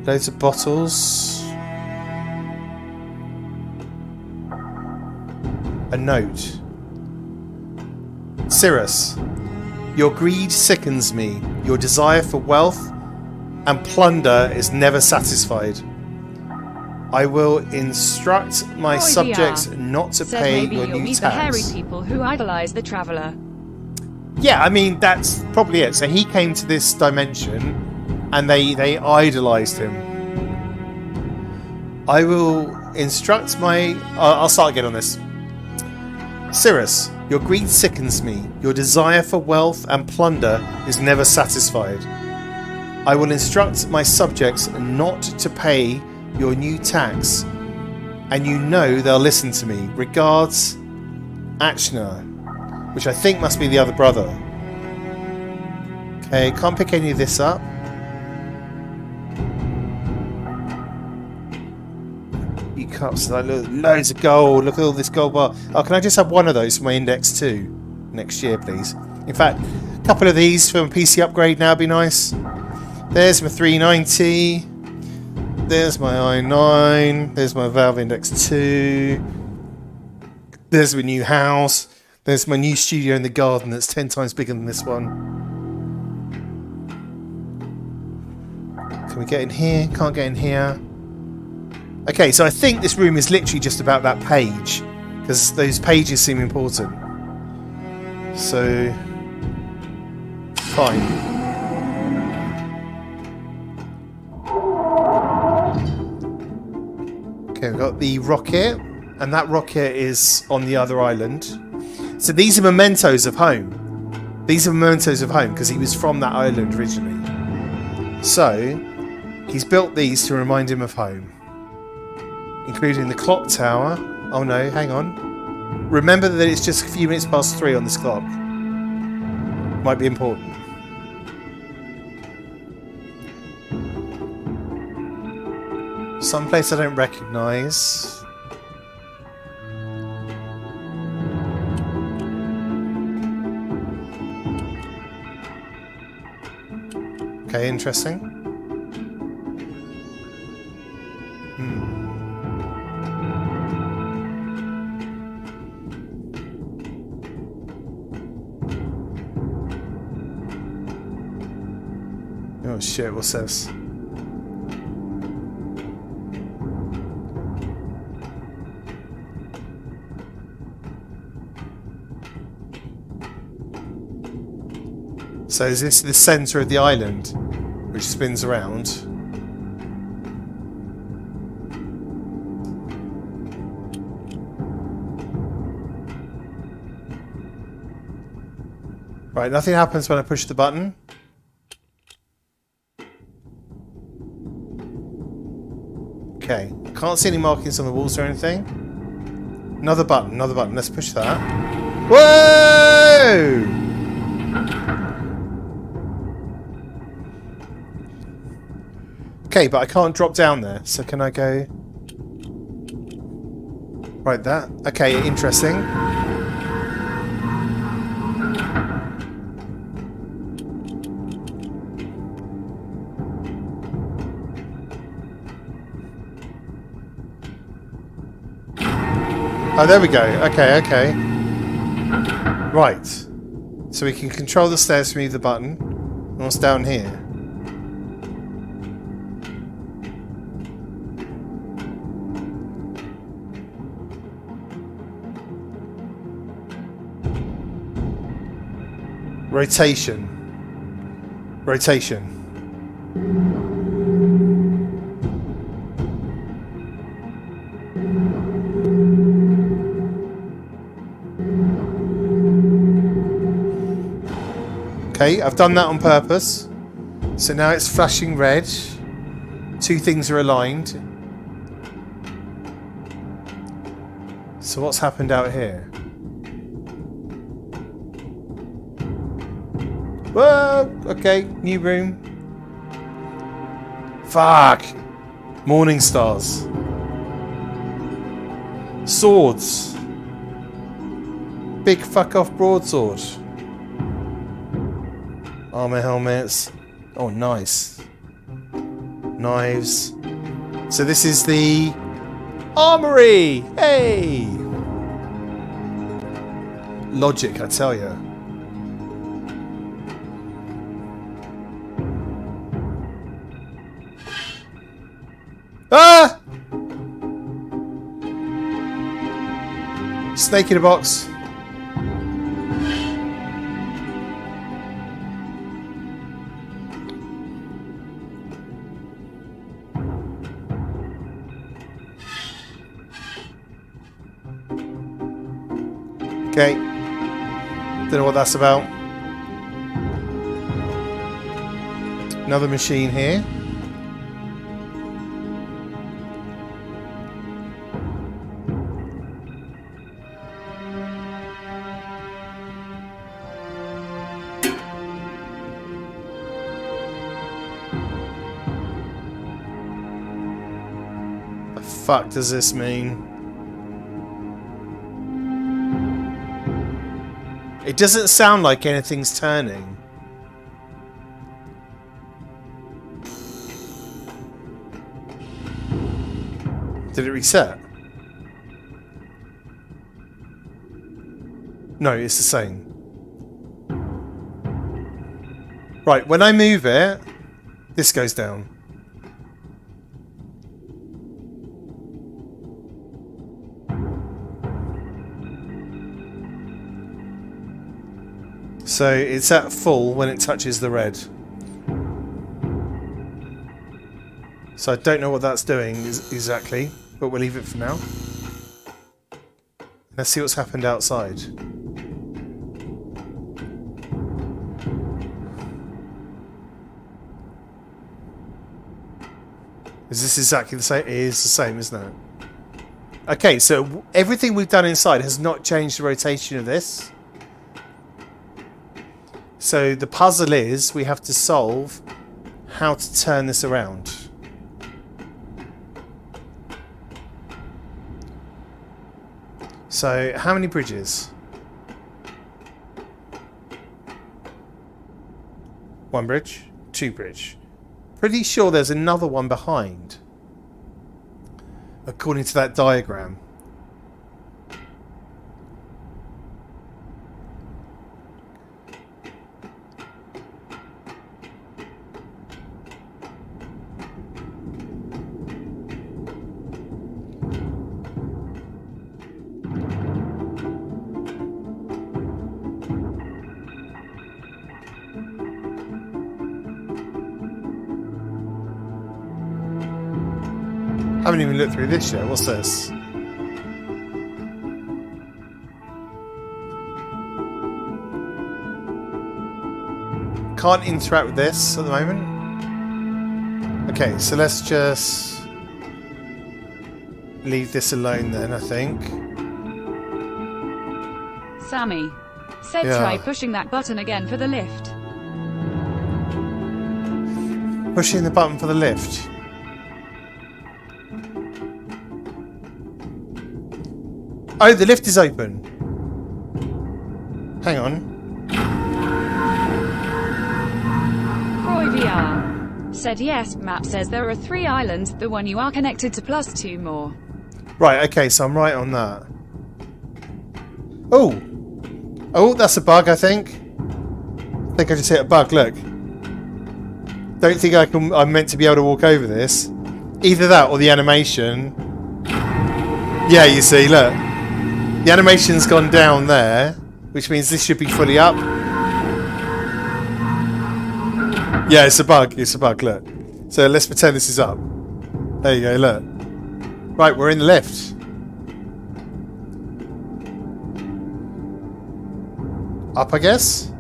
Loads of bottles. A note. Cyrus, your greed sickens me. Your desire for wealth and plunder is never satisfied. I will instruct my subjects not to pay your new meet tax. The hairy people who idolize the traveler. Yeah, I mean, that's probably it. So he came to this dimension and they idolized him. I will instruct my... I'll start again on this. Cyrus, your greed sickens me. Your desire for wealth and plunder is never satisfied. I will instruct my subjects not to pay your new tax. and you know they'll listen to me. Regards, Achner, which I think must be the other brother. Okay, can't pick any of this up. You cups, like loads of gold. Look at all this gold bar. Oh, can I just have one of those for my Index 2 next year, please? In fact, a couple of these for my PC upgrade now would be nice. There's my 390. There's my i9. There's my Valve Index 2. There's my new house. There's my new studio in the garden that's 10 times bigger than this one. Can we get in here? Can't get in here. Okay, so I think this room is literally just about that page, because those pages seem important. So, fine. Okay, we've got the rocket, and that rocket is on the other island. So these are mementos of home. These are mementos of home, because he was from that island originally. So, he's built these to remind him of home. Including the clock tower. Oh no, hang on. Remember that it's just a few minutes past 3 on this clock. Might be important. Someplace I don't recognise. Okay, interesting. Oh shit, what's this? So is this the centre of the island, which spins around? Right, nothing happens when I push the button. Okay, can't see any markings on the walls or anything. Another button, another button. Let's push that. Whoa! Okay, but I can't drop down there. So can I go... Right, that. Okay, interesting. Oh, there we go. Okay, okay. Right. So we can control the stairs from either button. And what's down here? Rotation. Rotation. Okay, I've done that on purpose. So now it's flashing red. Two things are aligned. So what's happened out here? Whoa! Okay, new room. Fuck! Morning stars. Swords. Big fuck off broadsword. Armor helmets. Oh, nice. Knives. So this is the armory! Hey! Logic, I tell you. Ah! Snake in a box. Okay. Don't know what that's about. Another machine here. fuck does this mean? It doesn't sound like anything's turning. Did it reset? No, it's the same. Right, when I move it, this goes down. So it's at full when it touches the red. So I don't know what that's doing exactly, but we'll leave it for now. Let's see what's happened outside. Is this exactly the same? It is the same, isn't it? Okay, so everything we've done inside has not changed the rotation of this. So the puzzle is we have to solve how to turn this around. So how many bridges? One bridge, two bridge. Pretty sure there's another one behind, according to that diagram. I haven't even looked through this yet. What's this? Can't interact with this at the moment. Okay, so let's just leave this alone then, I think. Sammy said try pushing that button again for the lift. Pushing the button for the lift. Oh, the lift is open. Hang on. Croy VR said yes. Map says there are 3 islands. The one you are connected to plus 2 more. Right, okay, so I'm right on that. Oh! Oh, that's a bug, I think. I think I just hit a bug, look. Don't think I'm meant to be able to walk over this. Either that or the animation. Yeah, you see, look. The animation's gone down there, which means this should be fully up. Yeah, it's a bug. It's a bug, look. So let's pretend this is up. There you go, look. Right, we're in the lift. Up, I guess?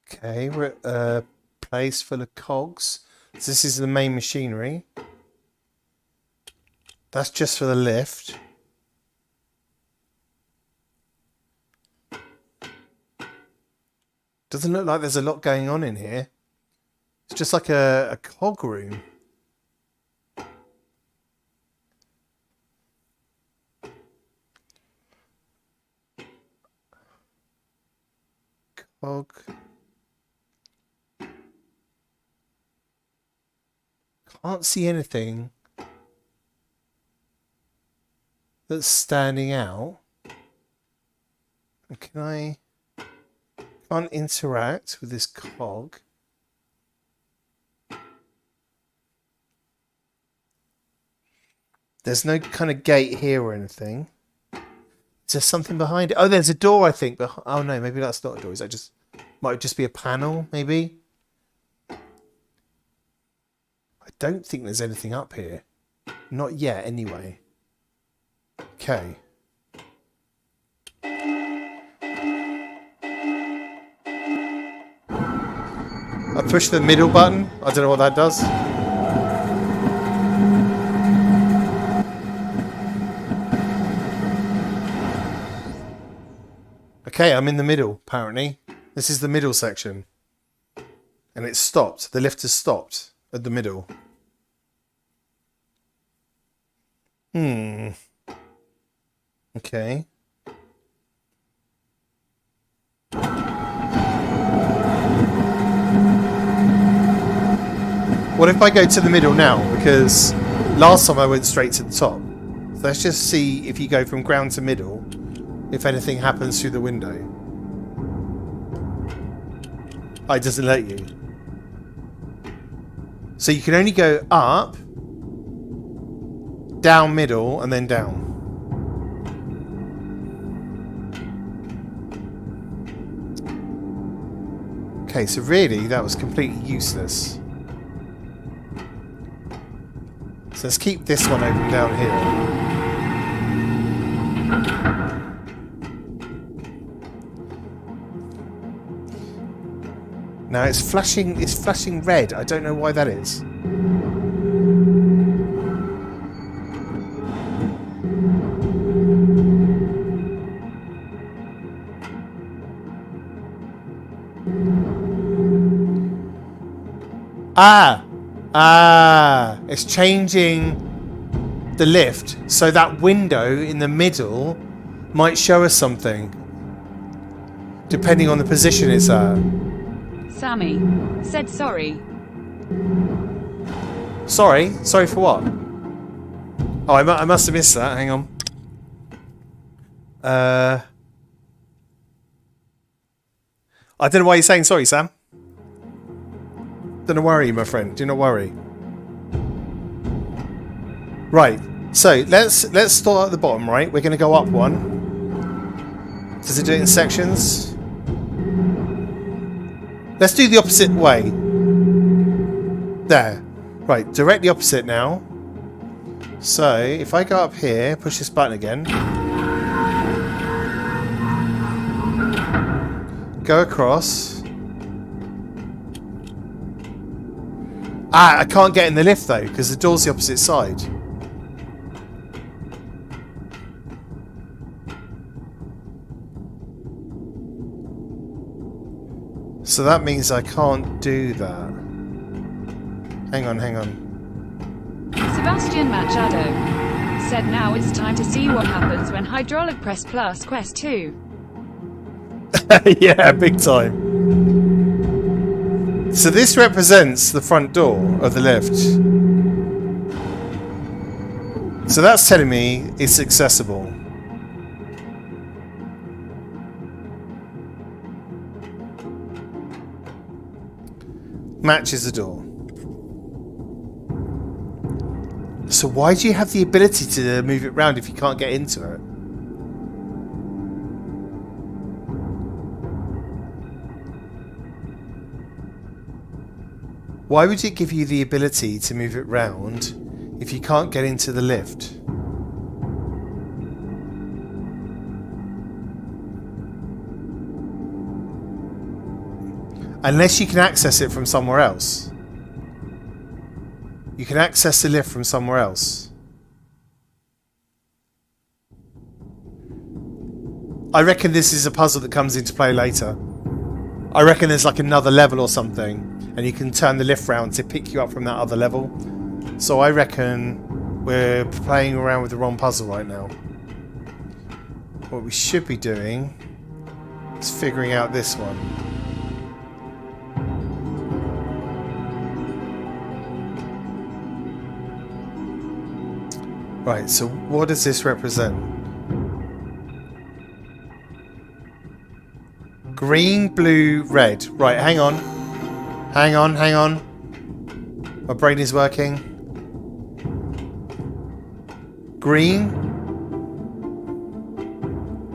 Okay, we're at a place full of cogs. So this is the main machinery. That's just for the lift. Doesn't look like there's a lot going on in here. It's just like a cog room. Cog. Can't see anything that's standing out. Can I... Can't interact with this cog. There's no kind of gate here or anything. Is there something behind it? Oh, there's a door, I think. Oh no, maybe that's not a door. Is that just... Might just be a panel, maybe? I don't think there's anything up here. Not yet, anyway. Okay. I push the middle button. I don't know what that does. Okay, I'm in the middle, apparently. This is the middle section. And it's stopped. The lift has stopped at the middle. Okay. What if I go to the middle now? Because last time I went straight to the top. So let's just see if you go from ground to middle, if anything happens through the window. Oh, it doesn't let you. So you can only go up, down middle, and then down. Okay, so really that was completely useless. So let's keep this one open down here. Now it's flashing red. I don't know why that is. It's changing the lift so that window in the middle might show us something depending on the position it's at. Sammy said sorry. Sorry for what? Oh, I must have missed that. Hang on. I don't know why you're saying sorry, Sam. Don't worry, my friend. Do not worry. Right. So let's start at the bottom. Right. We're going to go up one. Does it do it in sections? Let's do the opposite way. There. Right. Directly opposite now. So if I go up here, push this button again. Go across. I can't get in the lift though, because the door's the opposite side. So that means I can't do that. Hang on. Sebastian Machado said now it's time to see what happens when hydraulic press plus Quest 2. Yeah, big time. So this represents the front door of the lift. So that's telling me it's accessible. Matches the door. So why do you have the ability to move it around if you can't get into it? Why would it give you the ability to move it round if you can't get into the lift? Unless you can access it from somewhere else. You can access the lift from somewhere else. I reckon this is a puzzle that comes into play later. I reckon there's like another level or something, and you can turn the lift round to pick you up from that other level. So I reckon we're playing around with the wrong puzzle right now. What we should be doing is figuring out this one. Right, so what does this represent? Green, blue, red. Right, hang on. Hang on. My brain is working. Green.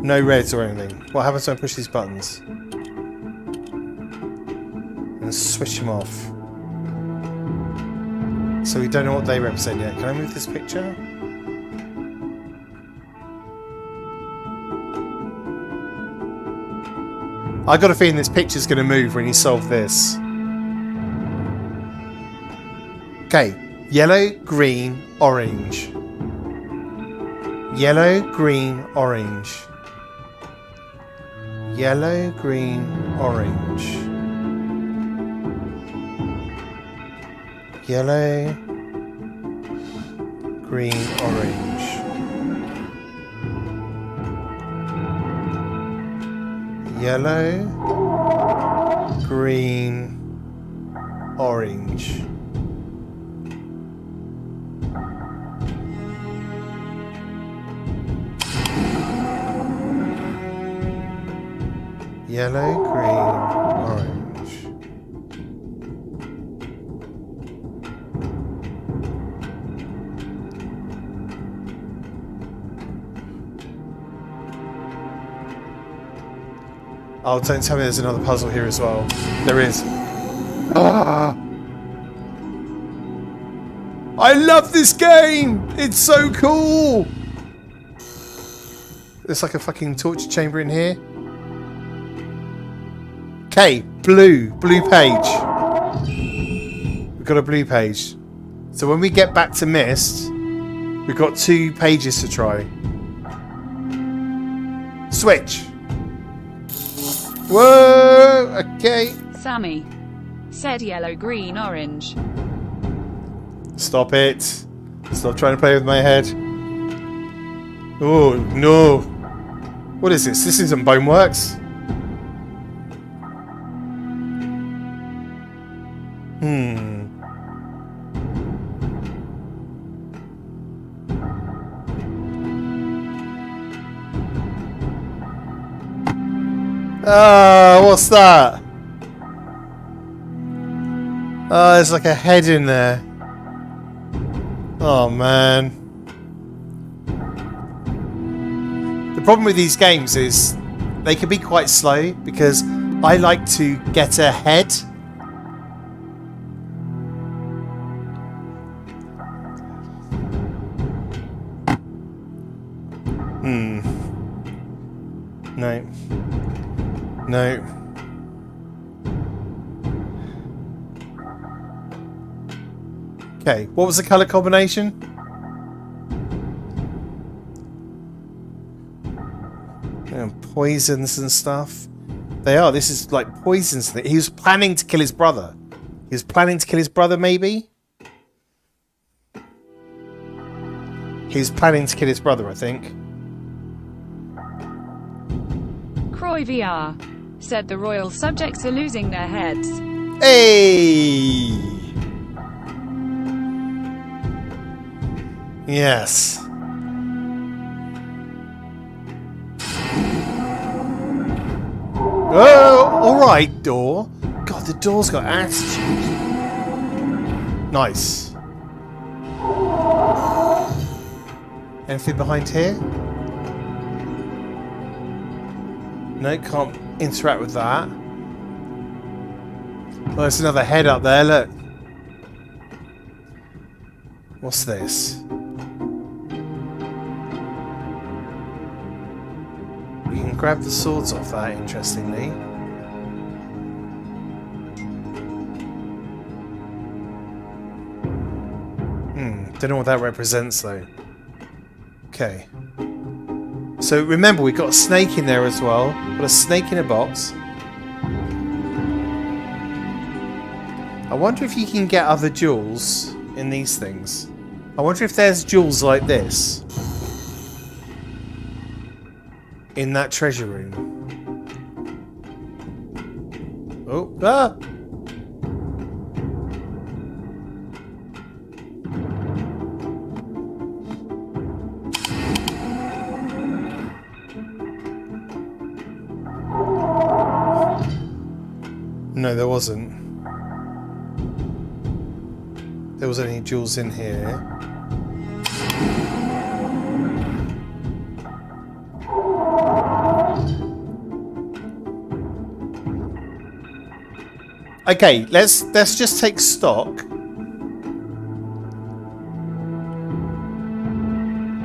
No reds or anything. What happens when I push these buttons? And switch them off. So we don't know what they represent yet. Can I move this picture? I got a feeling this picture's going to move when you solve this. Okay, yellow, green, orange. Yellow, green, orange. Yellow, green, orange. Yellow, green, orange. Yellow, green, orange. Yellow, green, orange. Oh, don't tell me there's another puzzle here as well. There is. Ah! I love this game! It's so cool! There's like a fucking torture chamber in here. Okay, blue page. We've got a blue page. So when we get back to Myst, we've got 2 pages to try. Switch. Whoa, okay. Sammy said yellow, green, orange. Stop it. Stop trying to play with my head. Oh, no. What is this? This isn't Boneworks. Ah, what's that? Oh, there's like a head in there. Oh, man. The problem with these games is they can be quite slow because I like to get ahead. No. No. Okay, what was the colour combination? Poisons and stuff. They are. This is like poisons. He was planning to kill his brother. He was planning to kill his brother, maybe? He was planning to kill his brother, I think. Croy VR said the royal subjects are losing their heads. Hey! Yes. Oh, alright, door. God, the door's got attitude. Nice. Anything behind here? No, can't interact with that. Oh, there's another head up there, look. What's this? We can grab the swords off that, interestingly. Don't know what that represents, though. Okay. So remember, we've got a snake in there as well. Got a snake in a box. I wonder if you can get other jewels in these things. I wonder if there's jewels like this in that treasure room. Oh, ah! No, there wasn't. There was any jewels in here. Okay, let's just take stock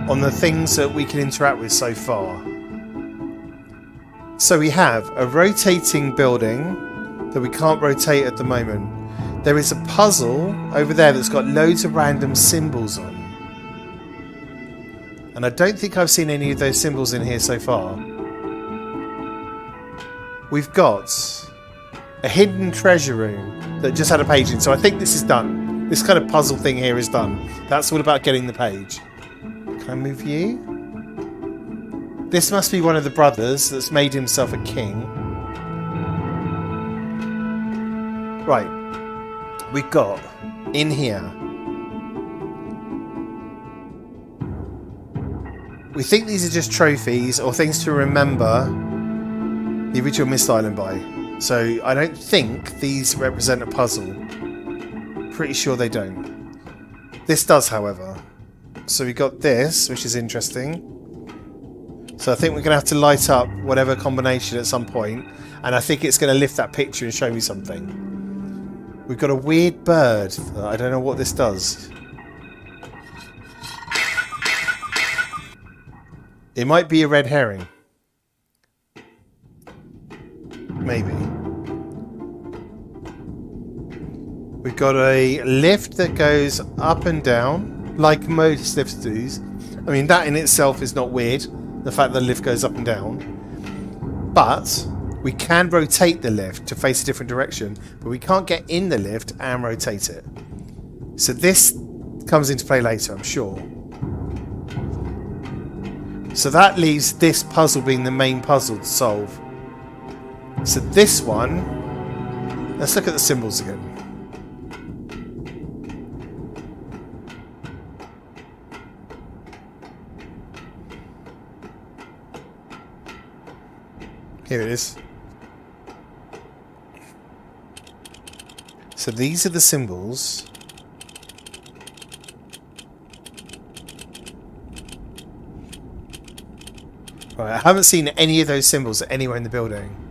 on the things that we can interact with so far. So we have a rotating building that we can't rotate at the moment. There is a puzzle over there that's got loads of random symbols on. And I don't think I've seen any of those symbols in here so far. we've got a hidden treasure room that just had a page in. So I think this is done. This kind of puzzle thing here is done. That's all about getting the page. Can I move you? This must be one of the brothers that's made himself a king. Right. We've got in here. We think these are just trophies or things to remember the original Myst Island by. So I don't think these represent a puzzle. Pretty sure they don't. This does, however. So we got this, which is interesting. So I think we're going to have to light up whatever combination at some point, and I think it's going to lift that picture and show me something. We've got a weird bird. I don't know what this does. It might be a red herring. Maybe. We've got a lift that goes up and down, like most lifts do. I mean, that in itself is not weird, the fact that the lift goes up and down. But we can rotate the lift to face a different direction, but we can't get in the lift and rotate it. So this comes into play later, I'm sure. So that leaves this puzzle being the main puzzle to solve. So this one, let's look at the symbols again. Here it is. So these are the symbols. Right, I haven't seen any of those symbols anywhere in the building.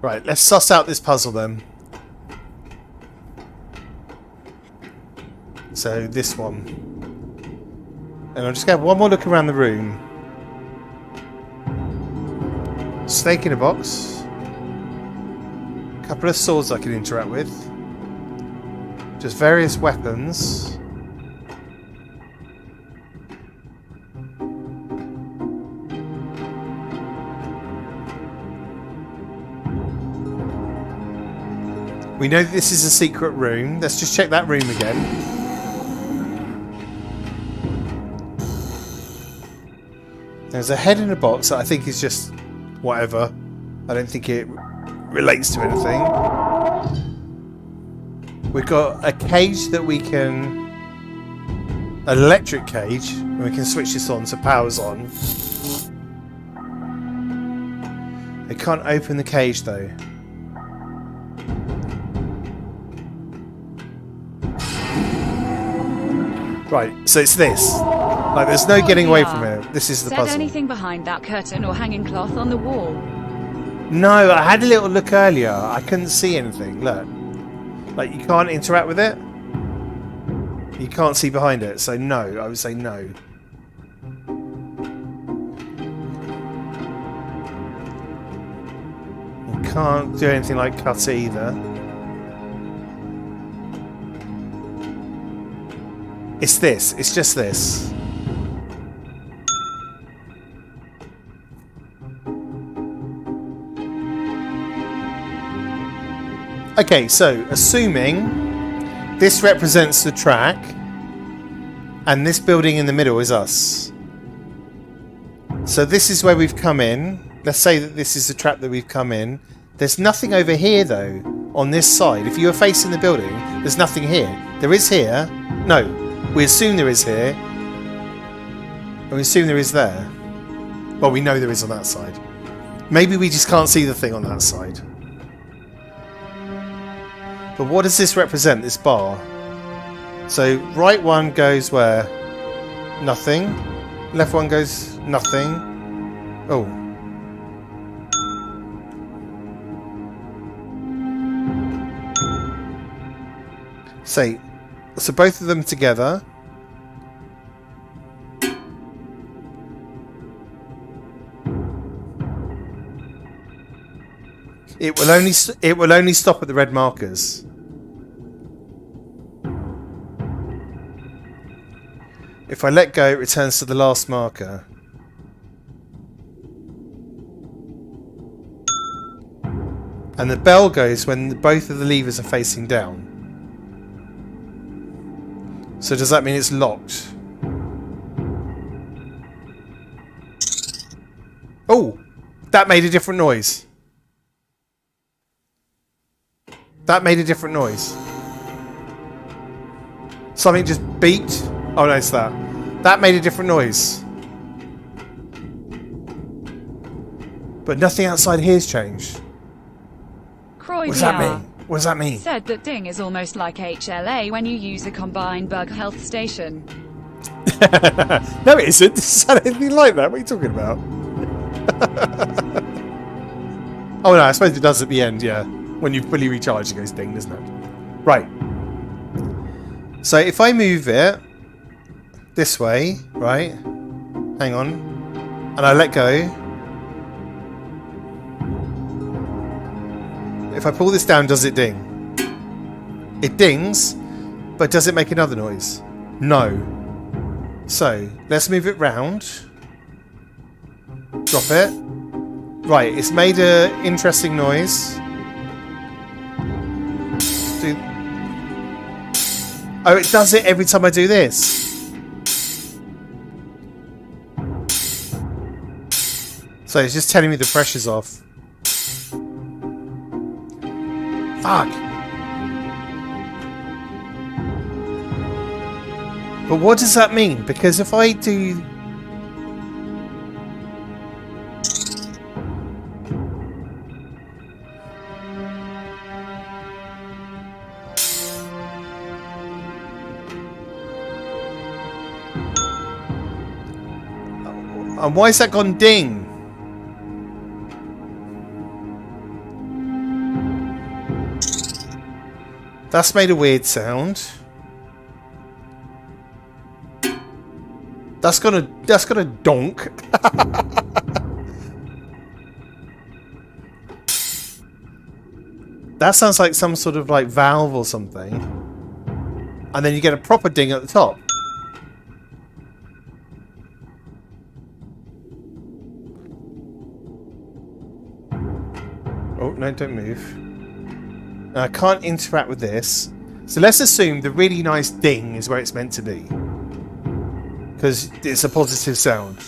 Right, let's suss out this puzzle then. So this one. And I'll just get one more look around the room. Snake in a box. A couple of swords I can interact with. Just various weapons. We know that this is a secret room. Let's just check that room again. There's a head in a box that I think is just whatever. I don't think it relates to anything. We've got a cage that we can... An electric cage. And we can switch this on so power's on. They can't open the cage though. Right, so it's this. Like, there's no getting away from it. This is the puzzle. Said anything behind that curtain or hanging cloth on the wall? No, I had a little look earlier. I couldn't see anything. Look. Like, you can't interact with it. You can't see behind it. So, no. I would say no. You can't do anything like cut either. It's this. It's just this. Okay, so assuming this represents the track and this building in the middle is us. So this is where we've come in. Let's say that this is the trap that we've come in. There's nothing over here though on this side. If you were facing the building, there's nothing here. There is here. No, we assume there is here. And we assume there is there. Well, we know there is on that side. Maybe we just can't see the thing on that side. But what does this represent, this bar? So right one goes where? Nothing. Left one goes nothing. Oh. So both of them together. It will only stop at the red markers. If I let go, it returns to the last marker. And the bell goes when both of the levers are facing down. So does that mean it's locked? Oh! That made a different noise. That made a different noise. Something just beeped. Oh no, it's that. That made a different noise. But nothing outside here's changed. Croy What does that VR mean? What does that mean? said that Ding is almost like HLA when you use a combined bug health station. No, it isn't. It's not anything like that. What are you talking about? Oh no, I suppose it does at the end, yeah. When you fully recharge, it goes ding, doesn't it? Right. So if I move it this way, right? Hang on. And I let go. If I pull this down, does it ding? It dings, but does it make another noise? No. So, let's move it round. Drop it. Right, it's made an interesting noise. Oh, it does it every time I do this. So it's just telling me the pressure's off. Fuck. But what does that mean? Because if I do... And why has that gone ding? That's made a weird sound. That's gonna donk. That sounds like some sort of like valve or something. And then you get a proper ding at the top. Oh, no, don't move. Now, I can't interact with this. So let's assume the really nice ding is where it's meant to be. Because it's a positive sound.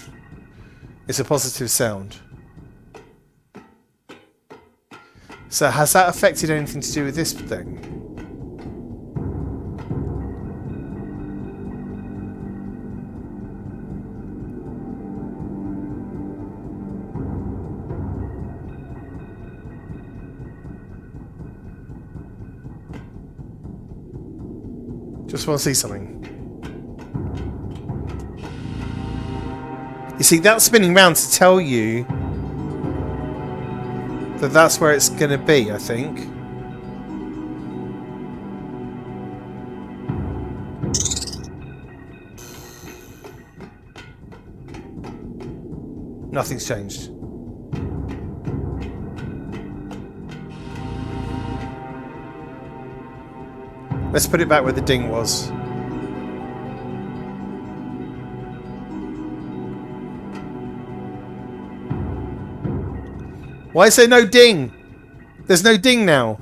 It's a positive sound. So has that affected anything to do with this thing? Just want to see something. You see, that's spinning round to tell you that that's where it's going to be, I think. Nothing's changed. Let's put it back where the ding was. Why is there no ding? There's no ding now.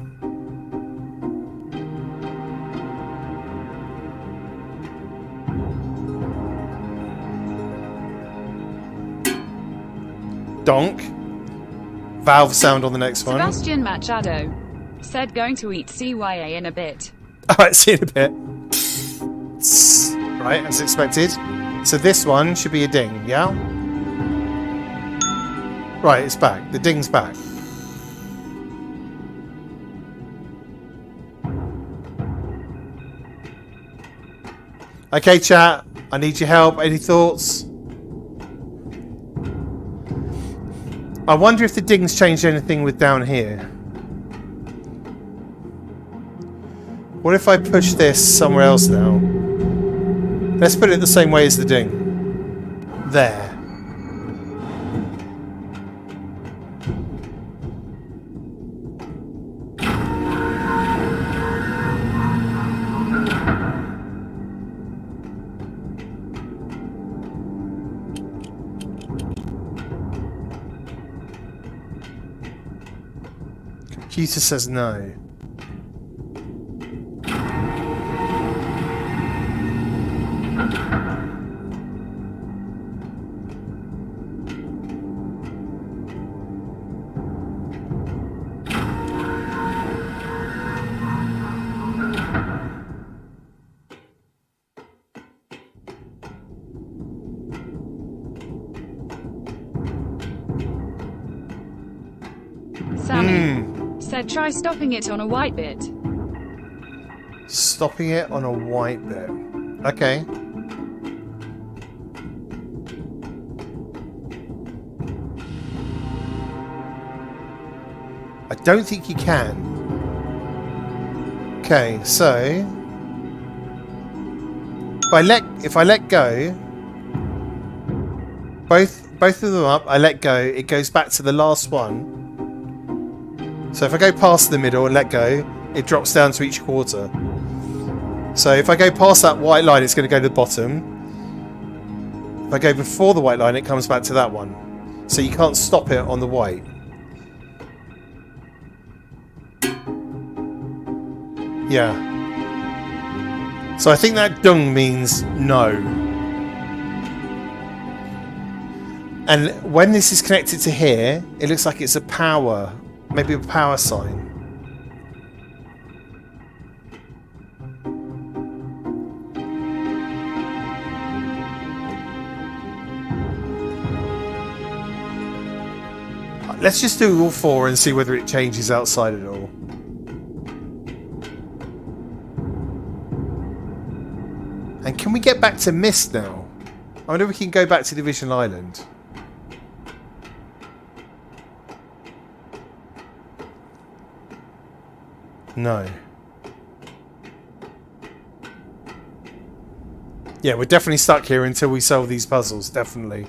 Donk. Valve sound on the next one. Sebastian Machado said going to eat CYA in a bit. Alright, see you in a bit. Right, as expected. So this one should be a ding, yeah? Right, it's back. The ding's back. Okay, chat. I need your help. Any thoughts? I wonder if the ding's changed anything with down here. What if I push this somewhere else now? Let's put it the same way as the ding. There. Computer says no. Sammy said try stopping it on a white bit. Stopping it on a white bit. Okay. I don't think you can. Okay, so if I let go, both of them up, I let go, it goes back to the last one. So if I go past the middle and let go, it drops down to each quarter. So if I go past that white line, it's going to go to the bottom. If I go before the white line, it comes back to that one. So you can't stop it on the white. Yeah. So I think that dung means no. And when this is connected to here, it looks like it's a power, maybe a power sign. Let's just do all four and see whether it changes outside at all. And can we get back to Myst now? I wonder if we can go back to Division Island. No. Yeah, we're definitely stuck here until we solve these puzzles, definitely.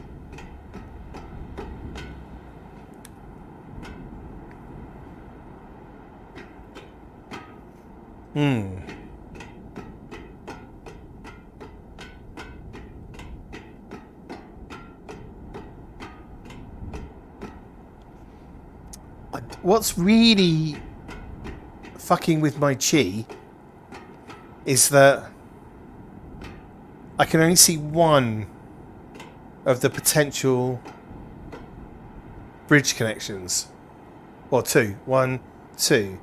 What's really fucking with my chi is that I can only see one of the potential bridge connections. Or two. One, two.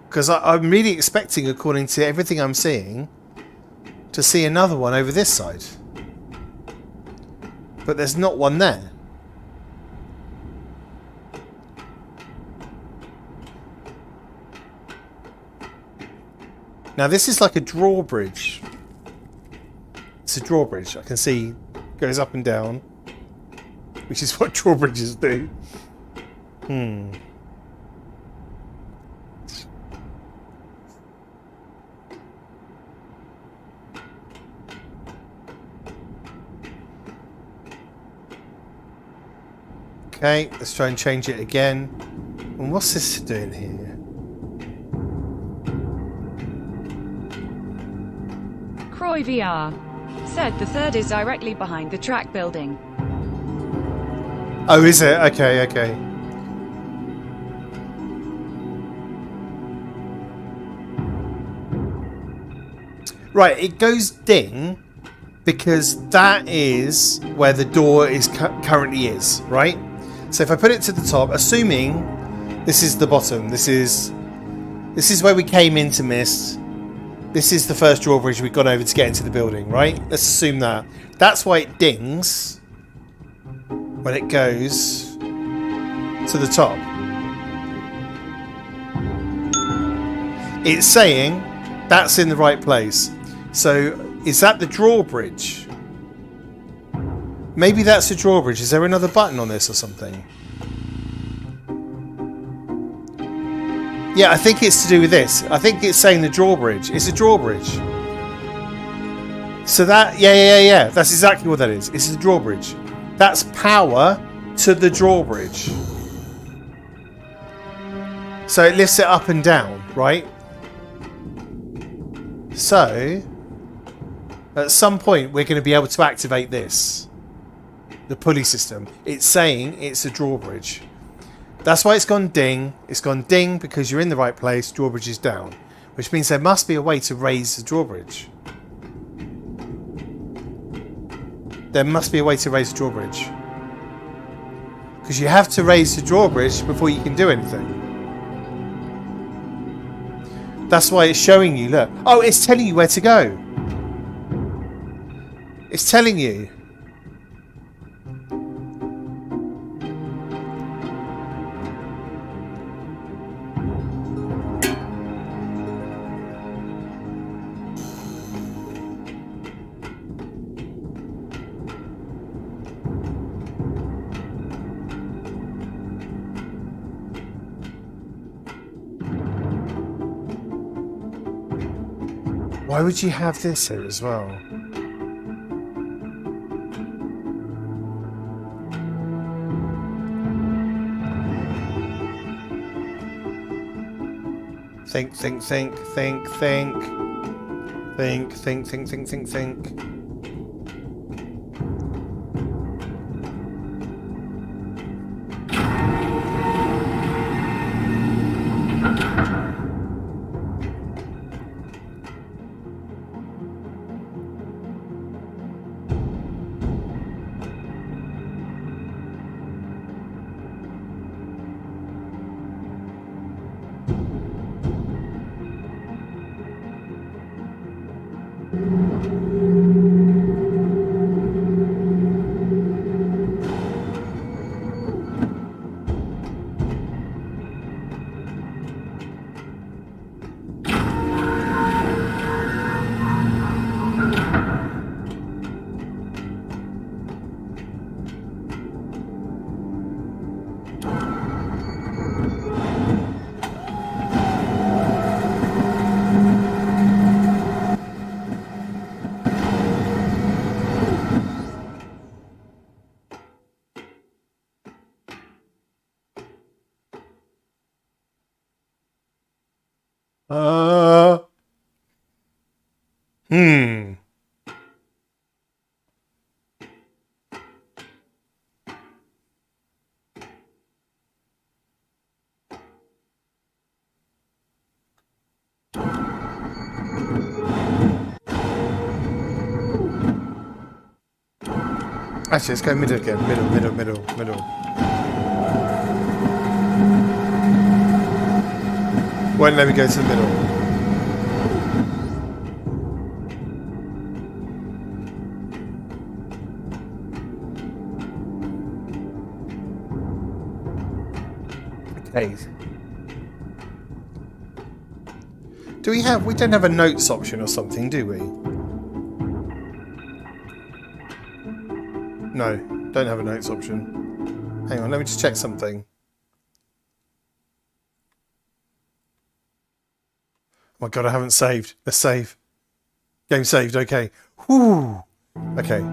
Because I'm really expecting, according to everything I'm seeing, to see another one over this side. But there's not one there. Now this is like a drawbridge. It's a drawbridge. I can see goes up and down, which is what drawbridges do. Okay, let's try and change it again. And what's this doing here? Croy VR said the third is directly behind the track building. Oh, is it? Okay, okay. Right, it goes ding because that is where the door is currently is, right? So if I put it to the top, assuming this is the bottom, this is where we came into Myst. This is the first drawbridge we've gone over to get into the building, right? Let's assume that. That's why it dings when it goes to the top. It's saying that's in the right place. So is that the drawbridge? Maybe that's the drawbridge. Is there another button on this or something? Yeah, I think it's to do with this. I think it's saying the drawbridge. It's a drawbridge. So that, yeah. That's exactly what that is. It's a drawbridge. That's power to the drawbridge. So it lifts it up and down, right? So, at some point, we're going to be able to activate this. The pulley system. It's saying it's a drawbridge. That's why it's gone ding. It's gone ding because you're in the right place. Drawbridge is down. Which means there must be a way to raise the drawbridge. There must be a way to raise the drawbridge. Because you have to raise the drawbridge before you can do anything. That's why it's showing you, look. Oh, it's telling you where to go. It's telling you. Why would you have this here as well? Think. Hmm. Actually, let's go middle again. Middle. Won't let me go to the middle. Okay. We don't have a notes option or something, do we? No, don't have a notes option. Hang on, let me just check something. Oh my god, I haven't saved. Let's save. Game saved, okay. Whew. Okay.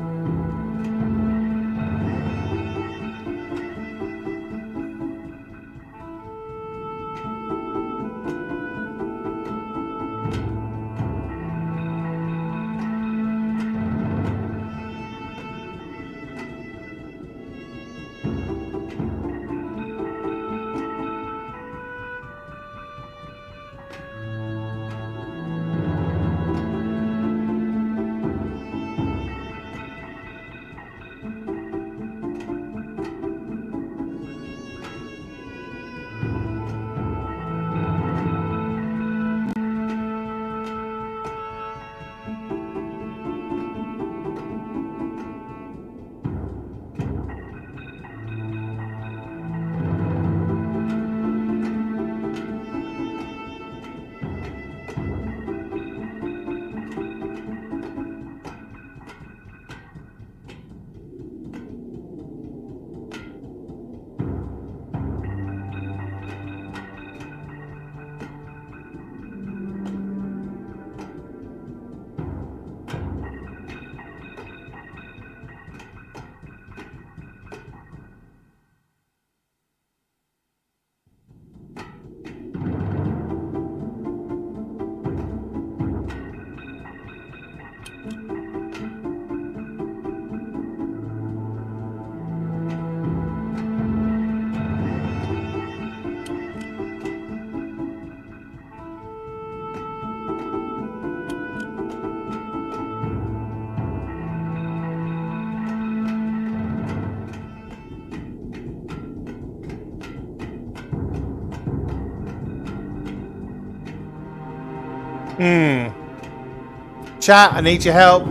Chat, I need your help.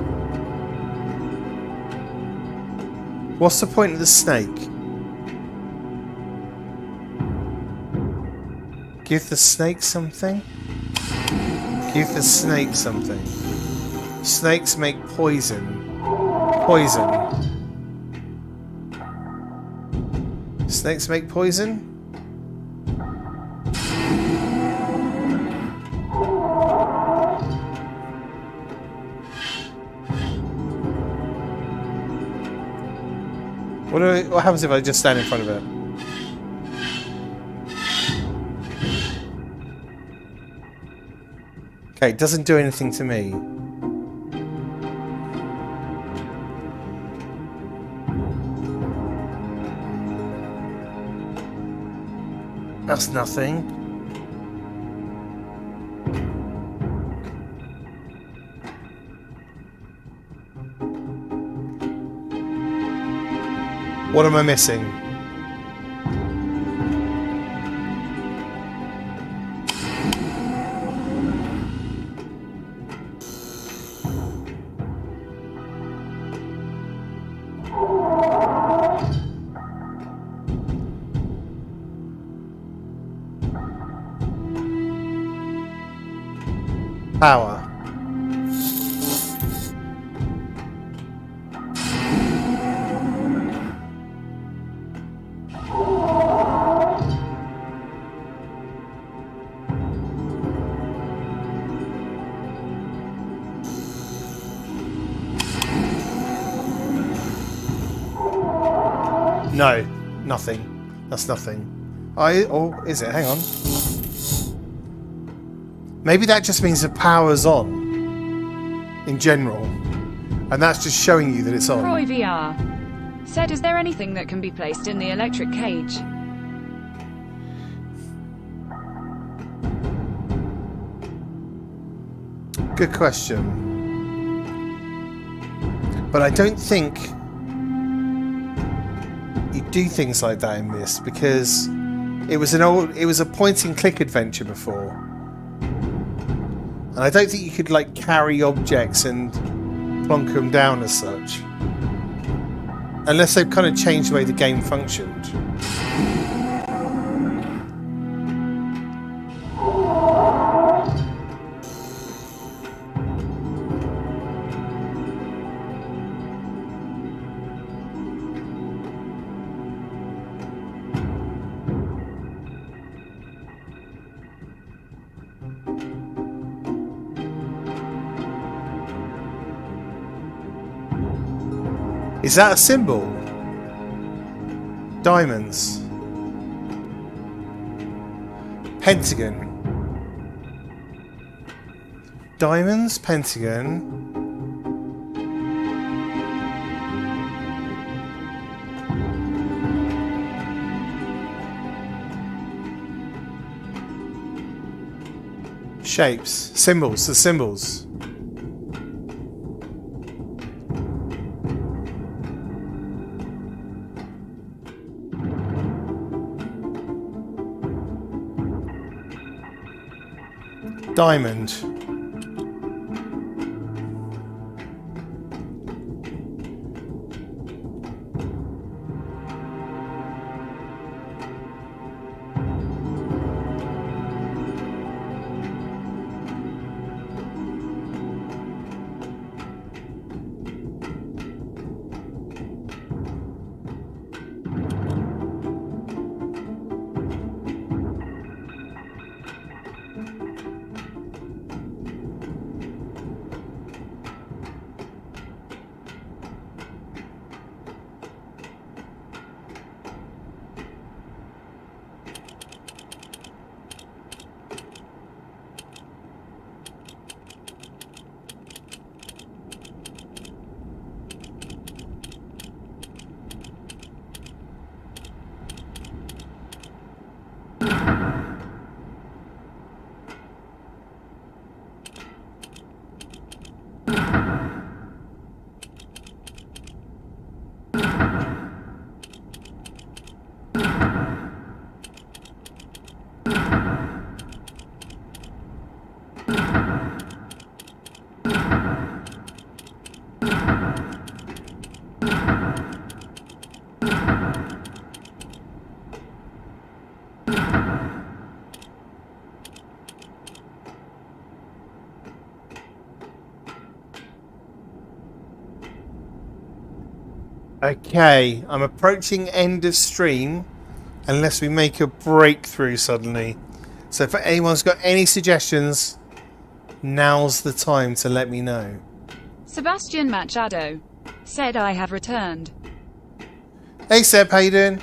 What's the point of the snake? Give the snake something? Give the snake something. Snakes make poison. Poison. Snakes make poison? What happens if I just stand in front of it? Okay, it doesn't do anything to me. That's nothing. What am I missing? Power. No, nothing. That's nothing. Oh, is it? Hang on. Maybe that just means the power's on in general, and that's just showing you that it's on. Croy VR said, is there anything that can be placed in the electric cage? Good question. But I don't think you do things like that in Myst, because it was a point and click adventure before. And I don't think you could like carry objects and plonk them down as such. Unless they've kind of changed the way the game functioned. Is that a symbol? Diamonds. Pentagon. Diamonds, pentagon. Shapes. Symbols. The symbols. Diamond. Okay, I'm approaching end of stream unless we make a breakthrough suddenly. So if anyone's got any suggestions, now's the time to let me know. Sebastian Machado said I have returned. Hey Seb, how you doing?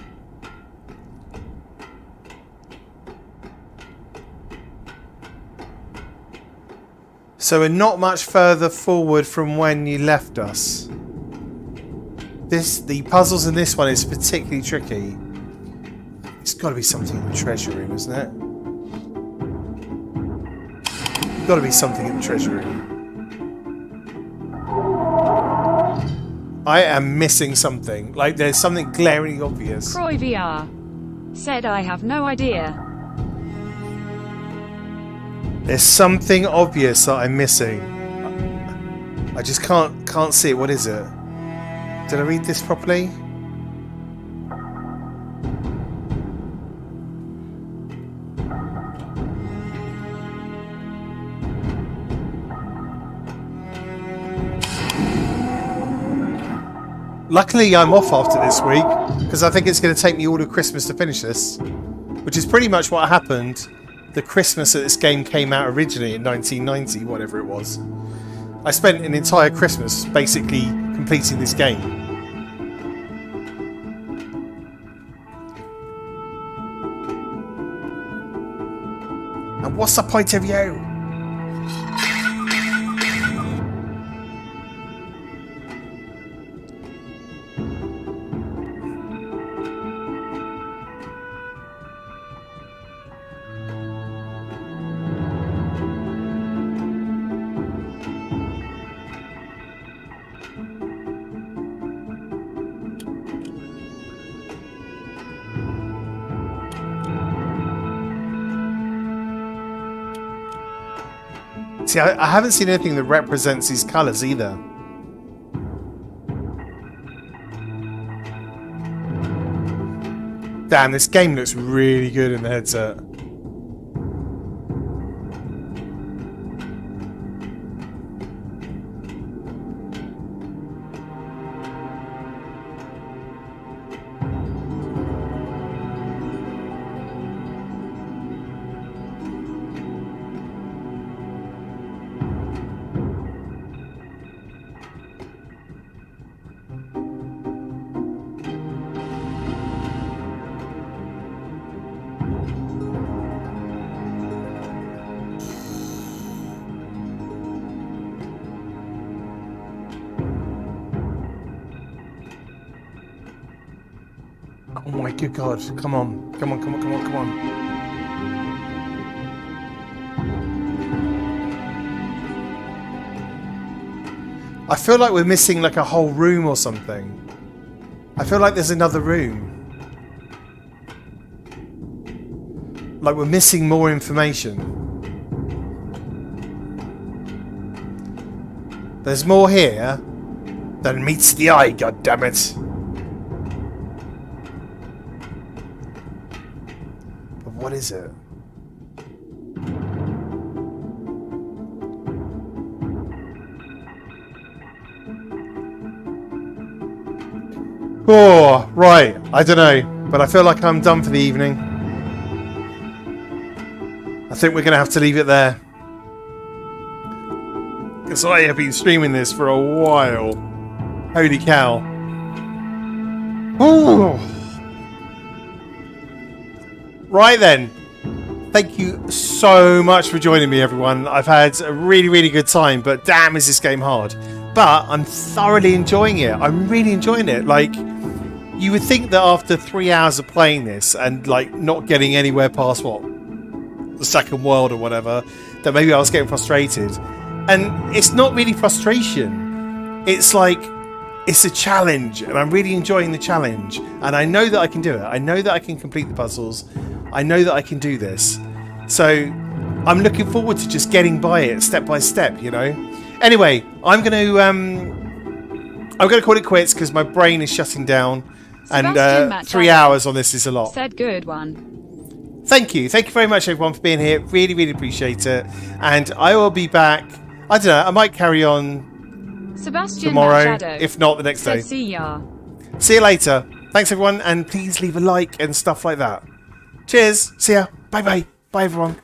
So we're not much further forward from when you left us. The puzzles in this one is particularly tricky. It's got to be something in the treasure room, isn't it? Got to be something in the treasure room. I am missing something. Like there's something glaringly obvious. Croy VR said I have no idea. There's something obvious that I'm missing. I just can't see it. What is it? Did I read this properly? Luckily, I'm off after this week because I think it's going to take me all of Christmas to finish this, which is pretty much what happened the Christmas that this game came out originally in 1990, whatever it was. I spent an entire Christmas basically completing this game. And what's the point of you? See, I haven't seen anything that represents these colours either. Damn, this game looks really good in the headset. Oh my good God, come on, come on, come on, come on, come on. I feel like we're missing like a whole room or something. I feel like there's another room. Like we're missing more information. There's more here than meets the eye, goddammit. But what is it? Oh, right. I don't know. But I feel like I'm done for the evening. I think we're going to have to leave it there. Because I have been streaming this for a while. Holy cow. Ooh. Right then. Thank you so much for joining me, everyone. I've had a really, really good time. But damn, is this game hard. But I'm thoroughly enjoying it. I'm really enjoying it. Like, you would think that after 3 hours of playing this and, like, not getting anywhere past, what, the second world or whatever, that maybe I was getting frustrated. And it's not really frustration. It's like, it's a challenge. And I'm really enjoying the challenge. And I know that I can do it. I know that I can complete the puzzles. I know that I can do this. So I'm looking forward to just getting by it step by step, you know. Anyway, I'm going to call it quits because my brain is shutting down. And 3 hours on this is a lot. Said good one. Thank you. Thank you very much, everyone, for being here. Really, really appreciate it. And I will be back. I don't know. I might carry on Sebastian tomorrow, Machado if not the next day. See ya. See you later. Thanks, everyone, and please leave a like and stuff like that. Cheers. See ya. Bye-bye. Bye, everyone.